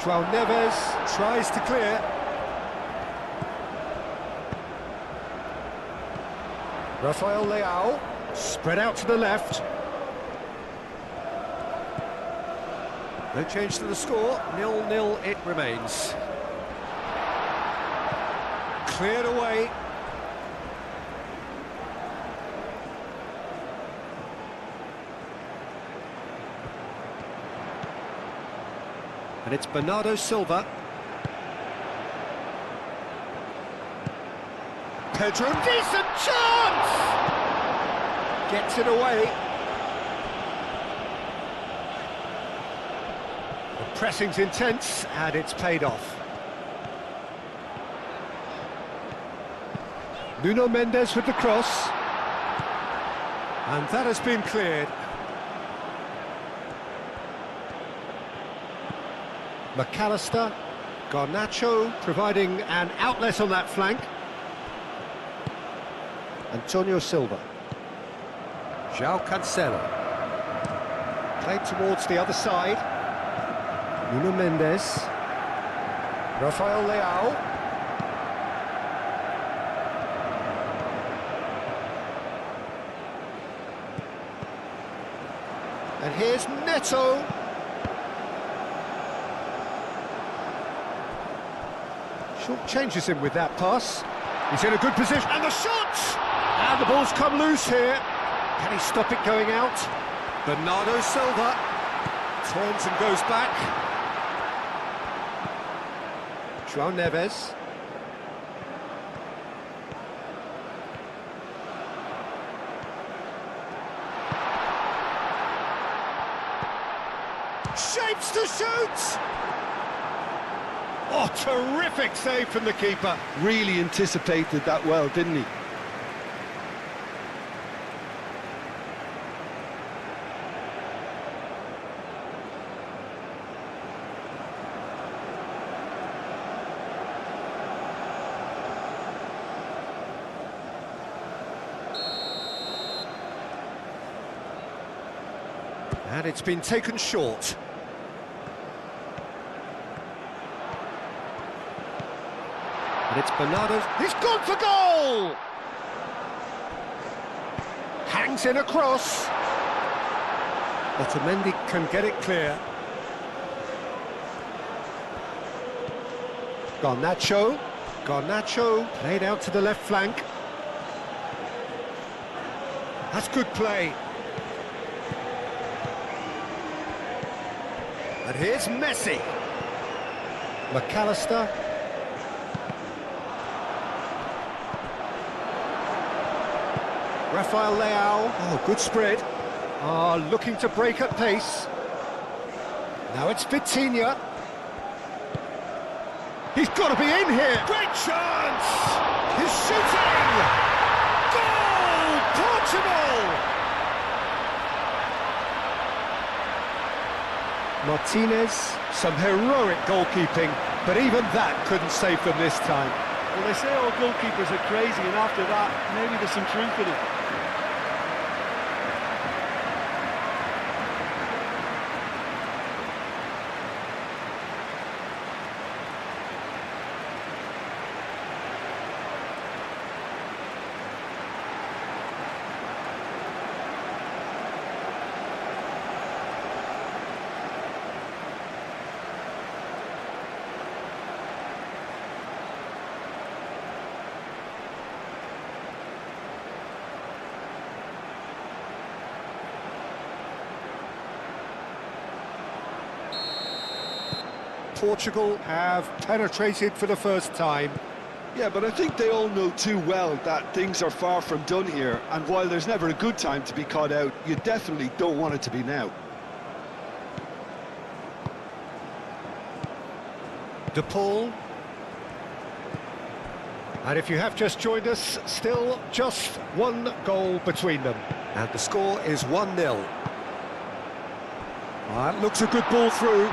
João Neves tries to clear. Rafael Leao, spread out to the left. No change to the score, 0-0 it remains. Cleared away. And it's Bernardo Silva. Pedro, decent chance! Gets it away. The pressing's intense, and it's paid off. Nuno Mendes with the cross. And that has been cleared. McAllister, Garnacho providing an outlet on that flank. Antonio Silva. João Cancelo. Played towards the other side. Nuno Mendes. Rafael Leao. And here's Neto. Short changes him with that pass. He's in a good position, and the shot! And the ball's come loose here. Can he stop it going out? Bernardo Silva turns and goes back. João Neves. Shapes to shoot! Oh, terrific save from the keeper. Really anticipated that well, didn't he? And it's been taken short. And it's Bernardo. He's gone for goal! Hangs in a cross. Otamendi can get it clear. Garnacho. Garnacho played out to the left flank. That's good play. And here's Messi. McAllister. Rafael Leao. Oh, good spread. Looking to break at pace. Now it's Vitinha. He's got to be in here. Great chance! He's shooting! Goal! Portugal! Martinez, some heroic goalkeeping, but even that couldn't save them this time. Well, they say all goalkeepers are crazy, and after that, maybe there's some truth in it. Portugal have penetrated for the first time. Yeah, but I think they all know too well that things are far from done here, and while there's never a good time to be caught out, you definitely don't want it to be now. De Paul. And if you have just joined us, still just one goal between them. And the score is 1-0. That looks a good ball through.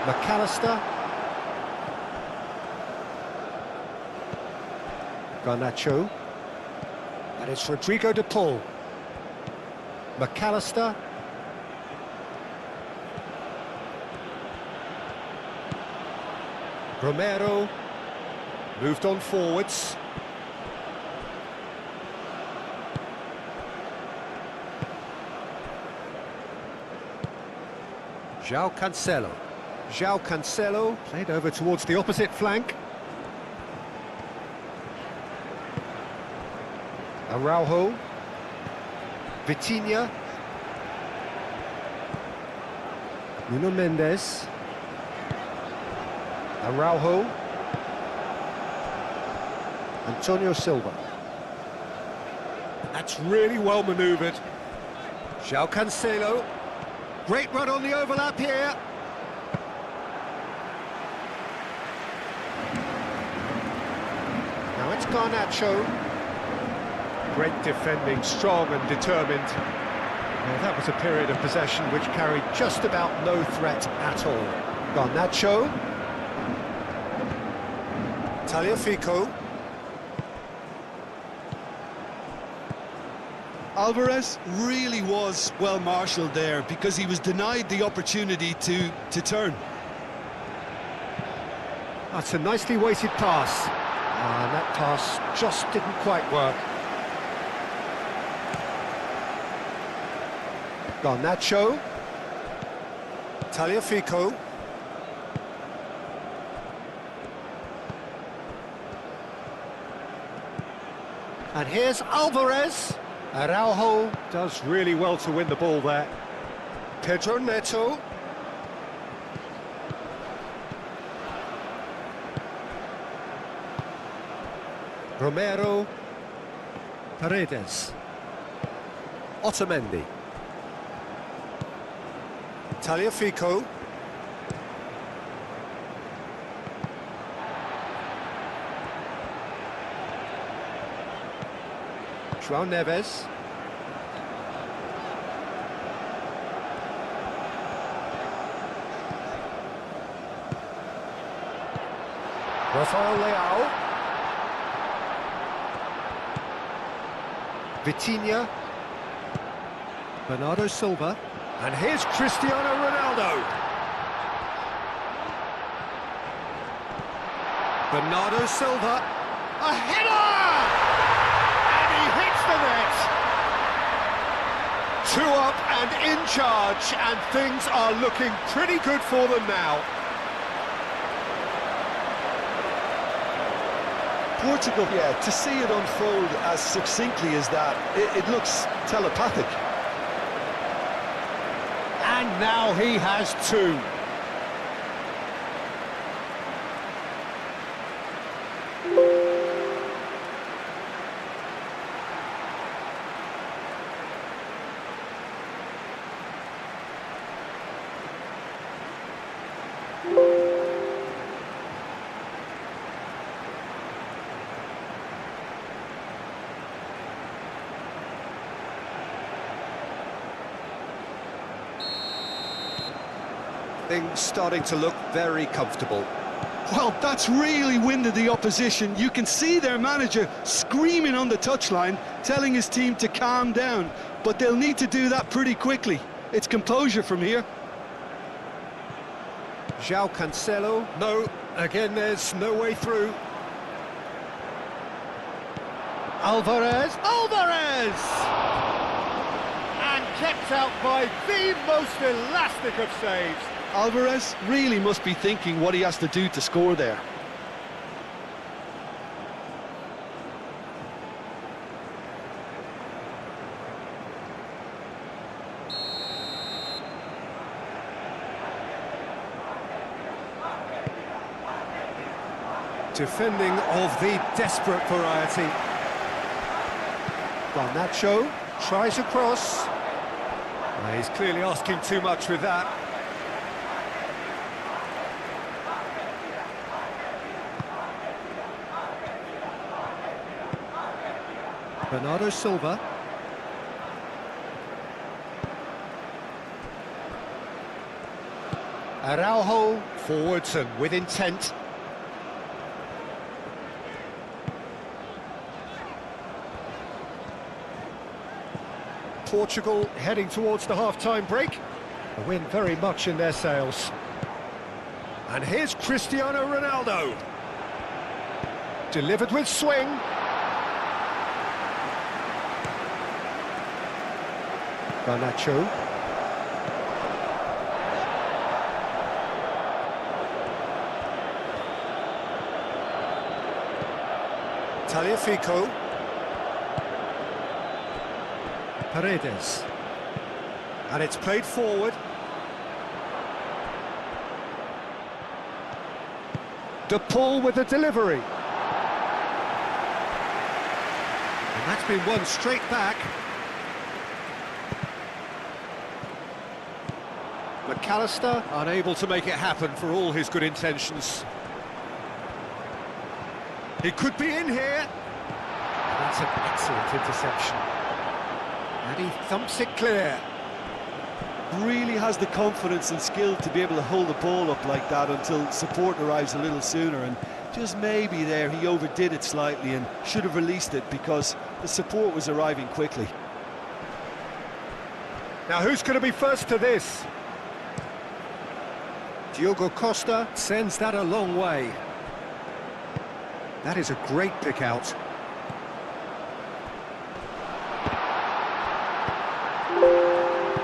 McAllister. Garnacho. And it's Rodrigo De Paul. McAllister. Romero. Moved on forwards. João Cancelo. João Cancelo played over towards the opposite flank. Araujo. Vitinha. Nuno Mendes. Araujo. Antonio Silva. That's really well manoeuvred. João Cancelo. Great run on the overlap here. Now it's Garnacho. Great defending, strong and determined. Well, that was a period of possession which carried just about no threat at all. Garnacho. Tagliafico. Alvarez really was well marshalled there because he was denied the opportunity to turn. That's a nicely weighted pass. And that pass just didn't quite work. Garnacho. Tagliafico. And here's Alvarez. Araujo does really well to win the ball there. Pedro Neto. Romero. Paredes. Otamendi. Tagliafico. João Neves. Rafael Leao. Vitinha. Bernardo Silva. And here's Cristiano Ronaldo. Bernardo Silva. A header! Two up and in charge, and things are looking pretty good for them now. Portugal, yeah, to see it unfold as succinctly as that, it looks telepathic. And now he has two. Things starting to look very comfortable. Well, that's really winded the opposition. You can see their manager screaming on the touchline, telling his team to calm down, but they'll need to do that pretty quickly. It's composure from here. João Cancelo. No, again, there's no way through. Alvarez. Alvarez! And kept out by the most elastic of saves. Alvarez really must be thinking what he has to do to score there. Defending of the desperate variety. Garnacho tries a cross. He's clearly asking too much with that. Bernardo Silva. Araujo forwards and with intent. Portugal heading towards the half-time break. A win very much in their sails. And here's Cristiano Ronaldo. Delivered with swing. Garnacho. Tagliafico. Paredes. And it's played forward. De Paul with the delivery. And that's been won straight back. McAllister unable to make it happen for all his good intentions. He could be in here. That's an excellent interception. And he thumps it clear. Really has the confidence and skill to be able to hold the ball up like that until support arrives a little sooner, and just maybe there he overdid it slightly and should have released it because the support was arriving quickly. Now who's going to be first to this? Diogo Costa sends that a long way. That is a great pick out.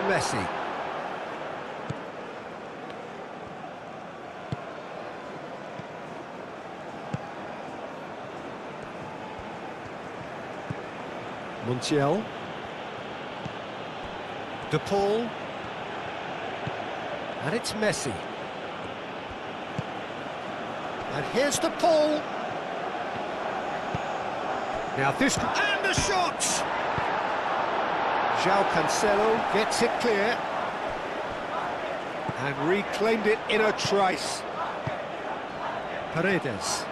Messi. Montiel. De Paul. And it's Messi. And here's De Paul. Now this... And the shot! João Cancelo gets it clear. And reclaimed it in a trice. Paredes.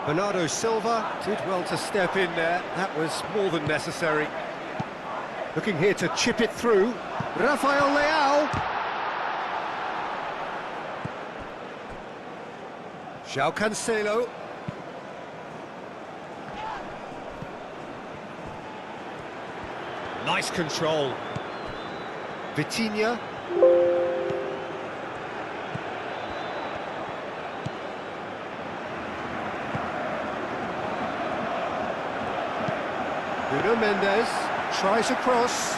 Bernardo Silva did well to step in there. That was more than necessary. Looking here to chip it through. Rafael Leao. João Cancelo. Nice control. Vitinha. Nuno Mendes tries a cross.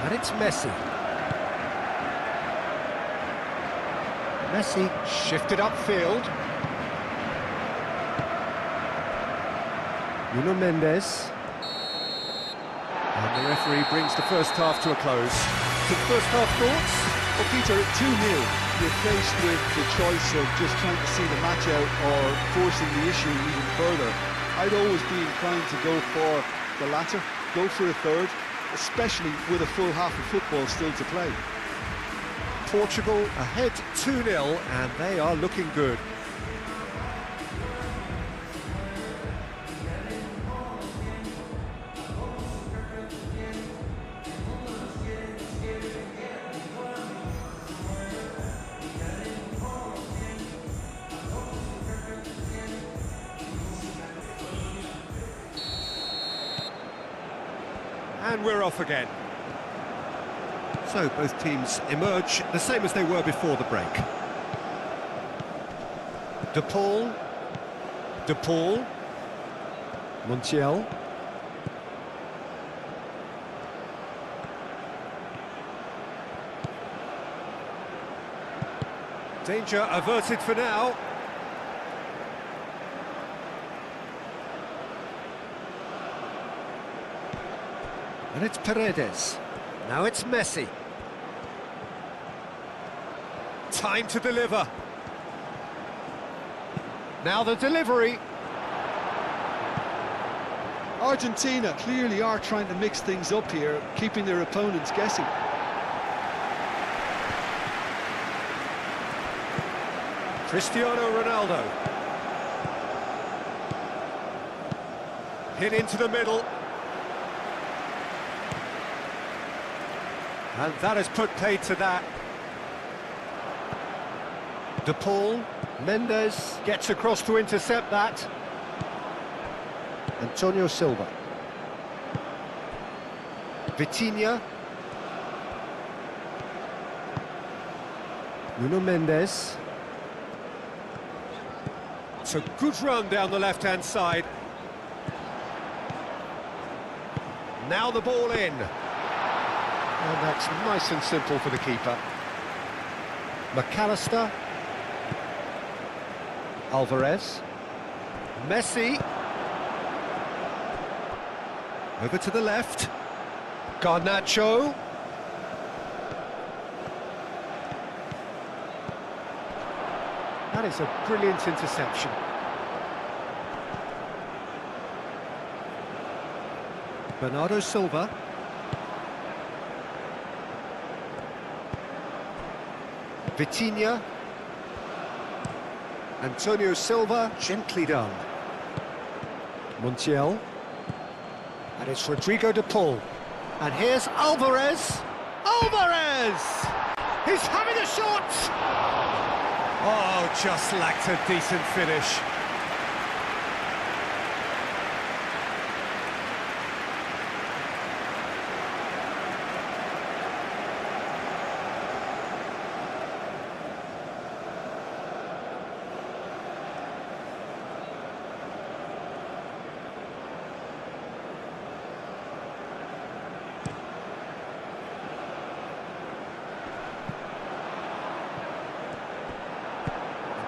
And it's Messi. Messi shifted upfield. Nuno Mendes. And the referee brings the first half to a close. The first half thoughts? Well, Peter, 2-0. You're faced with the choice of just trying to see the match out or forcing the issue even further. I'd always be inclined to go for the latter, go for a third, especially with a full half of football still to play. Portugal ahead 2-0 and they are looking good. And we're off again. So both teams emerge the same as they were before the break. De Paul. De Paul. Montiel. Danger averted for now. And it's Paredes. Now it's Messi. Time to deliver. Now the delivery. Argentina clearly are trying to mix things up here, keeping their opponents guessing. Cristiano Ronaldo. Hit into the middle. And that has put paid to that. De Paul, Mendes gets across to intercept that. Antonio Silva. Vitinha. Nuno Mendes. It's a good run down the left-hand side. Now the ball in. And that's nice and simple for the keeper. McAllister. Alvarez. Messi. Over to the left. Garnacho. That is a brilliant interception. Bernardo Silva. Vitinha. Antonio Silva, gently done. Montiel. And it's Rodrigo de Paul. And here's Alvarez. Alvarez! He's having a shot! Oh, just lacked a decent finish.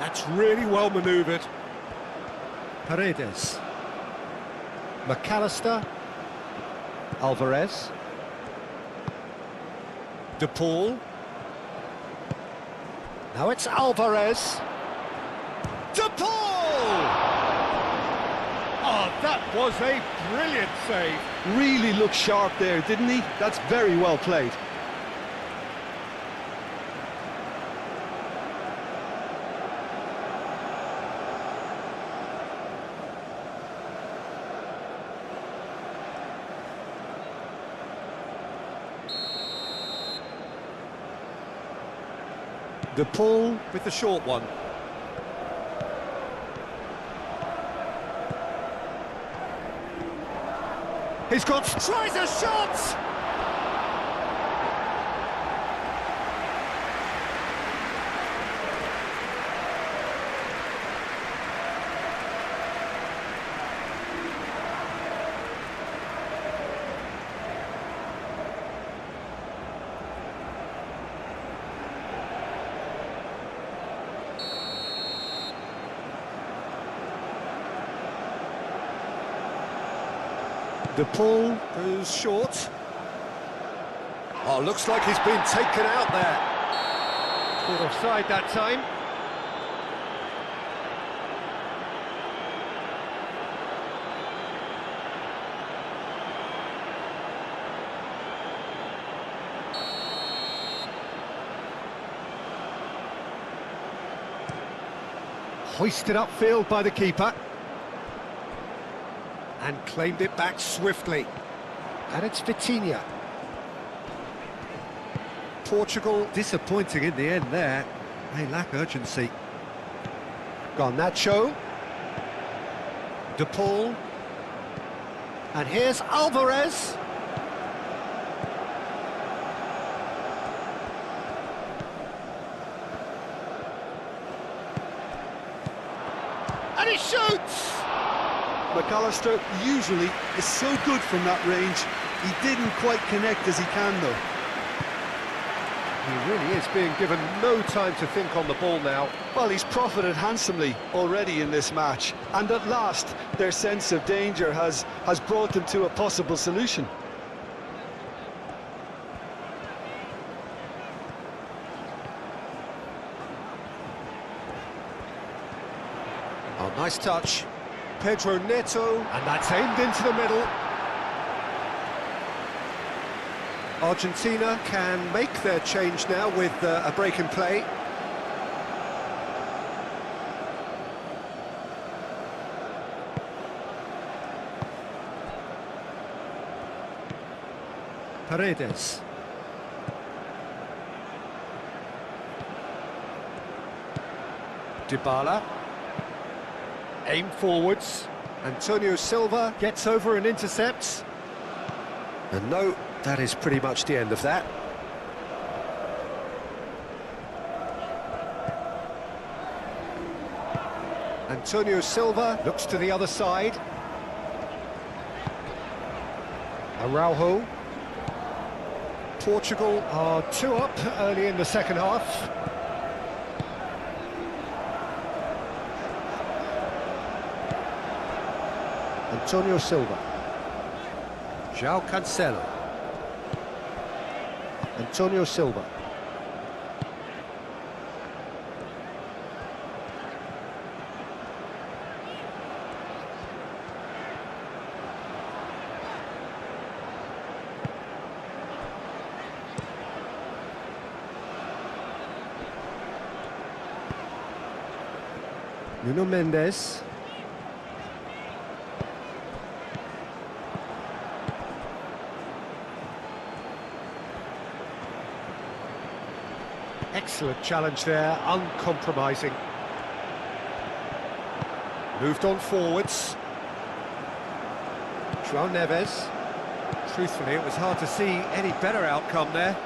That's really well manoeuvred. Paredes. McAllister. Alvarez. De Paul. Now it's Alvarez. De Paul! Oh, that was a brilliant save. Really looked sharp there, didn't he? That's very well played. De Paul with the short one. He's got... tries a shot! De Paul goes short. Oh, looks like he's been taken out there. Caught offside that time. Hoisted upfield by the keeper. And claimed it back swiftly. And it's Vitinha. Portugal disappointing in the end there. They lack urgency. Garnacho. De Paul. And here's Alvarez. And he shoots! McAllister usually is so good from that range. He didn't quite connect as he can, though. He really is being given no time to think on the ball now. Well, he's profited handsomely already in this match, and at last their sense of danger has brought them to a possible solution. Nice touch. Pedro Neto, and that's aimed into the middle. Argentina can make their change now with a break in play. Paredes. Dybala. Aim forwards. Antonio Silva gets over and intercepts. And no, that is pretty much the end of that. Antonio Silva looks to the other side. Araujo. Portugal are 2 up early in the second half. Antonio Silva. João Cancelo. Antonio Silva. Nuno Mendes. Excellent challenge there, uncompromising. Moved on forwards. João Neves. Truthfully, it was hard to see any better outcome there.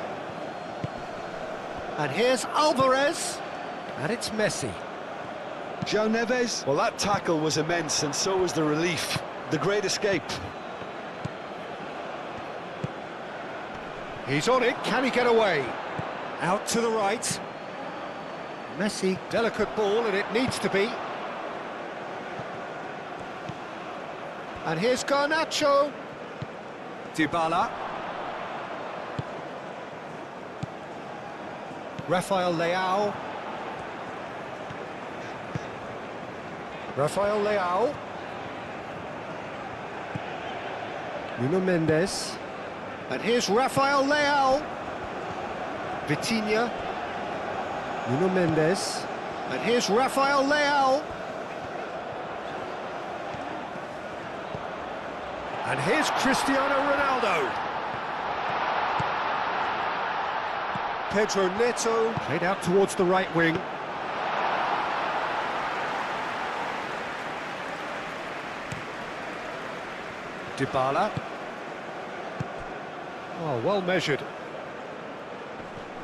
And here's Alvarez. And it's Messi. João Neves, well, that tackle was immense, and so was the relief. The great escape. He's on it, can he get away? Out to the right. Messi, delicate ball, and it needs to be. And here's Garnacho. Dybala. Rafael Leao. Rafael Leao. Nuno Mendes. And here's Rafael Leao. Vitinha. Nuno Mendes. And here's Rafael Leao. And here's Cristiano Ronaldo. Pedro Neto played out towards the right wing. Dybala. Oh, well measured.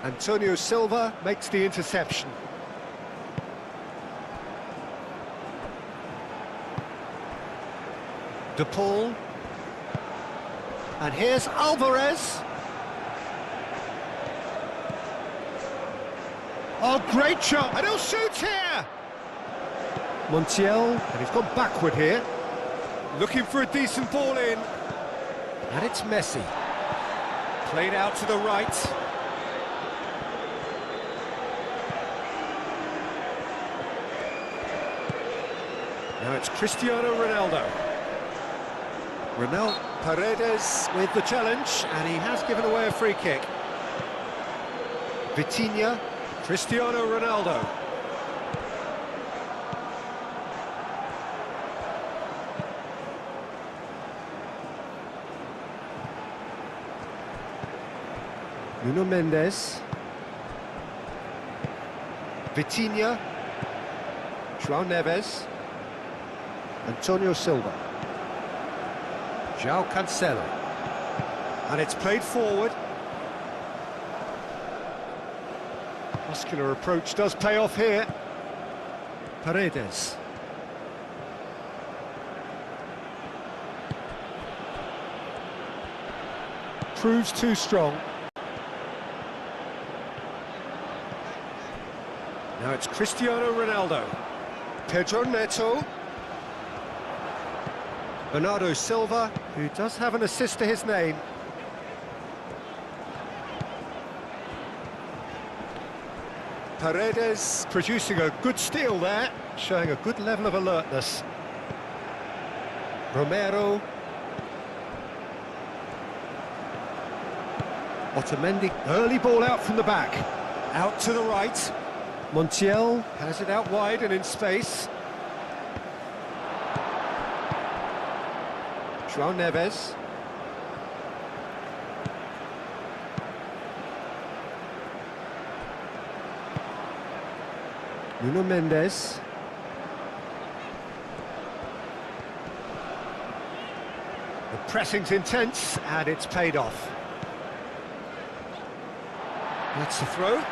Antonio Silva makes the interception. De Paul. And here's Alvarez. Oh, great shot, and he'll shoot here! Montiel, and he's gone backward here. Looking for a decent ball in. And it's Messi. Played out to the right. Now it's Cristiano Ronaldo. Paredes with the challenge, and he has given away a free kick. Vitinha, Cristiano Ronaldo. Nuno Mendes. Vitinha. João Neves. Antonio Silva. João Cancelo. And it's played forward. Muscular approach does pay off here. Paredes. Proves too strong. Now it's Cristiano Ronaldo. Pedro Neto. Bernardo Silva, who does have an assist to his name. Paredes producing a good steal there. showing a good level of alertness. Romero. Otamendi, early ball out from the back. Out to the right. Montiel has it out wide and in space. João Neves. Nuno Mendes. The pressing's intense and it's paid off. That's the throw.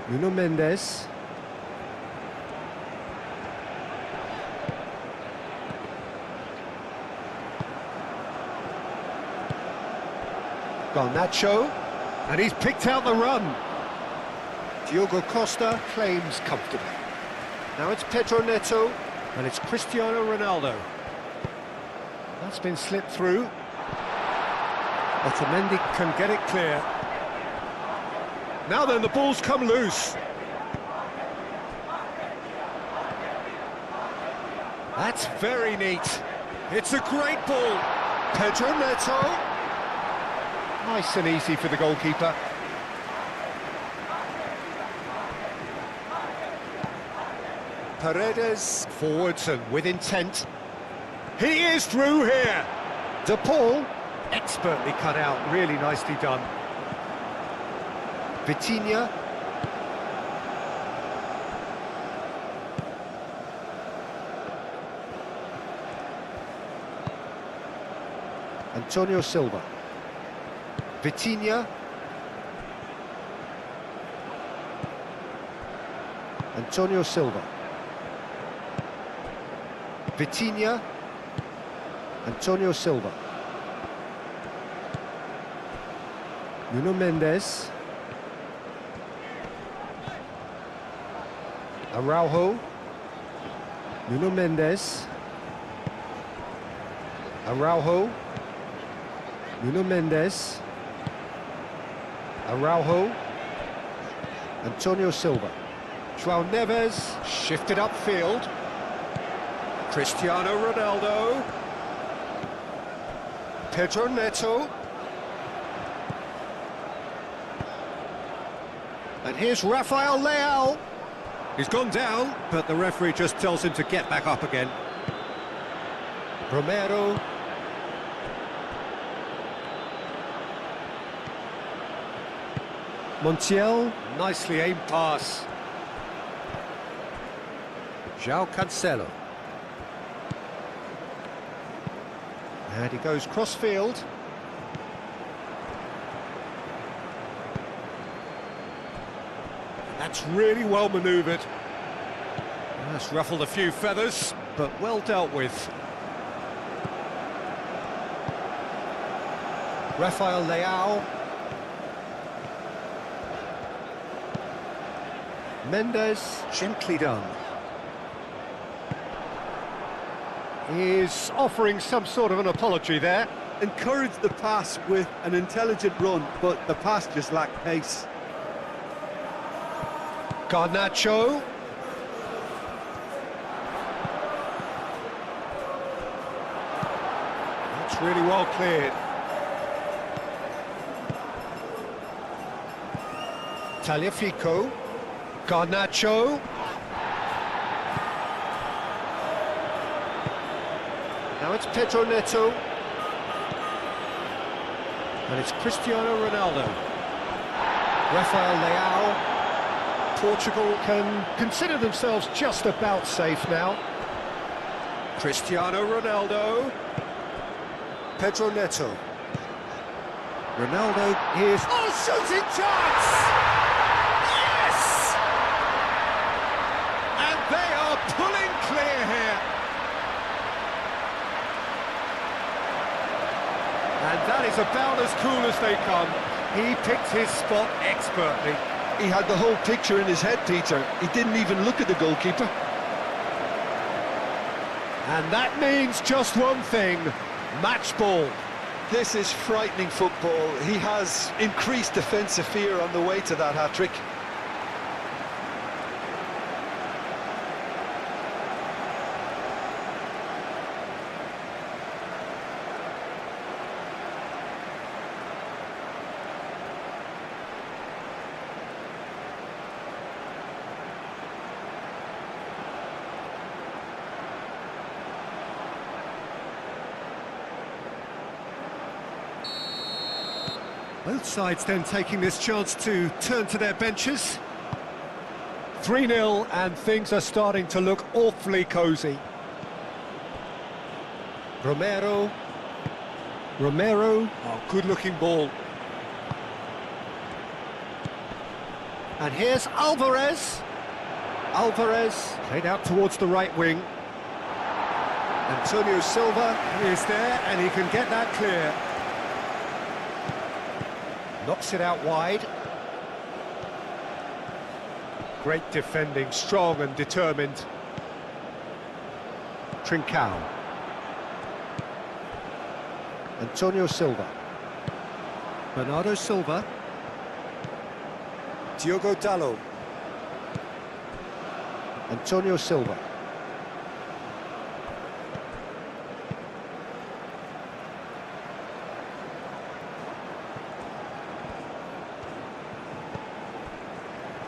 Nuno Mendes. Garnacho, and he's picked out the run. Diogo Costa claims comfortably. Now it's Pedro Neto, and it's Cristiano Ronaldo. That's been slipped through. Otamendi can get it clear. Now then, the ball's come loose. That's very neat. It's a great ball. Pedro Neto. Nice and easy for the goalkeeper. Paredes forwards and with intent. He is through here. De Paul, expertly cut out, really nicely done. Vitinha. Antonio Silva. Vitinha. Antonio Silva. Vitinha. Antonio Silva. Nuno Mendes. Araujo. Nuno Mendes. Araujo. Nuno Mendes. Araujo. Antonio Silva. João Neves shifted upfield. Cristiano Ronaldo. Pedro Neto. And here's Rafael Leao. He's gone down, but the referee just tells him to get back up again. Romero. Montiel, nicely aimed pass. João Cancelo. And he goes cross-field. That's really well manoeuvred. That's ruffled a few feathers, but well dealt with. Rafael Leao. Mendes, gently done. He's offering some sort of an apology there. Encouraged the pass with an intelligent run, but the pass just lacked pace. Garnacho. That's really well cleared. Tagliafico. Garnacho. Now it's Pedro Neto. And it's Cristiano Ronaldo. Rafael Leao. Portugal can consider themselves just about safe now. Cristiano Ronaldo. Pedro Neto. Ronaldo is... Oh, shooting chance! Yes! And they are pulling clear here. And that is about as cool as they come. He picked his spot expertly. He had the whole picture in his head, Peter. He didn't even look at the goalkeeper. And that means just one thing, match ball. This is frightening football. He has increased defensive fear on the way to that hat-trick. Both sides then taking this chance to turn to their benches. 3-0 and things are starting to look awfully cosy. Romero. Oh, good-looking ball. And here's Alvarez. Played out towards the right wing. Antonio Silva is there and he can get that clear. Knocks it out wide. Great defending, strong and determined. Trincao. Antonio Silva. Bernardo Silva. Diogo Dalot. Antonio Silva.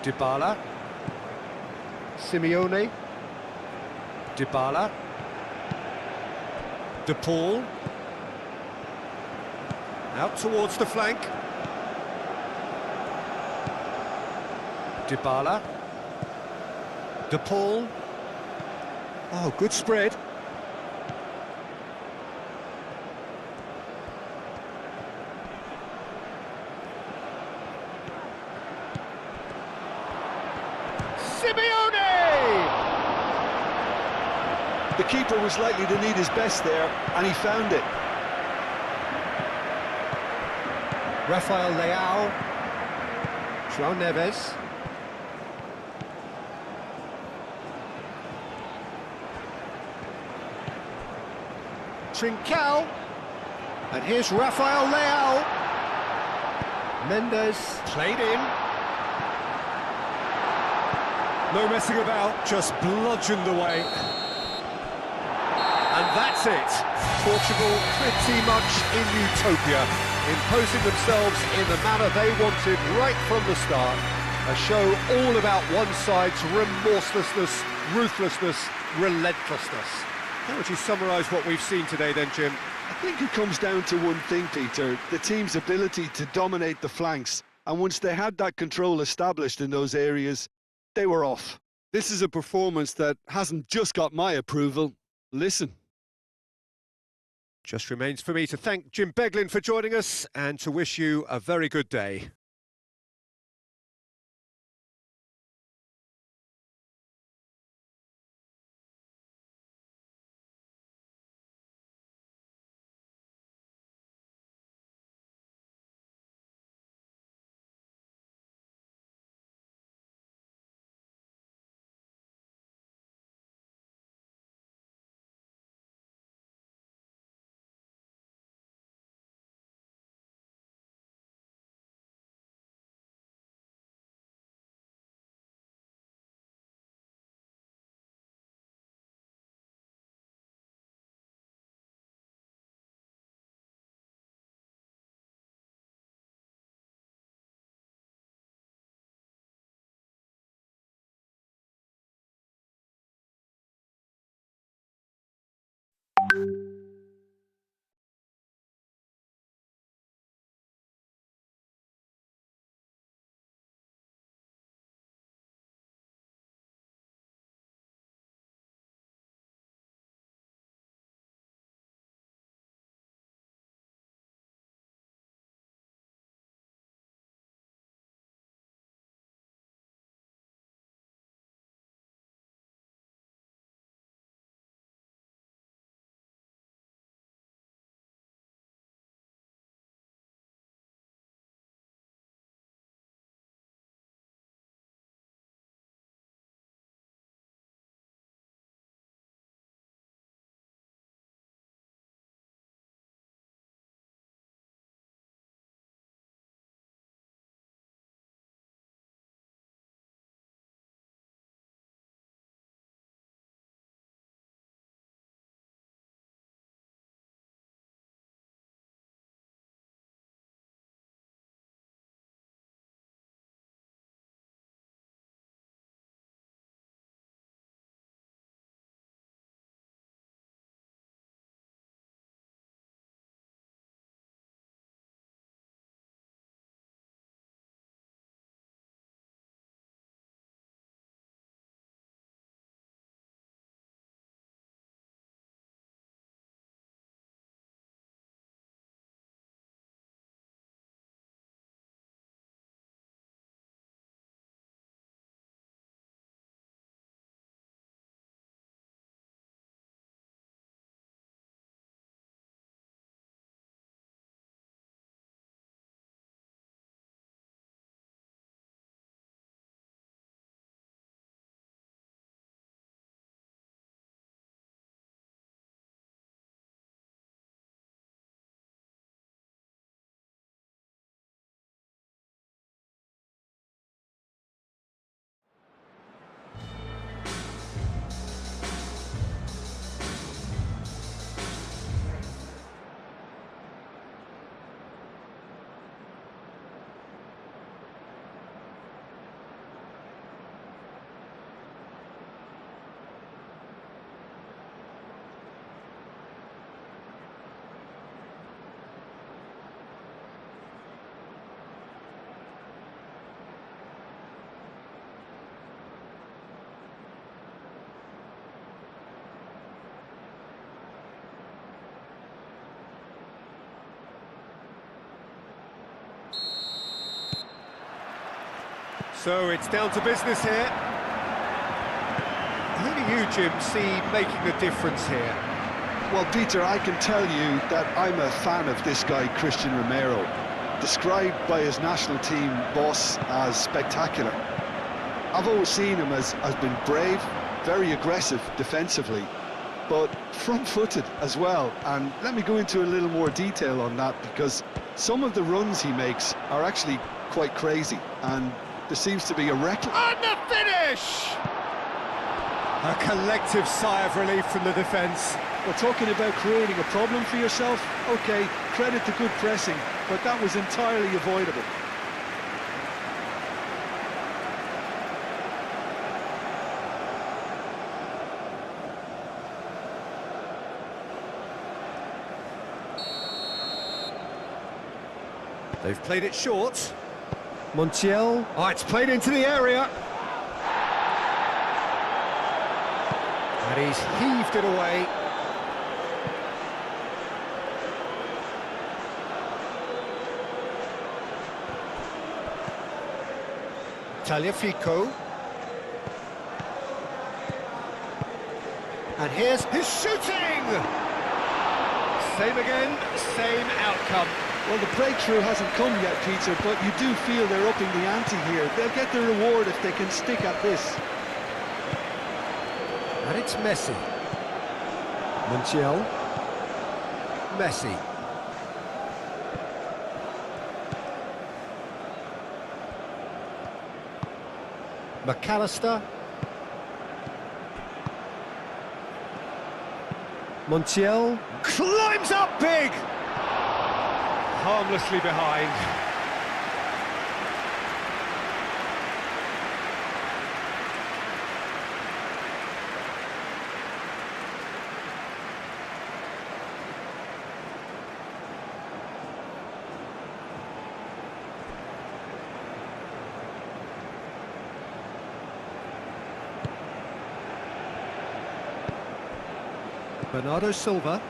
Dybala. Simeone. Dybala. De Paul. Out towards the flank. Dybala. De Paul. Oh, good spread. The keeper was likely to need his best there, and he found it. Rafael Leao. João Neves. Trincao. And here's Rafael Leao. Mendes played in. No messing about, just bludgeoned away. And that's it. Portugal pretty much in utopia, imposing themselves in the manner they wanted right from the start. A show all about one side's remorselessness, ruthlessness, relentlessness. How would you summarise what we've seen today then, Jim? I think it comes down to one thing, Peter, the team's ability to dominate the flanks. And once they had that control established in those areas, they were off. This is a performance that hasn't just got my approval. Listen. Just remains for me to thank Jim Beglin for joining us and to wish you a very good day. So it's down to business here. Who do you, Jim, see making the difference here? Well, Peter, I can tell you that I'm a fan of this guy, Christian Romero, described by his national team boss as spectacular. I've always seen him as being brave, very aggressive defensively, but front-footed as well. And let me go into a little more detail on that, because some of the runs he makes are actually quite crazy, and there seems to be a reckless... And the finish! A collective sigh of relief from the defence. Well, talking about creating a problem for yourself, OK, credit to good pressing, but that was entirely avoidable. They've played it short. Montiel. Oh, it's played into the area. And he's heaved it away. Tagliafico. And here's his shooting! Same again, same outcome. Well, the breakthrough hasn't come yet, Peter, but you do feel they're upping the ante here. They'll get the reward if they can stick at this. And it's Messi. Montiel. Messi. McAllister. Montiel. Climbs up big! Harmlessly behind. Bernardo Silva.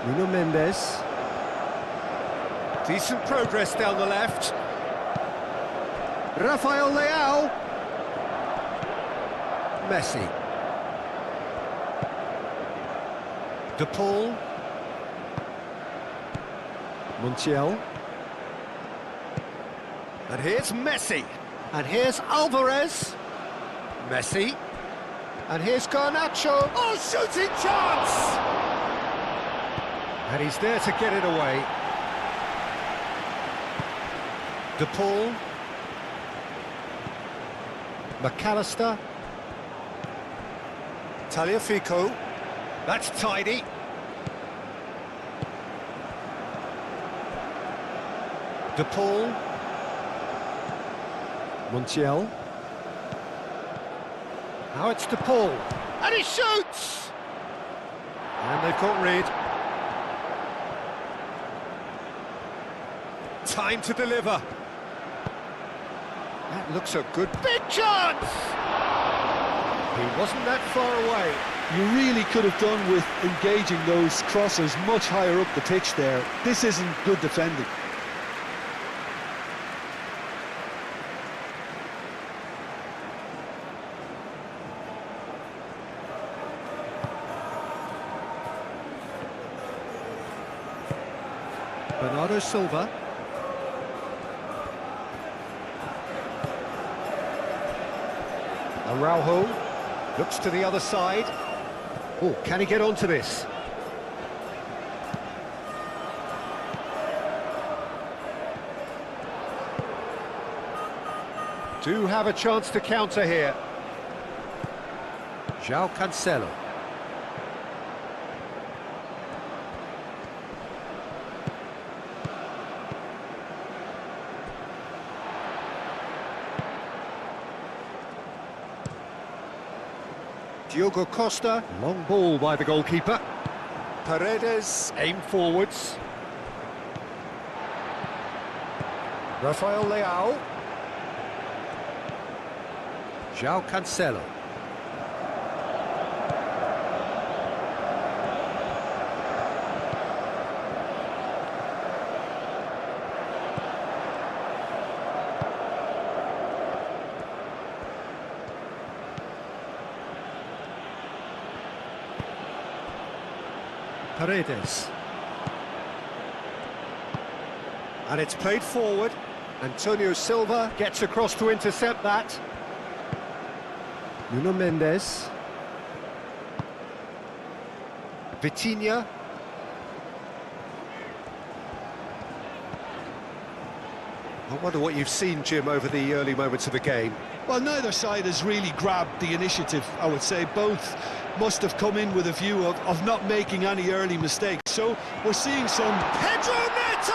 Nuno Mendes. Decent progress down the left. Rafael Leao. Messi. De Paul. Montiel. And here's Messi. And here's Alvarez. Messi. And here's Garnacho. Oh, shooting chance! And he's there to get it away. De Paul. McAllister. Tagliafico. That's tidy. De Paul. Montiel. Now it's De Paul. And he shoots! And they've got rid. Time to deliver. That looks a good big chance! He wasn't that far away. You really could have done with engaging those crossers much higher up the pitch there. This isn't good defending. Bernardo Silva. Araujo looks to the other side. Oh, can he get onto this? Do have a chance to counter here. João Cancelo. Diogo Costa, long ball by the goalkeeper. Paredes, aim forwards. Rafael Leao. João Cancelo. Paredes. And it's played forward. Antonio Silva gets across to intercept that. Nuno Mendes. Vitinha. I wonder what you've seen, Jim, over the early moments of the game. Well, neither side has really grabbed the initiative, I would say. Both must have come in with a view of not making any early mistakes. So we're seeing some Pedro Neto!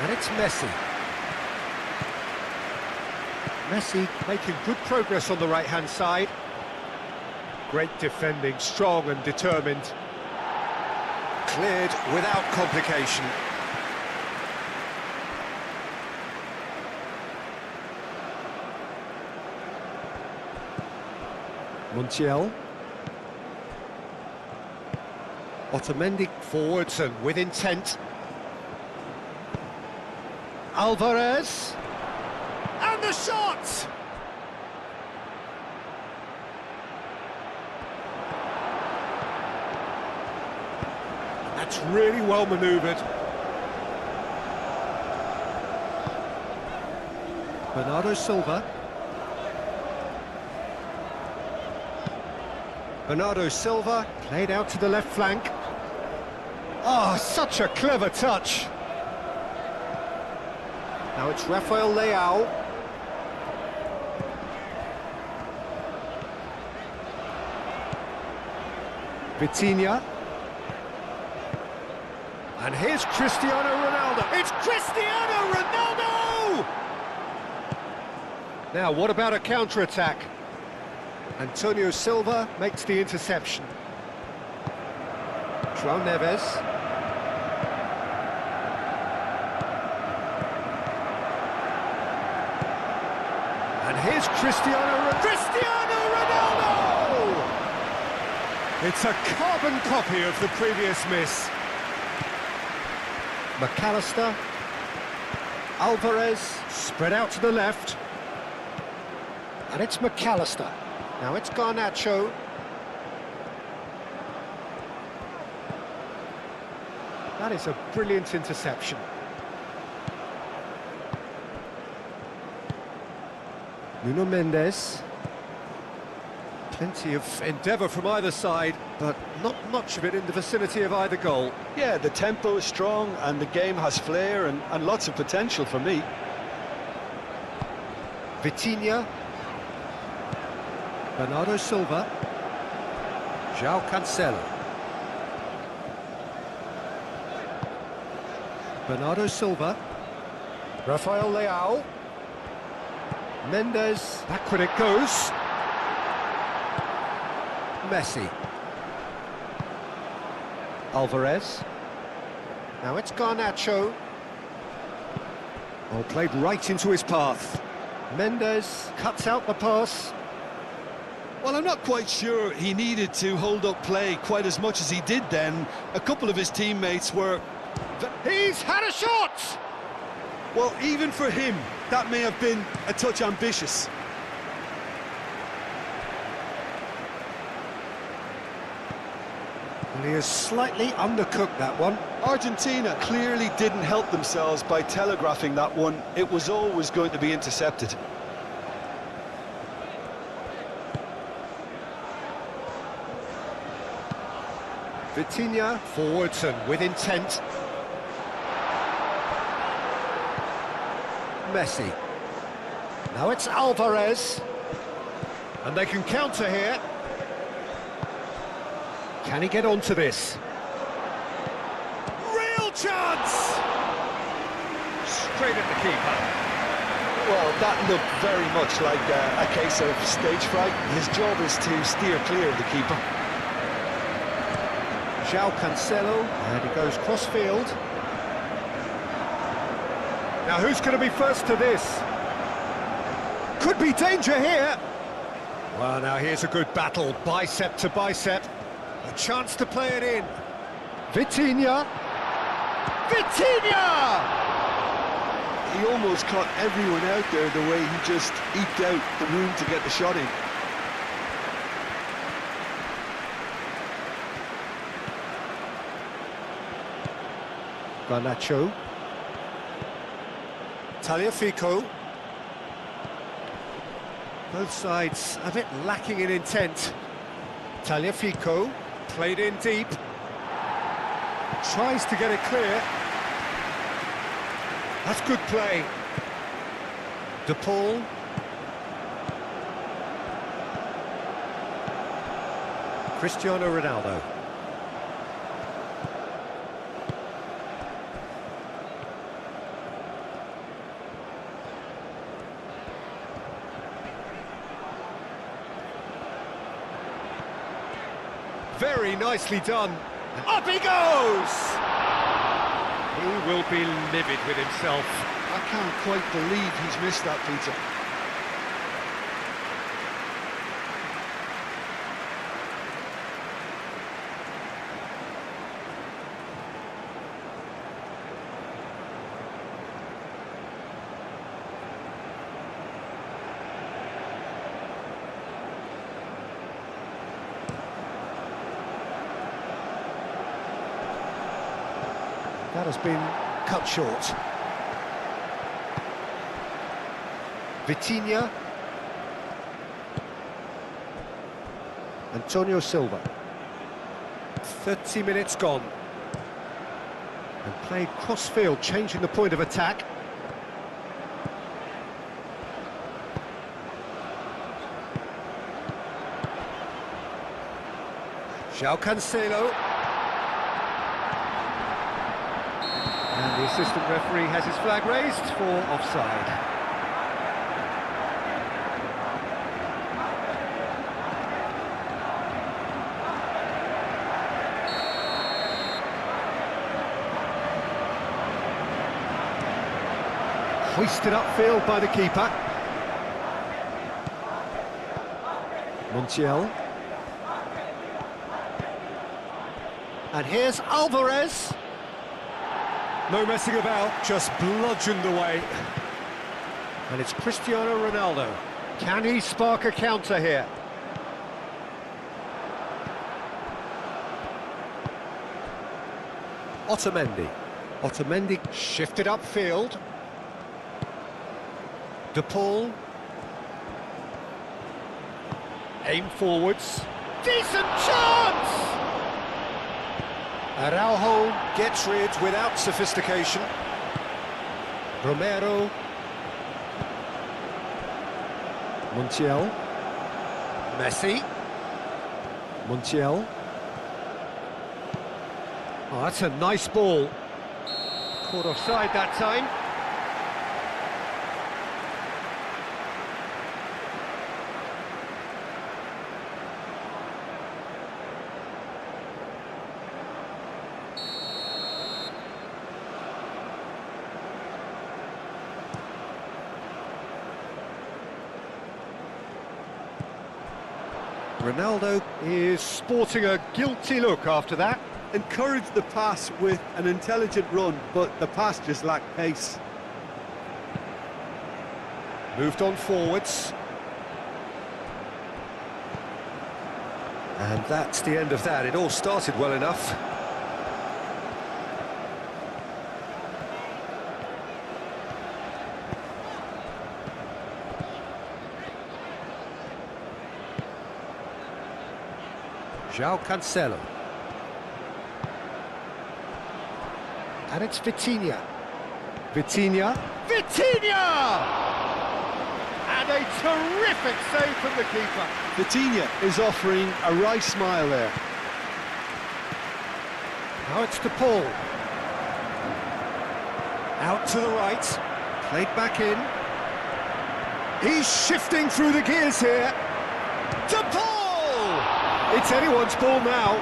And it's Messi. Messi making good progress on the right-hand side. Great defending, strong and determined. Cleared without complication. Montiel. Otamendi forwards and with intent. Alvarez. And the shot! That's really well manoeuvred. Bernardo Silva. Bernardo Silva played out to the left flank. Oh, such a clever touch. Now it's Rafael Leao. Vitinha. And here's Cristiano Ronaldo. It's Cristiano Ronaldo! Now, what about a counter-attack? Antonio Silva makes the interception. João Neves. And here's Cristiano Ronaldo! It's a carbon copy of the previous miss. McAllister. Alvarez spread out to the left. And it's McAllister. Now it's Garnacho. That is a brilliant interception. Nuno Mendes. Plenty of endeavour from either side, but not much of it in the vicinity of either goal. Yeah, the tempo is strong and the game has flair and lots of potential for me. Vitinha. Bernardo Silva. João Cancelo. Bernardo Silva. Rafael Leao. Mendes. Backward it goes. Messi. Alvarez. Now it's Garnacho. Oh, played right into his path. Mendes cuts out the pass. Well, I'm not quite sure he needed to hold up play quite as much as he did then. A couple of his teammates were... He's had a shot! Well, even for him, that may have been a touch ambitious. And he has slightly undercooked that one. Argentina clearly didn't help themselves by telegraphing that one. It was always going to be intercepted. Vitinha forwards and with intent. Messi. Now it's Alvarez. And they can counter here. Can he get onto this? Real chance! Straight at the keeper. Well, that looked very much like a case of stage fright. His job is to steer clear of the keeper. João Cancelo, and he goes cross-field. Now who's going to be first to this? Could be danger here. Well, now here's a good battle, bicep to bicep. A chance to play it in. Vitinha! Vitinha! He almost caught everyone out there the way he just eked out the room to get the shot in. Garnacho. Tagliafico. Both sides a bit lacking in intent. Tagliafico, played in deep. Tries to get it clear. That's good play. De Paul. Cristiano Ronaldo. Very nicely done. Up he goes! He will be livid with himself. I can't quite believe he's missed that, Peter. That has been cut short. Vitinha. Antonio Silva. 30 minutes gone. And played cross-field, changing the point of attack. João Cancelo. And the assistant referee has his flag raised for offside. Hoisted upfield by the keeper. Montiel. And here's Alvarez. No messing about, just bludgeoned away. And it's Cristiano Ronaldo. Can he spark a counter here? Otamendi. Otamendi shifted upfield. De Paul. Aim forwards. Decent chance! Araujo gets rid without sophistication. Romero. Montiel. Messi. Montiel. Oh, that's a nice ball. Caught offside that time. Ronaldo is sporting a guilty look after that. Encouraged the pass with an intelligent run, but the pass just lacked pace. Moved on forwards. And that's the end of that. It all started well enough. João Cancelo. And it's Vitinha. Vitinha. Vitinha! And a terrific save from the keeper. Vitinha is offering a wry smile there. Now it's De Paul. Out to the right. Played back in. He's shifting through the gears here. De Paul! It's anyone's ball now.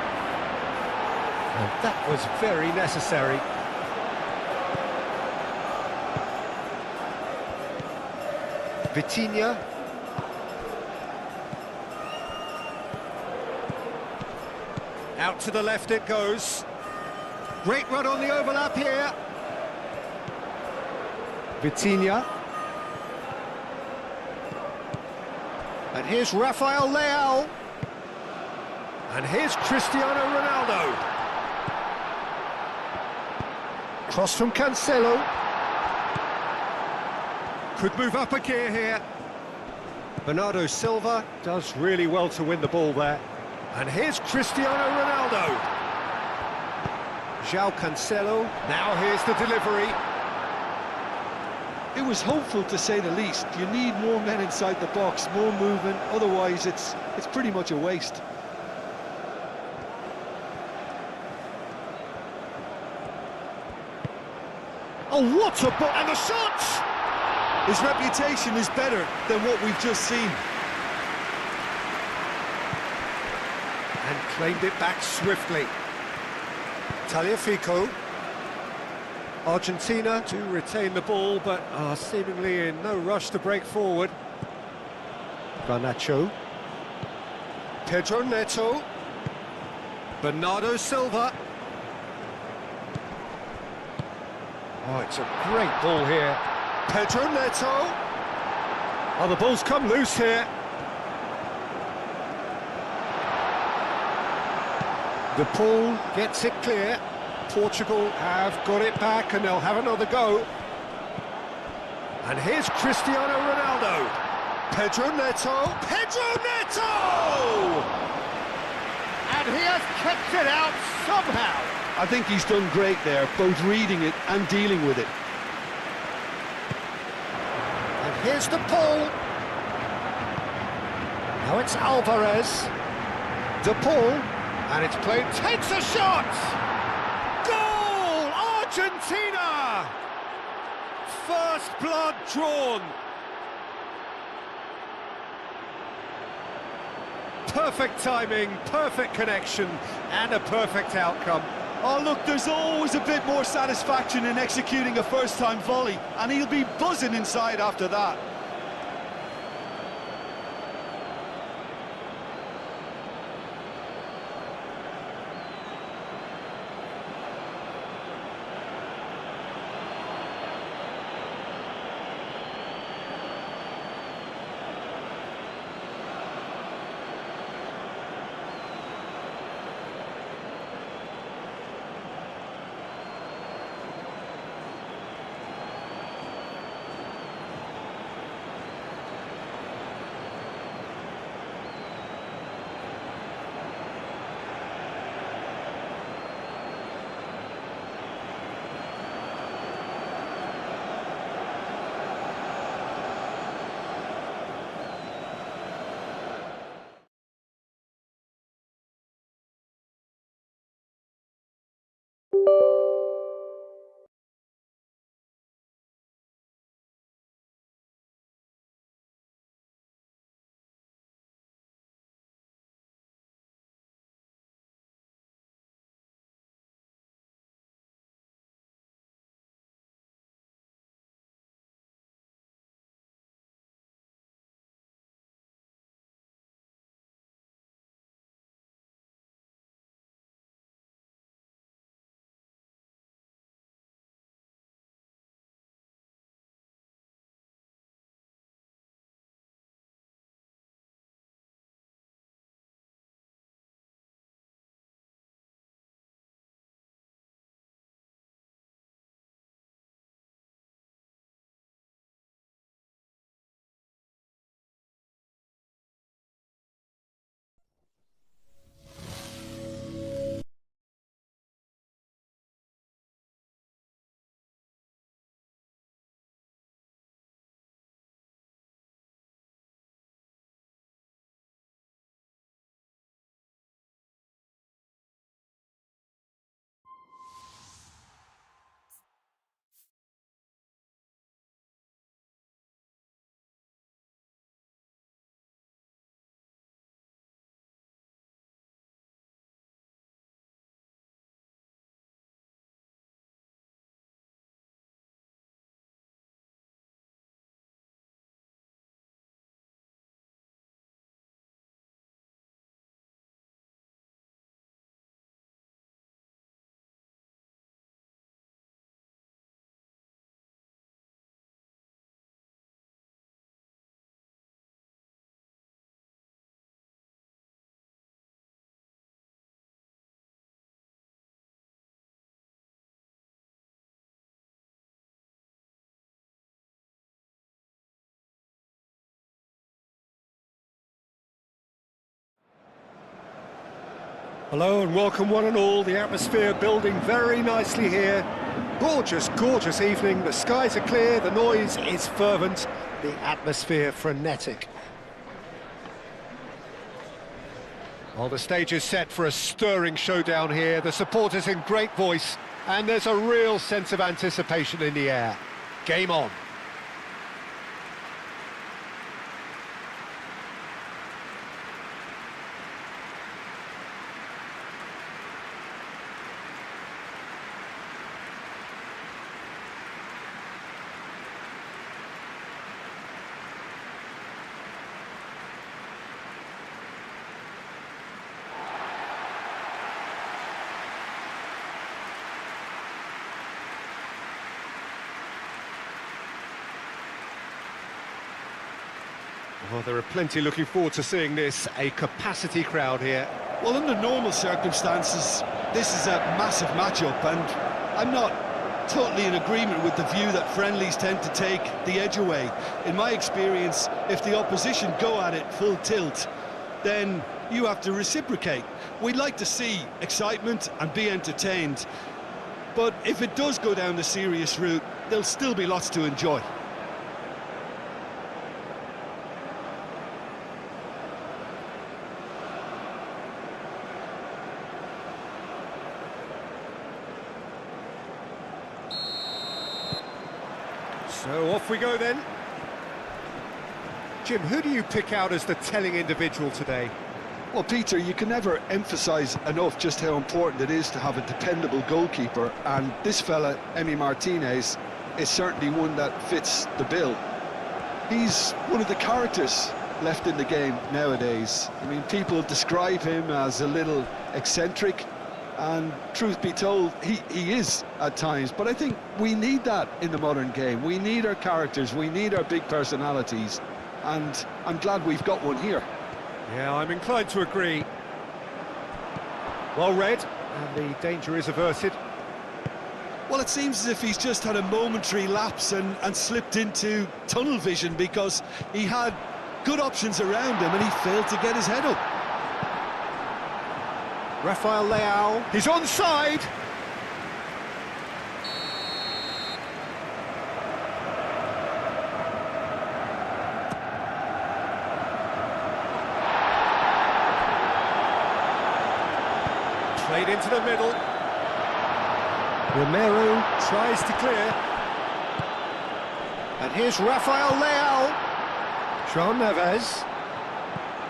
And that was very necessary. Vitinha. Out to the left it goes. Great run on the overlap here. Vitinha. And here's Rafael Leao. And here's Cristiano Ronaldo. Cross from Cancelo. Could move up a gear here. Bernardo Silva does really well to win the ball there. And here's Cristiano Ronaldo. João Cancelo. Now here's the delivery. It was hopeful, to say the least. You need more men inside the box, more movement, otherwise it's pretty much a waste. Oh, what a ball! And the shot! His reputation is better than what we've just seen. And claimed it back swiftly. Tagliafico. Argentina to retain the ball, but are seemingly in no rush to break forward. Garnacho. Pedro Neto. Bernardo Silva. Oh, it's a great ball here. Pedro Neto. Oh, the ball's come loose here. The ball gets it clear. Portugal have got it back and they'll have another go. And here's Cristiano Ronaldo. Pedro Neto. Pedro Neto! And he has kept it out somehow. I think he's done great there, both reading it and dealing with it. And here's the ball. Now it's Alvarez. De Paul. And it's played, takes a shot! Goal! Argentina! First blood drawn. Perfect timing, perfect connection, and a perfect outcome. Oh look, there's always a bit more satisfaction in executing a first-time volley, and he'll be buzzing inside after that. Hello and welcome one and all. The atmosphere building very nicely here. Gorgeous, gorgeous evening. The skies are clear, the noise is fervent, the atmosphere frenetic. Well, the stage is set for a stirring showdown here. The supporters in great voice, and there's a real sense of anticipation in the air. Game on. Well, there are plenty looking forward to seeing this, a capacity crowd here. Well, under normal circumstances, this is a massive matchup, and I'm not totally in agreement with the view that friendlies tend to take the edge away. In my experience, if the opposition go at it full tilt, then you have to reciprocate. We'd like to see excitement and be entertained, but if it does go down the serious route, there'll still be lots to enjoy. So off we go then. Jim, who do you pick out as the telling individual today? Well, Peter, you can never emphasise enough just how important it is to have a dependable goalkeeper, and this fella, Emi Martinez, is certainly one that fits the bill. He's one of the characters left in the game nowadays. I mean, people describe him as a little eccentric, and truth be told, he is at times, but I think we need that in the modern game. We need our characters, we need our big personalities, and I'm glad we've got one here. Yeah, I'm inclined to agree. Well read, and the danger is averted. Well, it seems as if he's just had a momentary lapse and slipped into tunnel vision, because he had good options around him and he failed to get his head up. Rafael Leao, he's onside! Played into the middle. Romero tries to clear. And here's Rafael Leao. João Neves.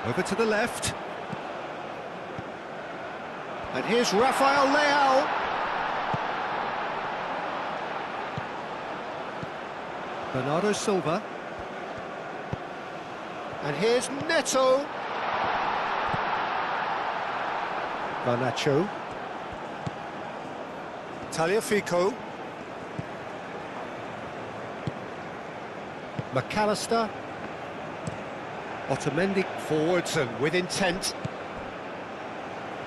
Over to the left. And here's Rafael Leao. Bernardo Silva. And here's Neto. Garnacho. Tagliafico. McAllister. Otamendi forwards and with intent.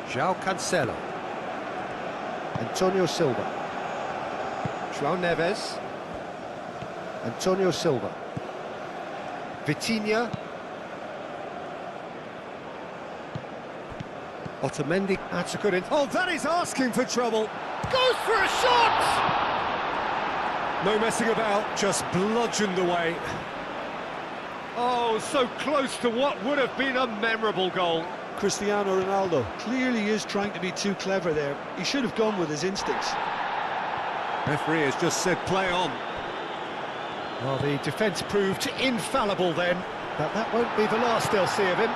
João Cancelo. Antonio Silva. João Neves. Antonio Silva. Vitinha. Otamendi. That's a good Oh, that is asking for trouble. Goes for a shot! No messing about, just bludgeoned away. Oh, so close to what would have been a memorable goal. Cristiano Ronaldo clearly is trying to be too clever there. He should have gone with his instincts. Referee has just said play on. Well, the defence proved infallible then, but that won't be the last they'll see of him.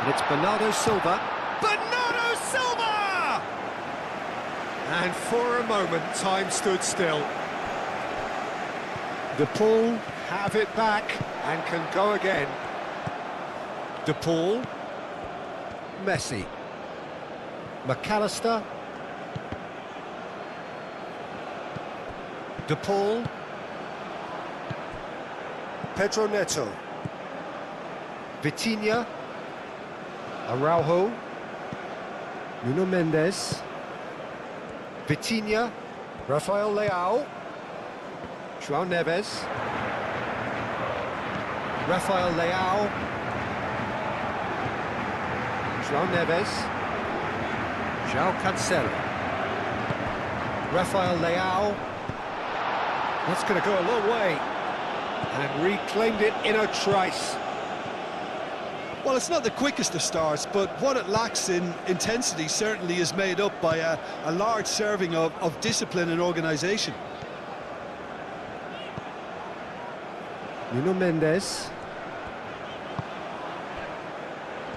And it's Bernardo Silva. Bernardo Silva! And for a moment, time stood still. De Paul have it back and can go again. De Paul. Messi. McAllister. De Paul. Pedro Neto. Vitinha. Araujo. Nuno Mendes. Vitinha. Rafael Leao. João Neves. Rafael Leao. João Neves. João Cancelo. Rafael Leao. That's going to go a long way. And reclaimed it in a trice. Well, it's not the quickest of starts, but what it lacks in intensity certainly is made up by a large serving of discipline and organisation. Nuno Mendes.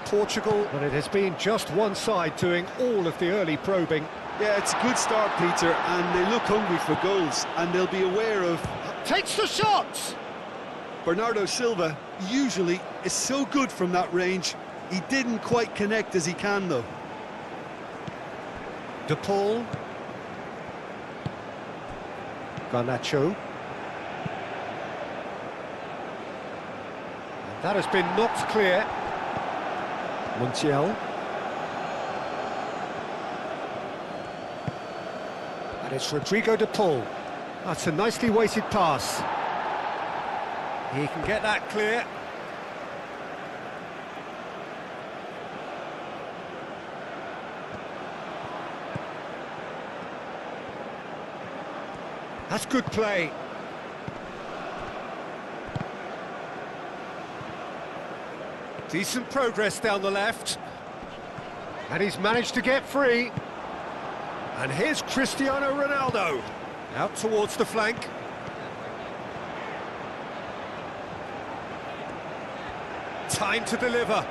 Portugal, but it has been just one side doing all of the early probing. Yeah, it's a good start, Peter, and they look hungry for goals, and they'll be aware of... Takes the shot! Bernardo Silva usually is so good from that range. He didn't quite connect as he can, though. De Paul. Garnacho. And that has been knocked clear. Montiel. And it's Rodrigo De Paul. That's a nicely weighted pass. He can get that clear. That's good play. Decent progress down the left. And he's managed to get free. And here's Cristiano Ronaldo. Out towards the flank. Time to deliver.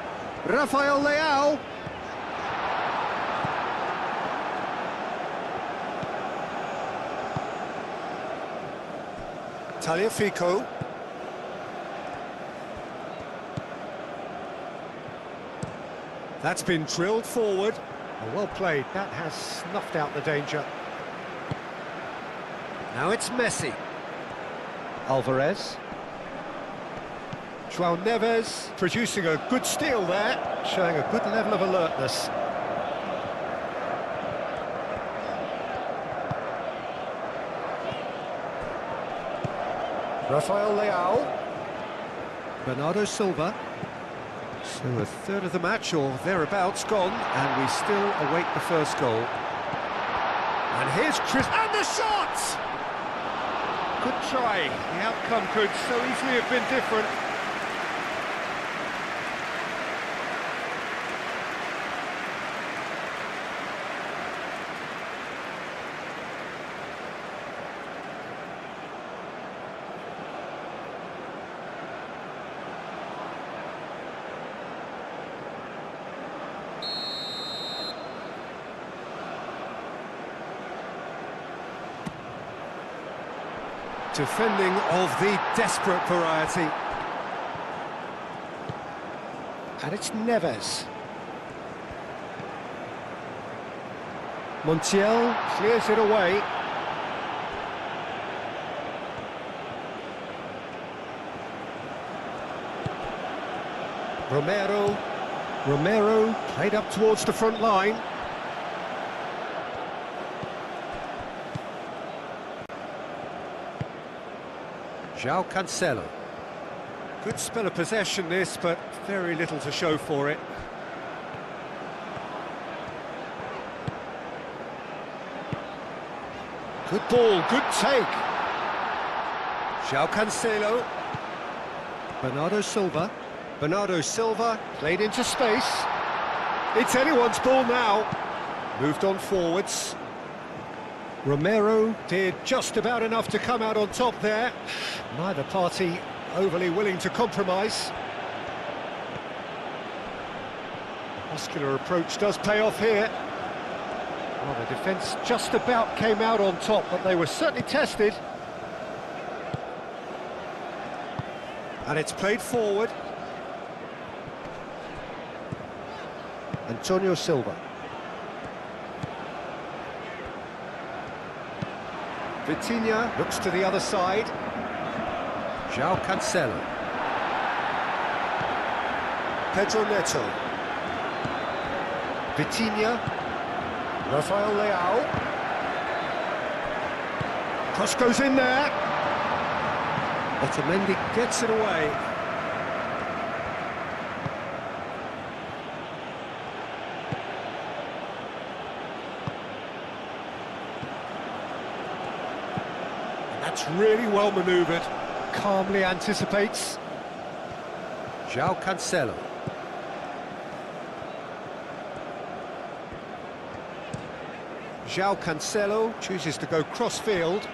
Rafael Leao. Tagliafico. That's been drilled forward. Oh, well played. That has snuffed out the danger. Now it's Messi. Alvarez. João Neves producing a good steal there, showing a good level of alertness. Rafael Leao. Bernardo Silva. So a third of the match or thereabouts gone, and we still await the first goal. And here's Chris, and the shot! Good try. The outcome could so easily have been different. Defending of the desperate variety. And it's Neves. Montiel clears it away. Romero played up towards the front line. João Cancelo. Good spell of possession this, but very little to show for it. Good ball, good take. João Cancelo. Bernardo Silva. Bernardo Silva played into space. It's anyone's ball now. Moved on forwards. Romero did just about enough to come out on top there. Neither party overly willing to compromise. Muscular approach does pay off here. Well, the defence just about came out on top, but they were certainly tested. And it's played forward. Antonio Silva. Vitinha looks to the other side. João Cancelo. Pedro Neto. Vitinha. Rafael Leao. Cross goes in there. Otamendi gets it away. That's really well manoeuvred. Calmly anticipates. João Cancelo. João Cancelo chooses to go cross-field.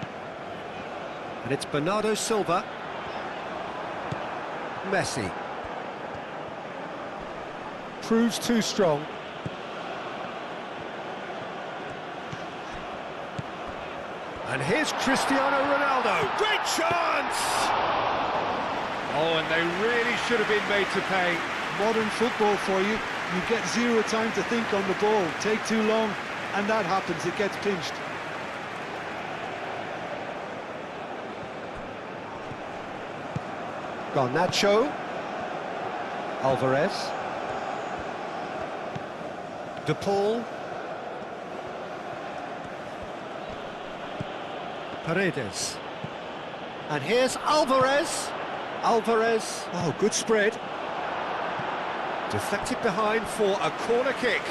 And it's Bernardo Silva. Messi. Proves too strong. And here's Cristiano Ronaldo. Great chance! Oh, and they really should have been made to pay. Modern football for you. You get zero time to think on the ball. Take too long, and that happens. It gets pinched. Garnacho. Alvarez. De Paul. Paredes. And here's Alvarez. Alvarez. Oh, good spread. Deflected behind for a corner kick.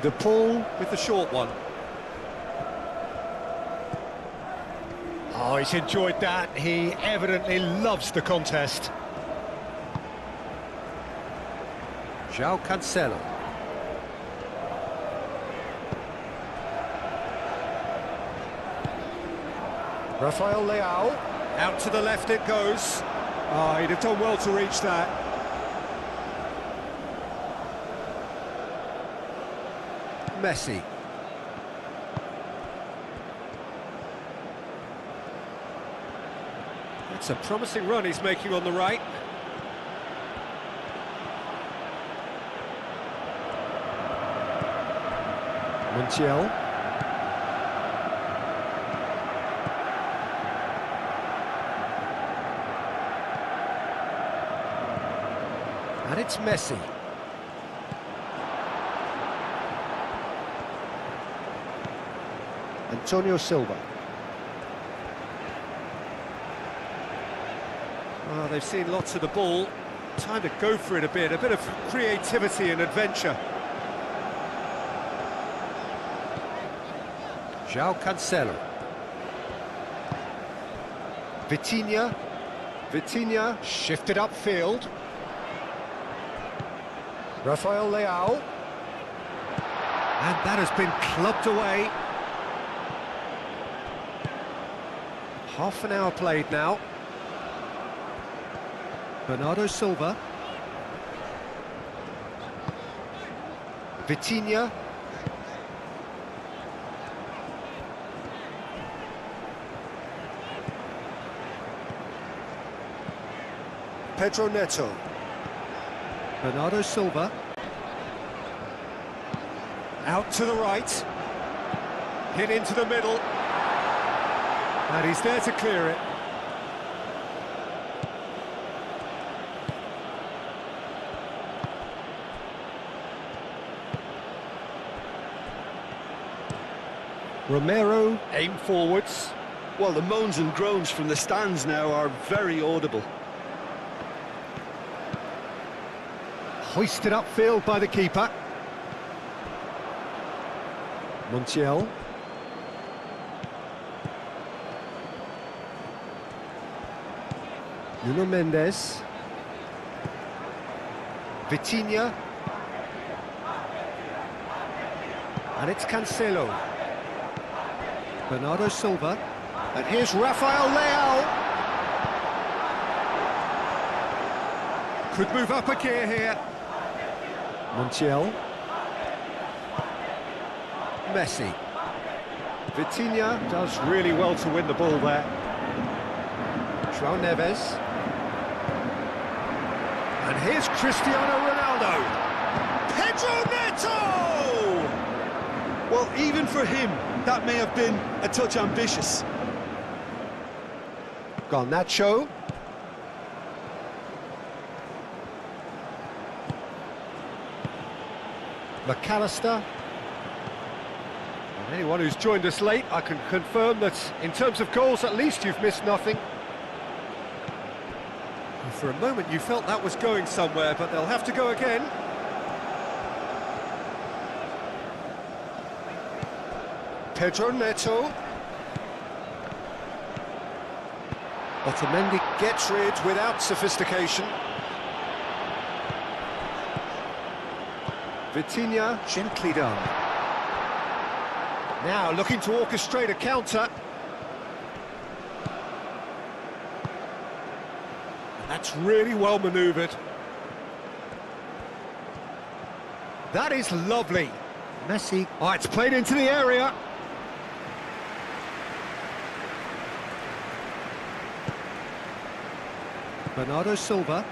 De Paul with the short one. Oh, he's enjoyed that. He evidently loves the contest. João Cancelo. Rafael Leao. Out to the left it goes. Oh, he'd have done well to reach that. Messi. It's a promising run he's making on the right. Montiel. And it's Messi. Antonio Silva. Oh, they've seen lots of the ball. Time to go for it a bit of creativity and adventure. João Cancelo. Vitinha. Vitinha shifted upfield. Rafael Leao. And that has been clubbed away. Half an hour played now. Bernardo Silva. Vitinha. Pedro Neto. Bernardo Silva. Out to the right. Hit into the middle. And he's there to clear it. Romero. Aim forwards. Well, the moans and groans from the stands now are very audible. Hoisted upfield by the keeper. Montiel. Nuno Mendes. Vitinha. And it's Cancelo. Bernardo Silva. And here's Rafael Leao. Could move up a gear here. Montiel. Messi. Vitinha does really well to win the ball there. João Neves. And here's Cristiano Ronaldo. Pedro Neto! Well, even for him, that may have been a touch ambitious. Garnacho. McAllister. And anyone who's joined us late, I can confirm that in terms of goals, at least you've missed nothing. And for a moment, you felt that was going somewhere, but they'll have to go again. Pedro Neto. Otamendi gets rid without sophistication. Vitinha, gently done. Now looking to orchestrate a counter. And that's really well manoeuvred. That is lovely. Messi. Oh, it's played into the area. Bernardo Silva.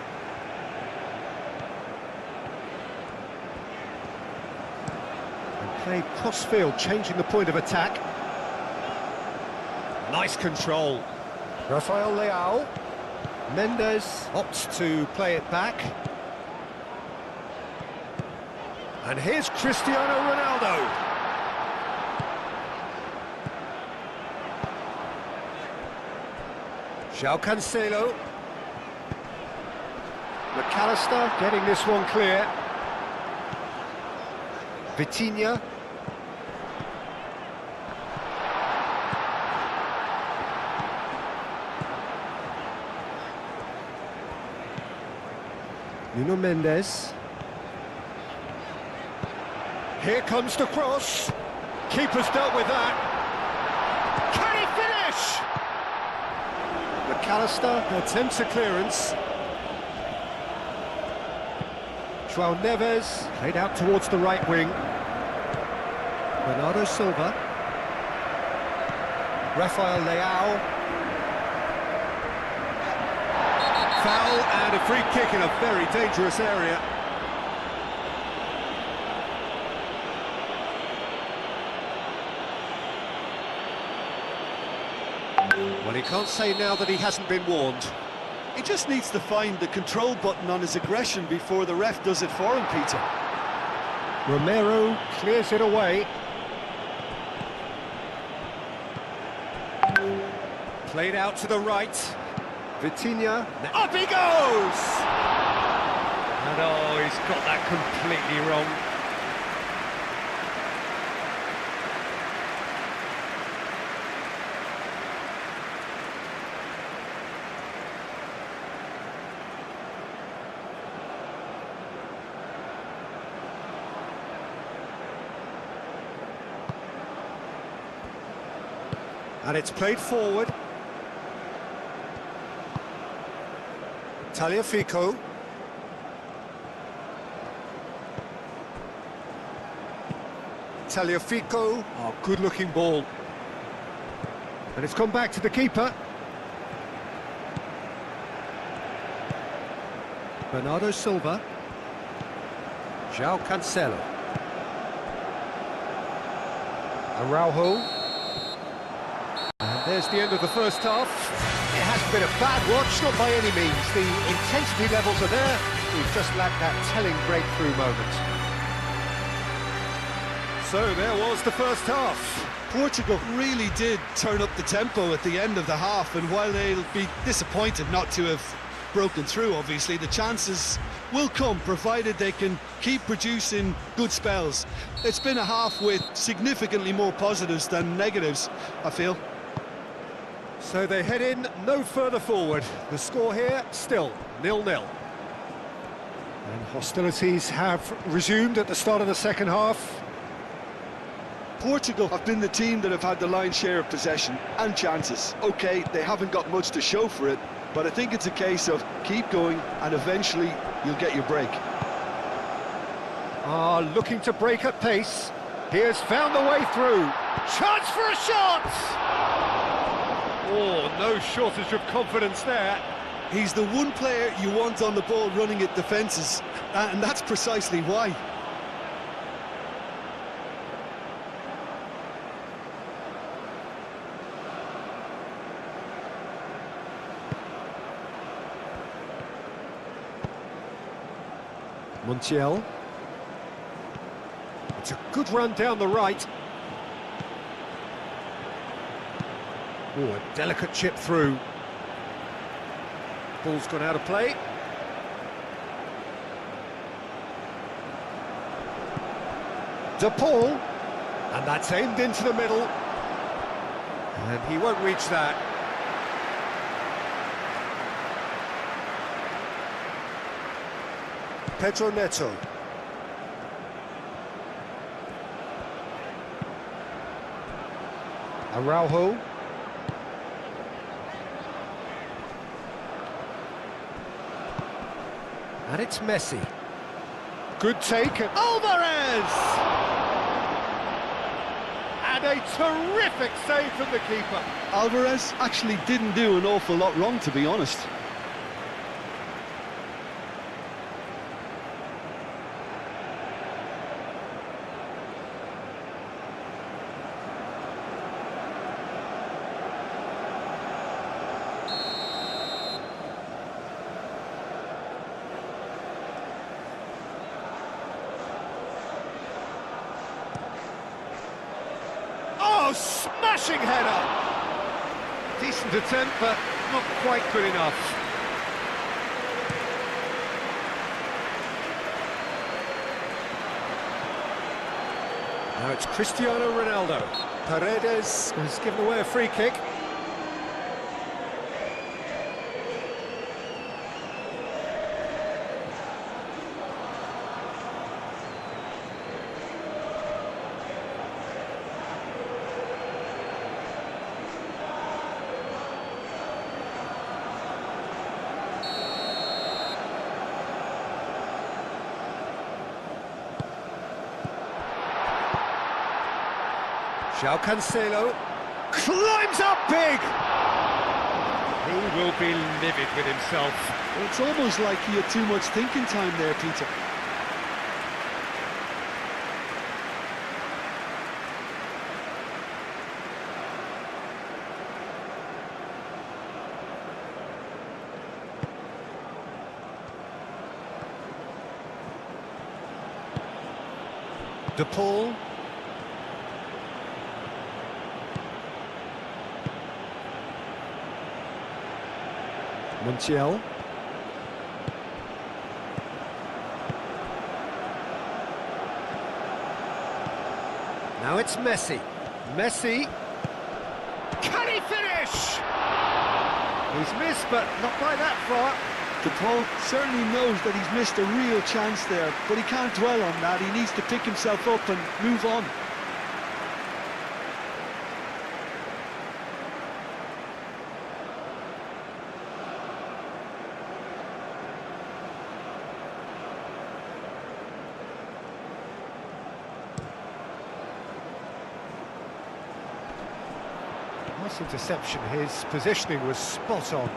And played cross-field, changing the point of attack. Nice control. Rafael Leao. Mendes opts to play it back. And here's Cristiano Ronaldo. João Cancelo. McAllister getting this one clear. Vitinha. Nuno Mendes. Here comes the cross. Keeper's dealt with that. Can he finish? McAllister attempts a clearance. João Neves played out towards the right wing. Bernardo Silva. Rafael Leao. Foul and a free kick in a very dangerous area. Well, he can't say now that he hasn't been warned. He just needs to find the control button on his aggression before the ref does it for him, Peter. Romero clears it away. Played out to the right. Vitinha. Up he goes! And oh, he's got that completely wrong. And it's played forward. Tagliafico. Tagliafico. Oh, good-looking ball. And it's gone back to the keeper. Bernardo Silva. João Cancelo. Araujo. And there's the end of the first half. It hasn't been a bad watch, not by any means. The intensity levels are there. We've just lacked that telling breakthrough moment. So there was the first half. Portugal really did turn up the tempo at the end of the half, and while they'll be disappointed not to have broken through, obviously, the chances will come, provided they can keep producing good spells. It's been a half with significantly more positives than negatives, I feel. So they head in no further forward. The score here, still 0-0. And hostilities have resumed at the start of the second half. Portugal have been the team that have had the lion's share of possession and chances. OK, they haven't got much to show for it, but I think it's a case of keep going and eventually you'll get your break. Looking to break at pace. He has found the way through. Chance for a shot! Oh, no shortage of confidence there. He's the one player you want on the ball running at defences, and that's precisely why. Montiel. It's a good run down the right. Oh, a delicate chip through. Ball's gone out of play. De Paul. And that's aimed into the middle. And he won't reach that. Pedro Neto. Araujo. And it's Messi. Good take. Alvarez! And a terrific save from the keeper. Alvarez actually didn't do an awful lot wrong, to be honest. Oh, smashing header! Decent attempt, but not quite good enough. Now it's Cristiano Ronaldo. Paredes has given away a free kick. João Cancelo climbs up big! He will be livid with himself. Well, it's almost like he had too much thinking time there, Peter. De Paul. Montiel. Now it's Messi. Messi. Can he finish? He's missed, but not by that far. De Paul certainly knows that he's missed a real chance there, but he can't dwell on that. He needs to pick himself up and move on. Nice interception. His positioning was spot on.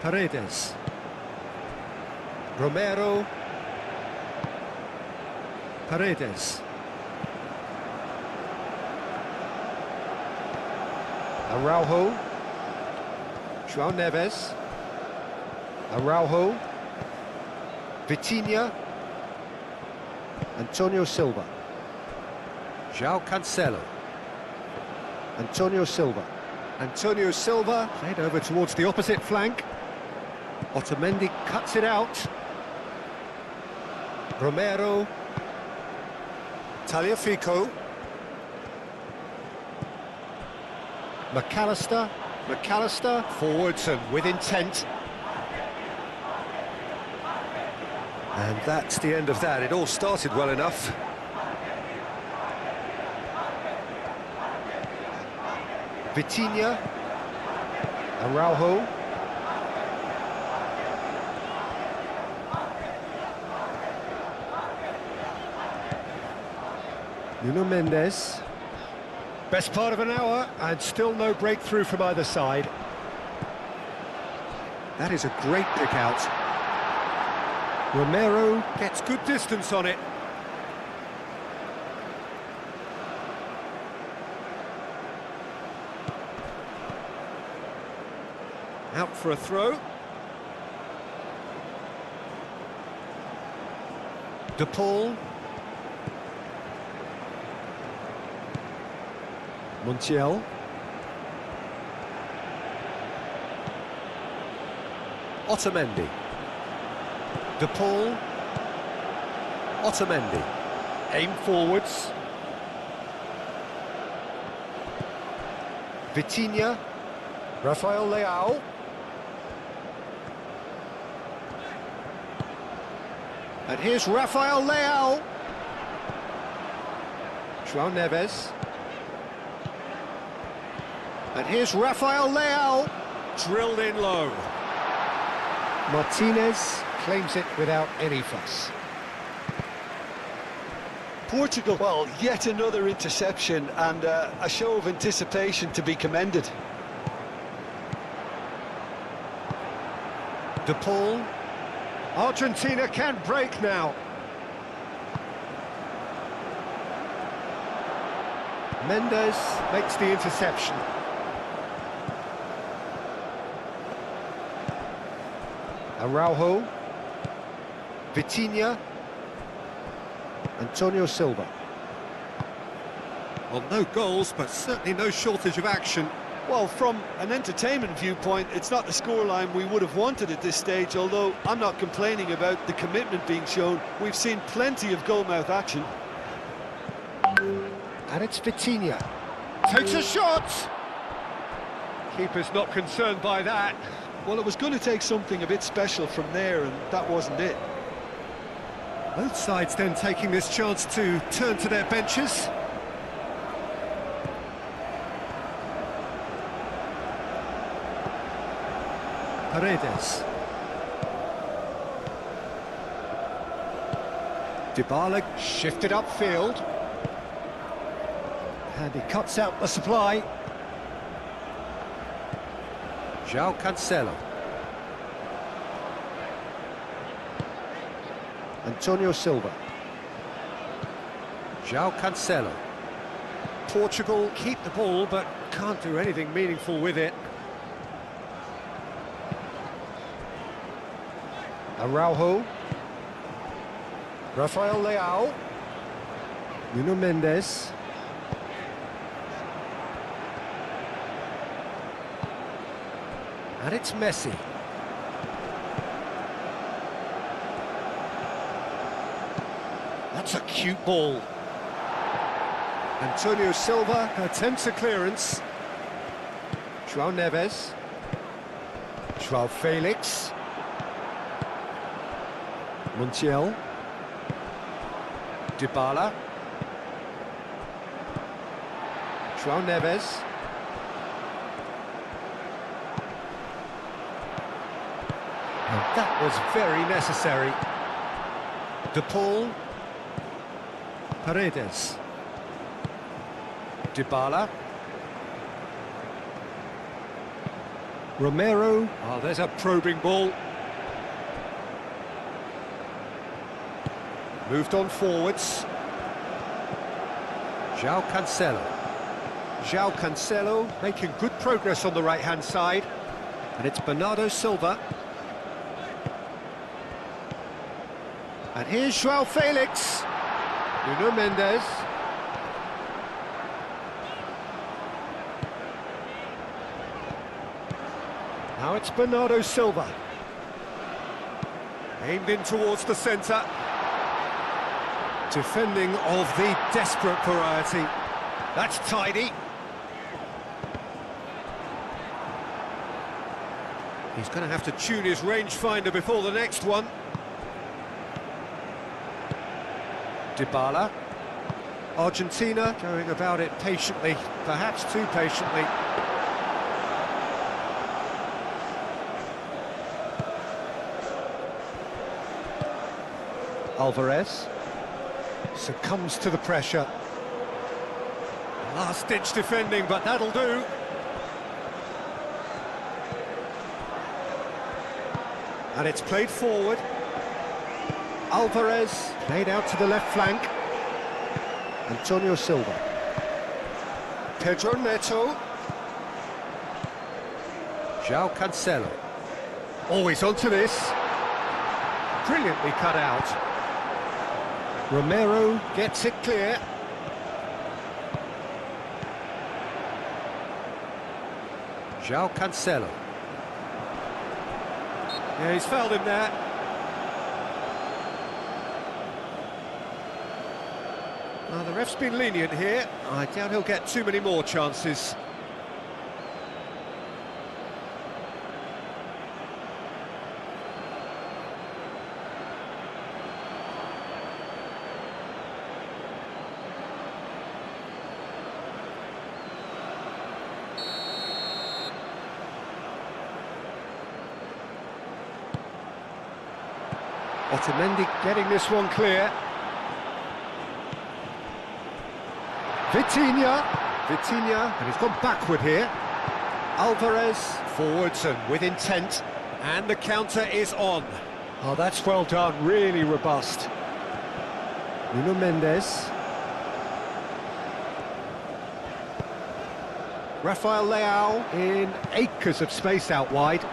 Paredes. Romero. Paredes. Araujo. João Neves. Araujo. Vitinha. Antonio Silva. João Cancelo. Antonio Silva. Antonio Silva played over towards the opposite flank. Otamendi cuts it out. Romero. Tagliafico. McAllister. McAllister forwards and with intent. And that's the end of that. It all started well enough. Vitinha. Araujo. Nuno Mendes. Best part of an hour and still no breakthrough from either side. That is a great pick out. Romero gets good distance on it. Out for a throw. De Paul. Montiel. Otamendi. De Paul. Otamendi. Aim forwards. Vitinha, Rafael Leao. And here's Rafael Leao. João Neves. And here's Rafael Leao. Drilled in low. Martinez claims it without any fuss. Portugal, well, yet another interception and a show of anticipation to be commended. De Paul. Argentina can break now. Mendes makes the interception. Araujo. Vitinha. Antonio Silva. Well, no goals, but certainly no shortage of action. Well, from an entertainment viewpoint, it's not the scoreline we would have wanted at this stage, although I'm not complaining about the commitment being shown. We've seen plenty of goalmouth action. And it's Vitinha. Takes a shot! Keeper's not concerned by that. Well, it was going to take something a bit special from there, and that wasn't it. Both sides then taking this chance to turn to their benches. Paredes. Dybala shifted upfield. And he cuts out the supply. João Cancelo. Antonio Silva. João Cancelo. Portugal keep the ball, but can't do anything meaningful with it. Araujo. Rafael Leao. Nuno Mendes. And it's Messi. That's a cute ball. Antonio Silva. Attempts a clearance. João Neves. João Felix. Montiel. Dybala. João Neves. And that was very necessary. De Paul. Paredes. Dybala. Romero. Oh, there's a probing ball. Moved on forwards. João Cancelo. João Cancelo making good progress on the right-hand side. And it's Bernardo Silva. And here's João Felix. Nuno Mendes. Now it's Bernardo Silva. Aimed in towards the centre. Defending of the desperate variety. That's tidy. He's going to have to tune his rangefinder before the next one. Dybala. Argentina going about it patiently, perhaps too patiently. Alvarez succumbs to the pressure. Last-ditch defending, but that'll do. And it's played forward. Alvarez played out to the left flank. Antonio Silva. Pedro Neto. João Cancelo. Always onto this. Brilliantly cut out. Romero gets it clear. João Cancelo. Yeah, he's fouled him there. Well, the ref's been lenient here. I doubt he'll get too many more chances. Otamendi getting this one clear. Vitinha, and he's gone backward here. Alvarez, forwards and with intent. And the counter is on. Oh, that's well done, really robust. Nuno Mendes. Rafael Leao in acres of space out wide.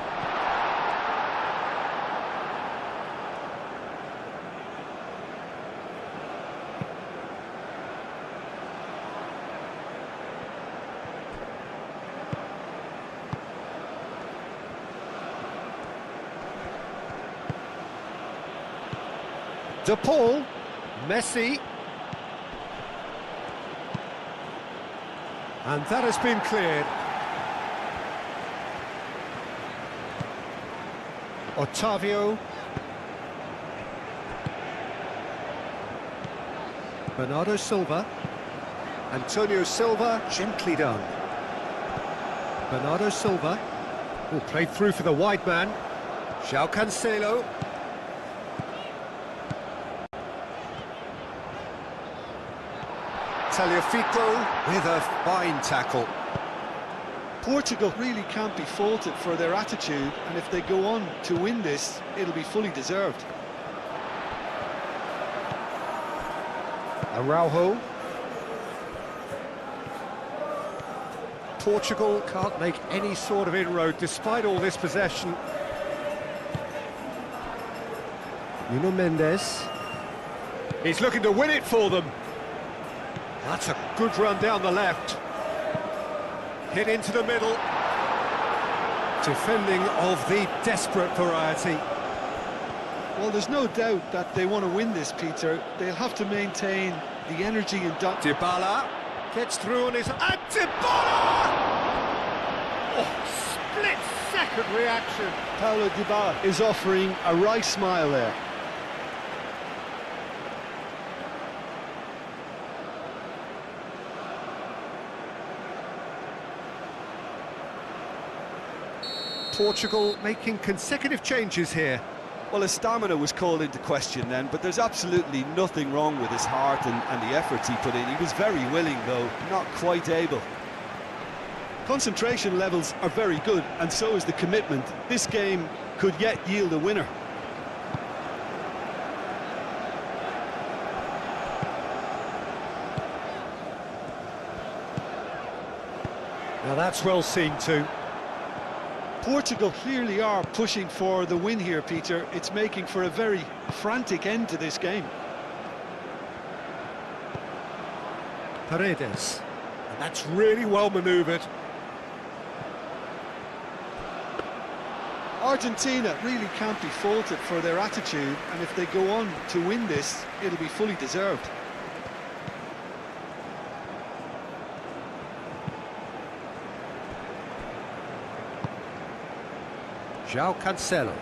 De Paul, Messi, and that has been cleared. Otavio, Bernardo Silva, Antonio Silva, gently done. Bernardo Silva, will play through for the wide man. João Cancelo. Tagliafico with a fine tackle. Portugal really can't be faulted for their attitude, and if they go on to win this, it'll be fully deserved. Araujo. Portugal can't make any sort of inroad despite all this possession. Nuno Mendes. He's looking to win it for them. That's a good run down the left. Hit into the middle. Defending of the desperate variety. Well, there's no doubt that they want to win this, Peter. They'll have to maintain the energy and... Dybala gets through on his... And Dybala! Oh, split-second reaction. Paulo Dybala is offering a right smile there. Portugal making consecutive changes here. Well, his stamina was called into question then, but there's absolutely nothing wrong with his heart and the efforts he put in. He was very willing, though, not quite able. Concentration levels are very good, and so is the commitment. This game could yet yield a winner. Now that's well seen too. Portugal clearly are pushing for the win here, Peter. It's making for a very frantic end to this game. Paredes. And that's really well manoeuvred. Argentina really can't be faulted for their attitude, and if they go on to win this, it'll be fully deserved. João Cancelo.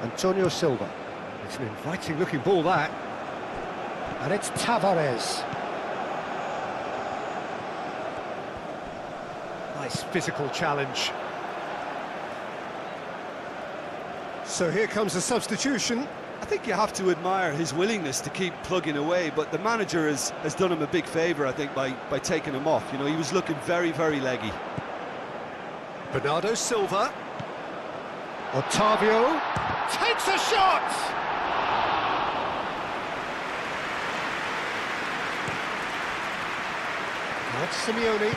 Antonio Silva. It's an inviting looking ball, that. And it's Tavares. Nice physical challenge. So here comes a substitution. I think you have to admire his willingness to keep plugging away, but the manager has done him a big favour, I think, by taking him off. You know, he was looking very, very leggy. Bernardo Silva. Otavio takes a shot! That's Simeone.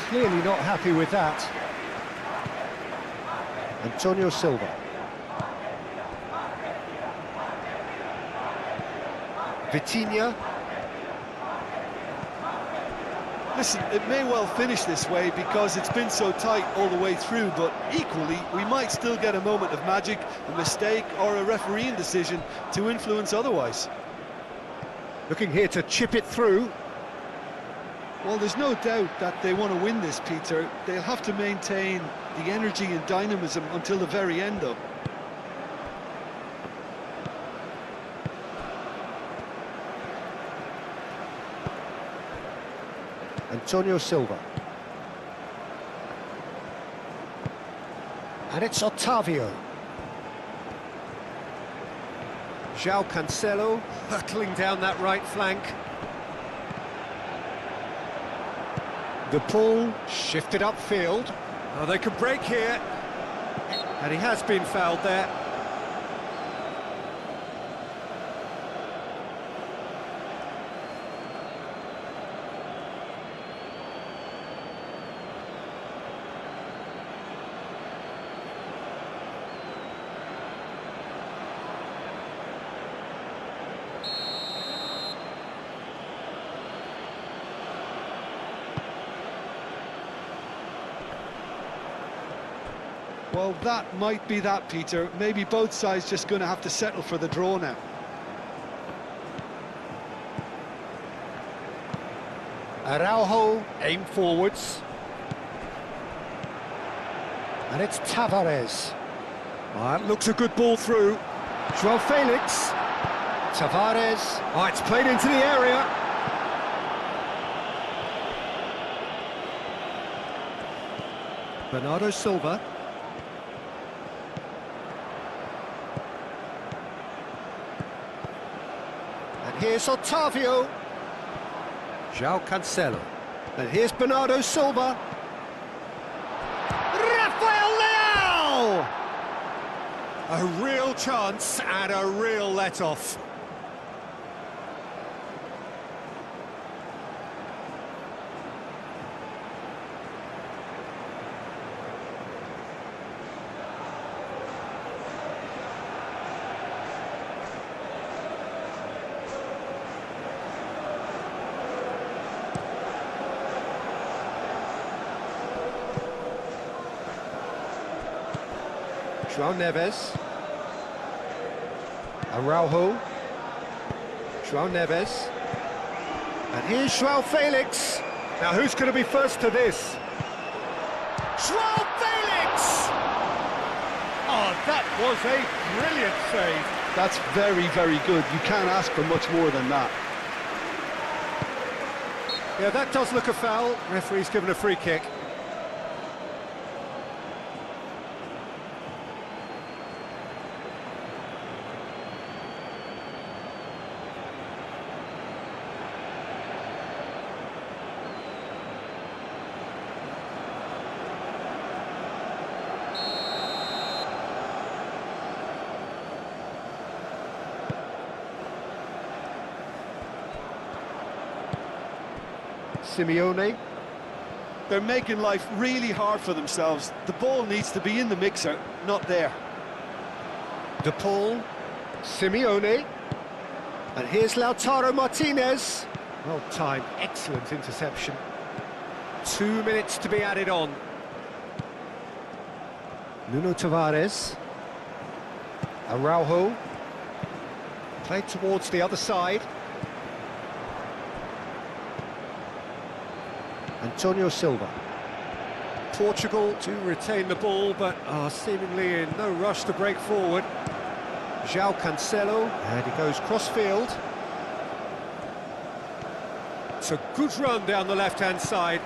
Clearly not happy with that. Antonio Silva. Vitinha. Listen, it may well finish this way because it's been so tight all the way through, but equally, we might still get a moment of magic, a mistake, or a refereeing decision to influence otherwise. Looking here to chip it through. Well, there's no doubt that they want to win this, Peter. They'll have to maintain the energy and dynamism until the very end, though. Antonio Silva. And it's Otavio. João Cancelo hurtling down that right flank. De Paul shifted upfield. Oh, they could break here. And he has been fouled there. Well, that might be that, Peter. Maybe both sides just going to have to settle for the draw now. Araujo aim forwards. And it's Tavares. That looks a good ball through. João Felix. Tavares. Oh, it's played into the area. Bernardo Silva. And here's Otavio. João Cancelo. And here's Bernardo Silva. Rafael Leao! A real chance and a real let-off. João Neves. Araujo. João Neves. And here's João Felix. Now who's going to be first to this? João Felix! Oh, that was a brilliant save. That's very, very good. You can't ask for much more than that. Yeah, that does look a foul. Referee's given a free kick. Simeone. They're making life really hard for themselves. The ball needs to be in the mixer, not there. De Paul. Simeone. And here's Lautaro Martinez. Well timed, excellent interception. 2 minutes to be added on. Nuno Tavares. Araujo. Played towards the other side. Antonio Silva. Portugal to retain the ball, but are seemingly in no rush to break forward. João Cancelo, and he goes cross-field. It's a good run down the left-hand side.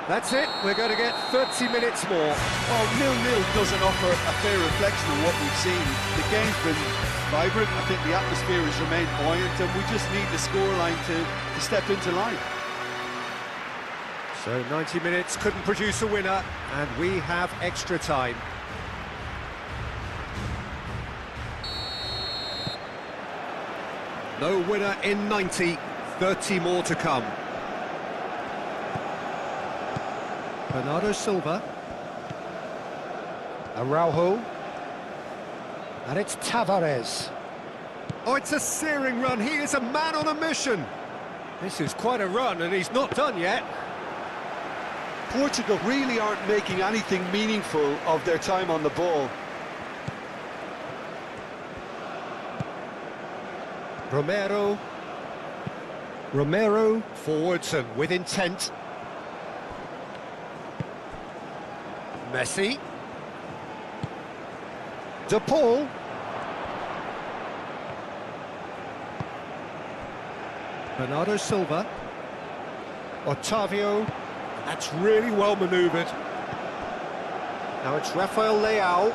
That's it, we're going to get 30 minutes more. Well, 0-0 doesn't offer a fair reflection of what we've seen. The game's been vibrant. I think the atmosphere has remained buoyant, and we just need the scoreline to step into line. So 90 minutes couldn't produce a winner, and we have extra time. No winner in 90, 30 more to come. Bernardo Silva. Araujo. And it's Tavares. Oh, it's a searing run. He is a man on a mission. This is quite a run, and he's not done yet. Portugal really aren't making anything meaningful of their time on the ball. Romero forwards and with intent. Messi. De Paul. Bernardo Silva. Otavio. That's really well manoeuvred. Now it's Rafael Leao.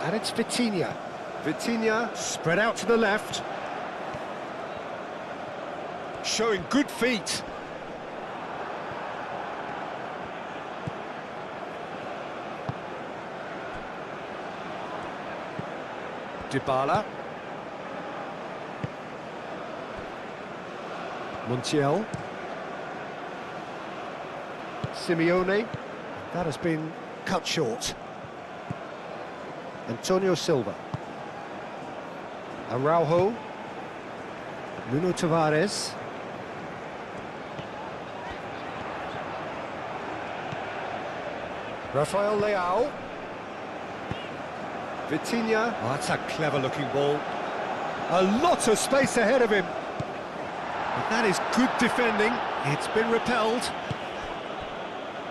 And it's Vitinha. Vitinha spread out to the left. Showing good feet. Dybala. Montiel. Simeone. That has been cut short. Antonio Silva. Araujo. Nuno Tavares. Rafael Leao. Vitinha. Oh, that's a clever-looking ball. A lot of space ahead of him. But that is good defending. It's been repelled.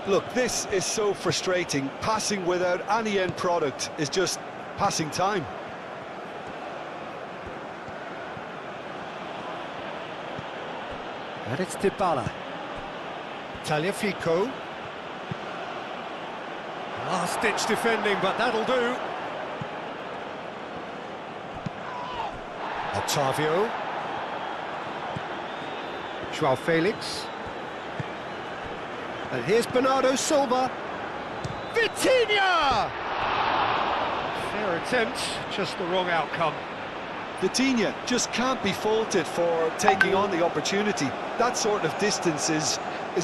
Look, this is so frustrating. Passing without any end product is just passing time. And it's Dybala. Tagliafico. Last-ditch defending, but that'll do. Otavio. João Felix. And here's Bernardo Silva. Vitinha! Fair attempt, just the wrong outcome. Vitinha just can't be faulted for taking on the opportunity. That sort of distance is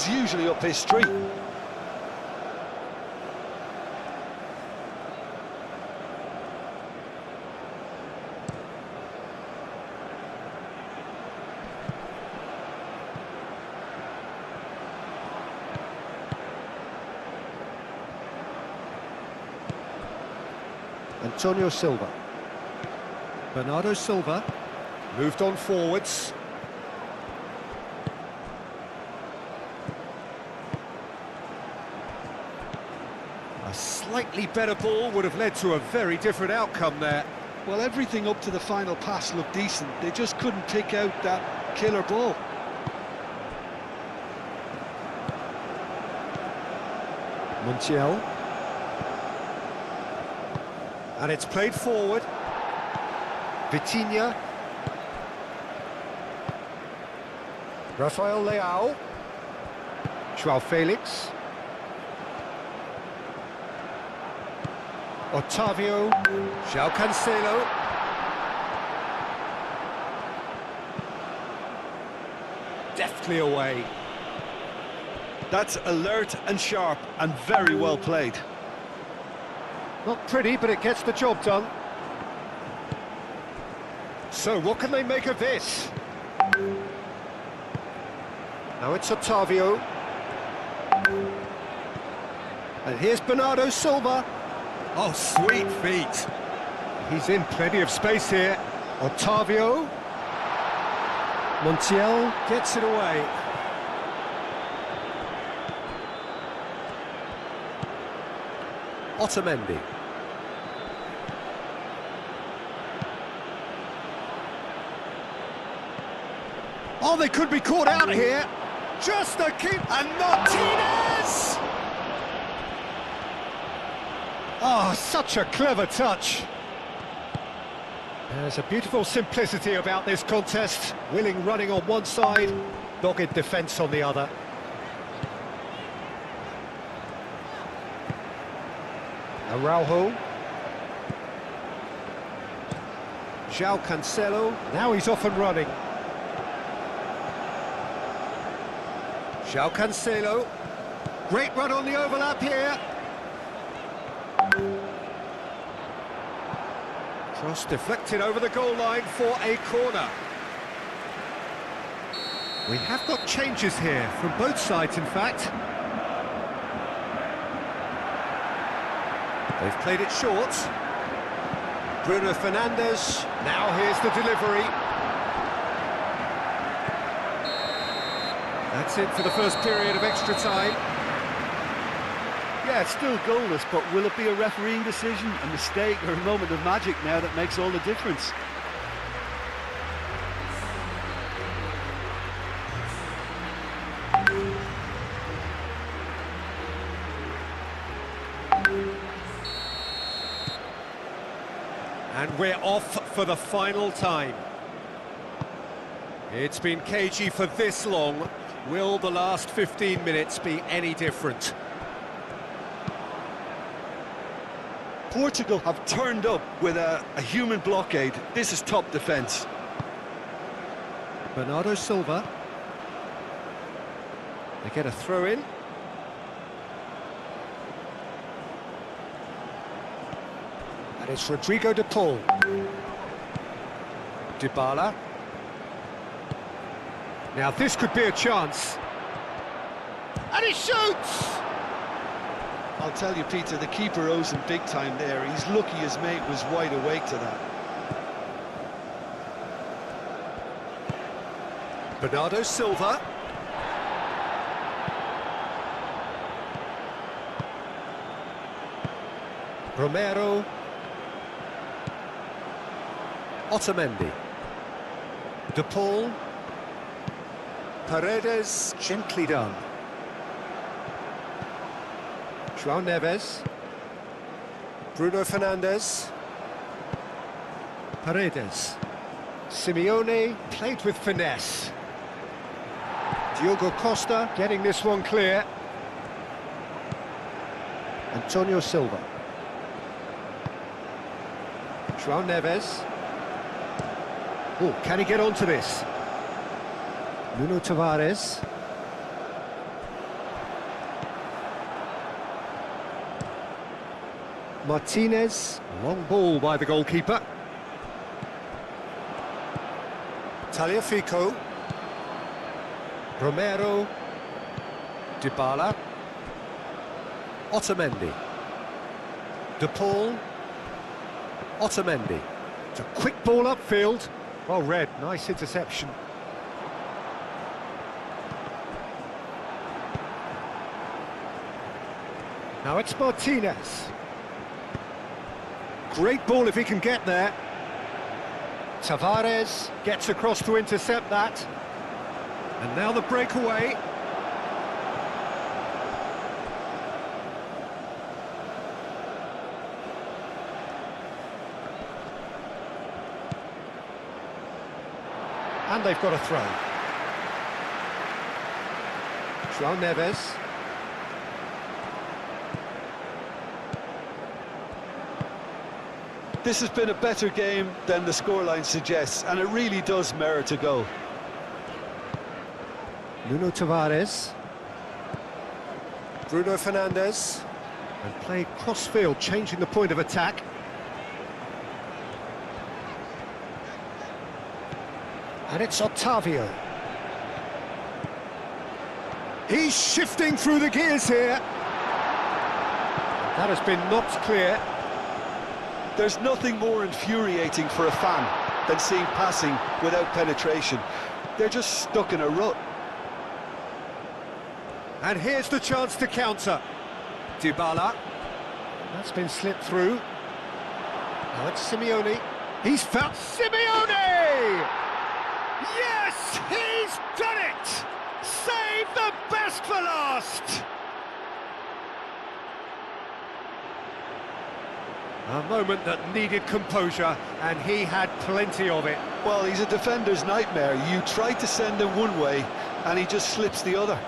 usually up his street. Antonio Silva. Bernardo Silva moved on forwards. A slightly better ball would have led to a very different outcome there. Well, everything up to the final pass looked decent. They just couldn't pick out that killer ball. Montiel. And it's played forward. Vitinha. Rafael Leao. João Felix. Otavio. João Cancelo. Deftly away. That's alert and sharp and very well played. Not pretty, but it gets the job done. So, what can they make of this? Now it's Otavio. And here's Bernardo Silva. Oh, sweet feet. He's in plenty of space here. Otavio. Montiel gets it away. Otamendi. Oh, they could be caught out here. Just a keep, and Martinez! Oh, such a clever touch. There's a beautiful simplicity about this contest. Willing running on one side, dogged defence on the other. Araujo. João Cancelo. Now he's off and running. João Cancelo. Great run on the overlap here. Cross deflected over the goal line for a corner. We have got changes here from both sides, in fact. They've played it short. Bruno Fernandes. Now here's the delivery. That's it for the first period of extra time. Yeah, it's still goalless, but will it be a refereeing decision, a mistake, or a moment of magic now that makes all the difference? And we're off for the final time. It's been cagey for this long. Will the last 15 minutes be any different? Portugal have turned up with a human blockade. This is top defence. Bernardo Silva. They get a throw in. And it's Rodrigo de Paul. Dybala. Now this could be a chance. And he shoots! I'll tell you, Peter, the keeper owes him big time there. He's lucky his mate was wide awake to that. Bernardo Silva. Romero. Otamendi. De Paul. Paredes, gently done. João Neves. Bruno Fernandes. Paredes. Simeone played with finesse. Diogo Costa getting this one clear. Antonio Silva. João Neves. Oh, can he get onto this? Nuno Tavares. Martinez, long ball by the goalkeeper. Tagliafico. Romero. Dybala. Otamendi. De Paul. Otamendi. It's a quick ball upfield. Well read, nice interception. Now it's Martinez. Great ball if he can get there. Tavares gets across to intercept that. And now the breakaway. And they've got a throw. João Neves. This has been a better game than the scoreline suggests, and it really does merit a goal. Nuno Tavares. Bruno Fernandes. And played cross-field, changing the point of attack. And it's Otavio. He's shifting through the gears here. That has been knocked clear. There's nothing more infuriating for a fan than seeing passing without penetration. They're just stuck in a rut. And here's the chance to counter. Dybala. That's been slipped through. Now it's Simeone. He's found Simeone! Yes, he's done it! Save the best for last! A moment that needed composure, and he had plenty of it. Well, he's a defender's nightmare. You try to send him one way, and he just slips the other.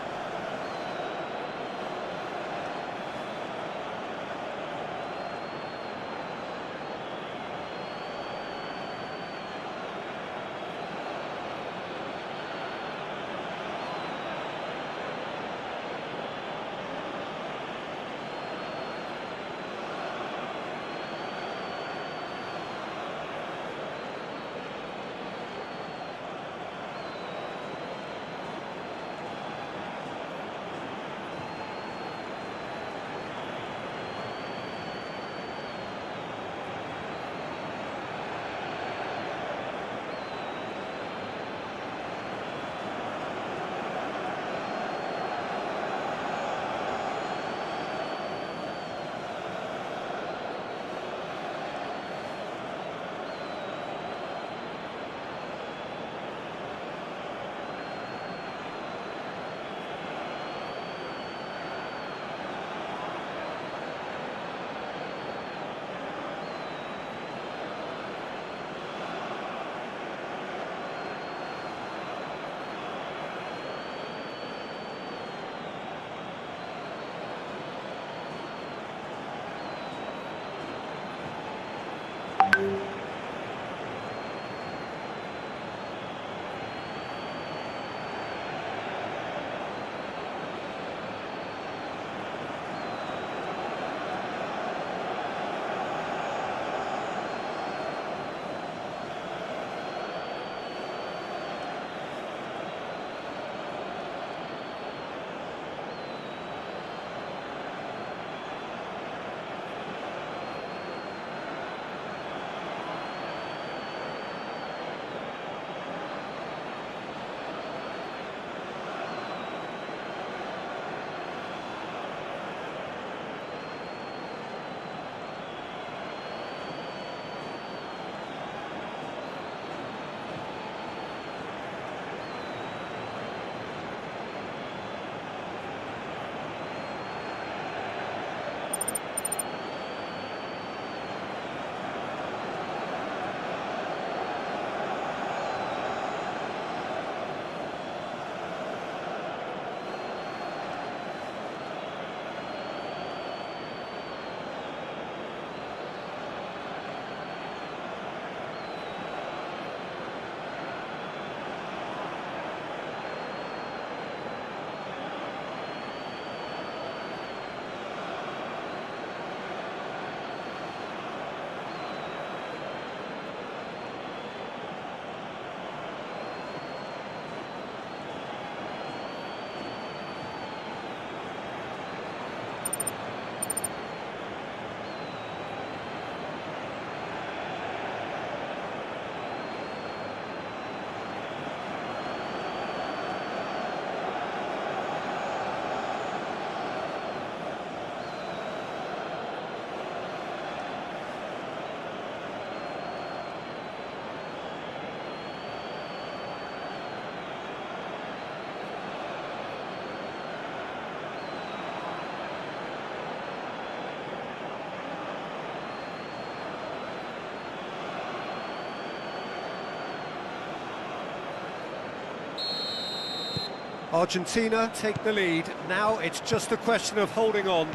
Argentina take the lead. Now it's just a question of holding on.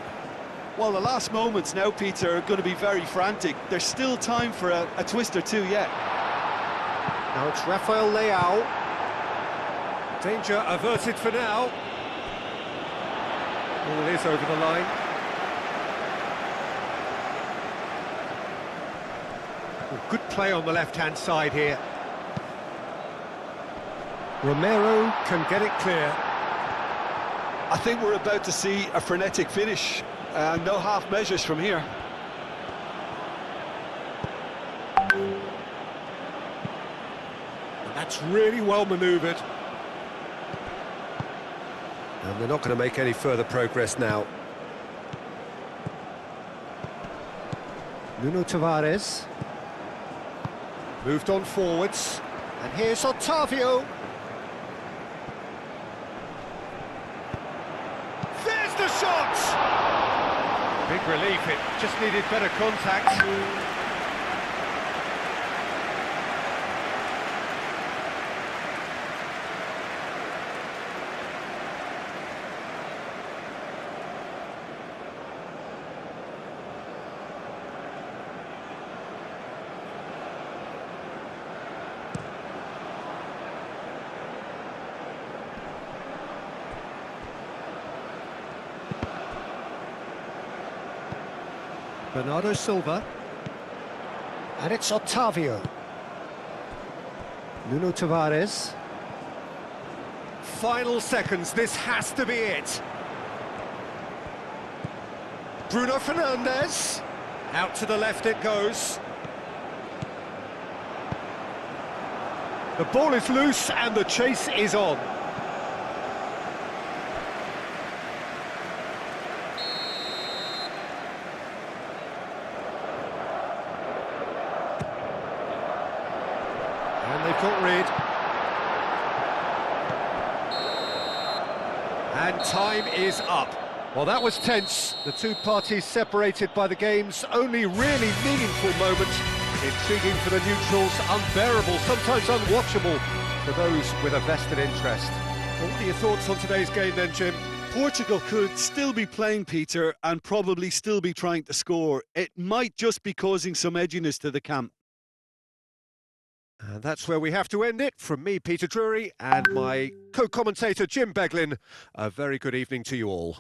Well, the last moments now, Peter, are going to be very frantic. There's still time for a twist or two yet. Now it's Rafael Leao. Danger averted for now. Ball is over the line. Well, good play on the left-hand side here. Romero can get it clear. I think we're about to see a frenetic finish. No half measures from here. And that's really well manoeuvred. And they're not going to make any further progress now. Nuno Tavares. Moved on forwards. And here's Otavio. There's the shot! Big relief, it just needed better contact. Bernardo Silva. And it's Otavio. Nuno Tavares. Final seconds, this has to be it. Bruno Fernandes. Out to the left it goes. The ball is loose and the chase is on. And they've got rid. And time is up. Well, that was tense. The two parties separated by the game's only really meaningful moment. Intriguing for the neutrals, unbearable, sometimes unwatchable for those with a vested interest. Well, what are your thoughts on today's game then, Jim? Portugal could still be playing, Peter, and probably still be trying to score. It might just be causing some edginess to the camp. And that's where we have to end it. From me, Peter Drury, and my co-commentator, Jim Beglin. A very good evening to you all.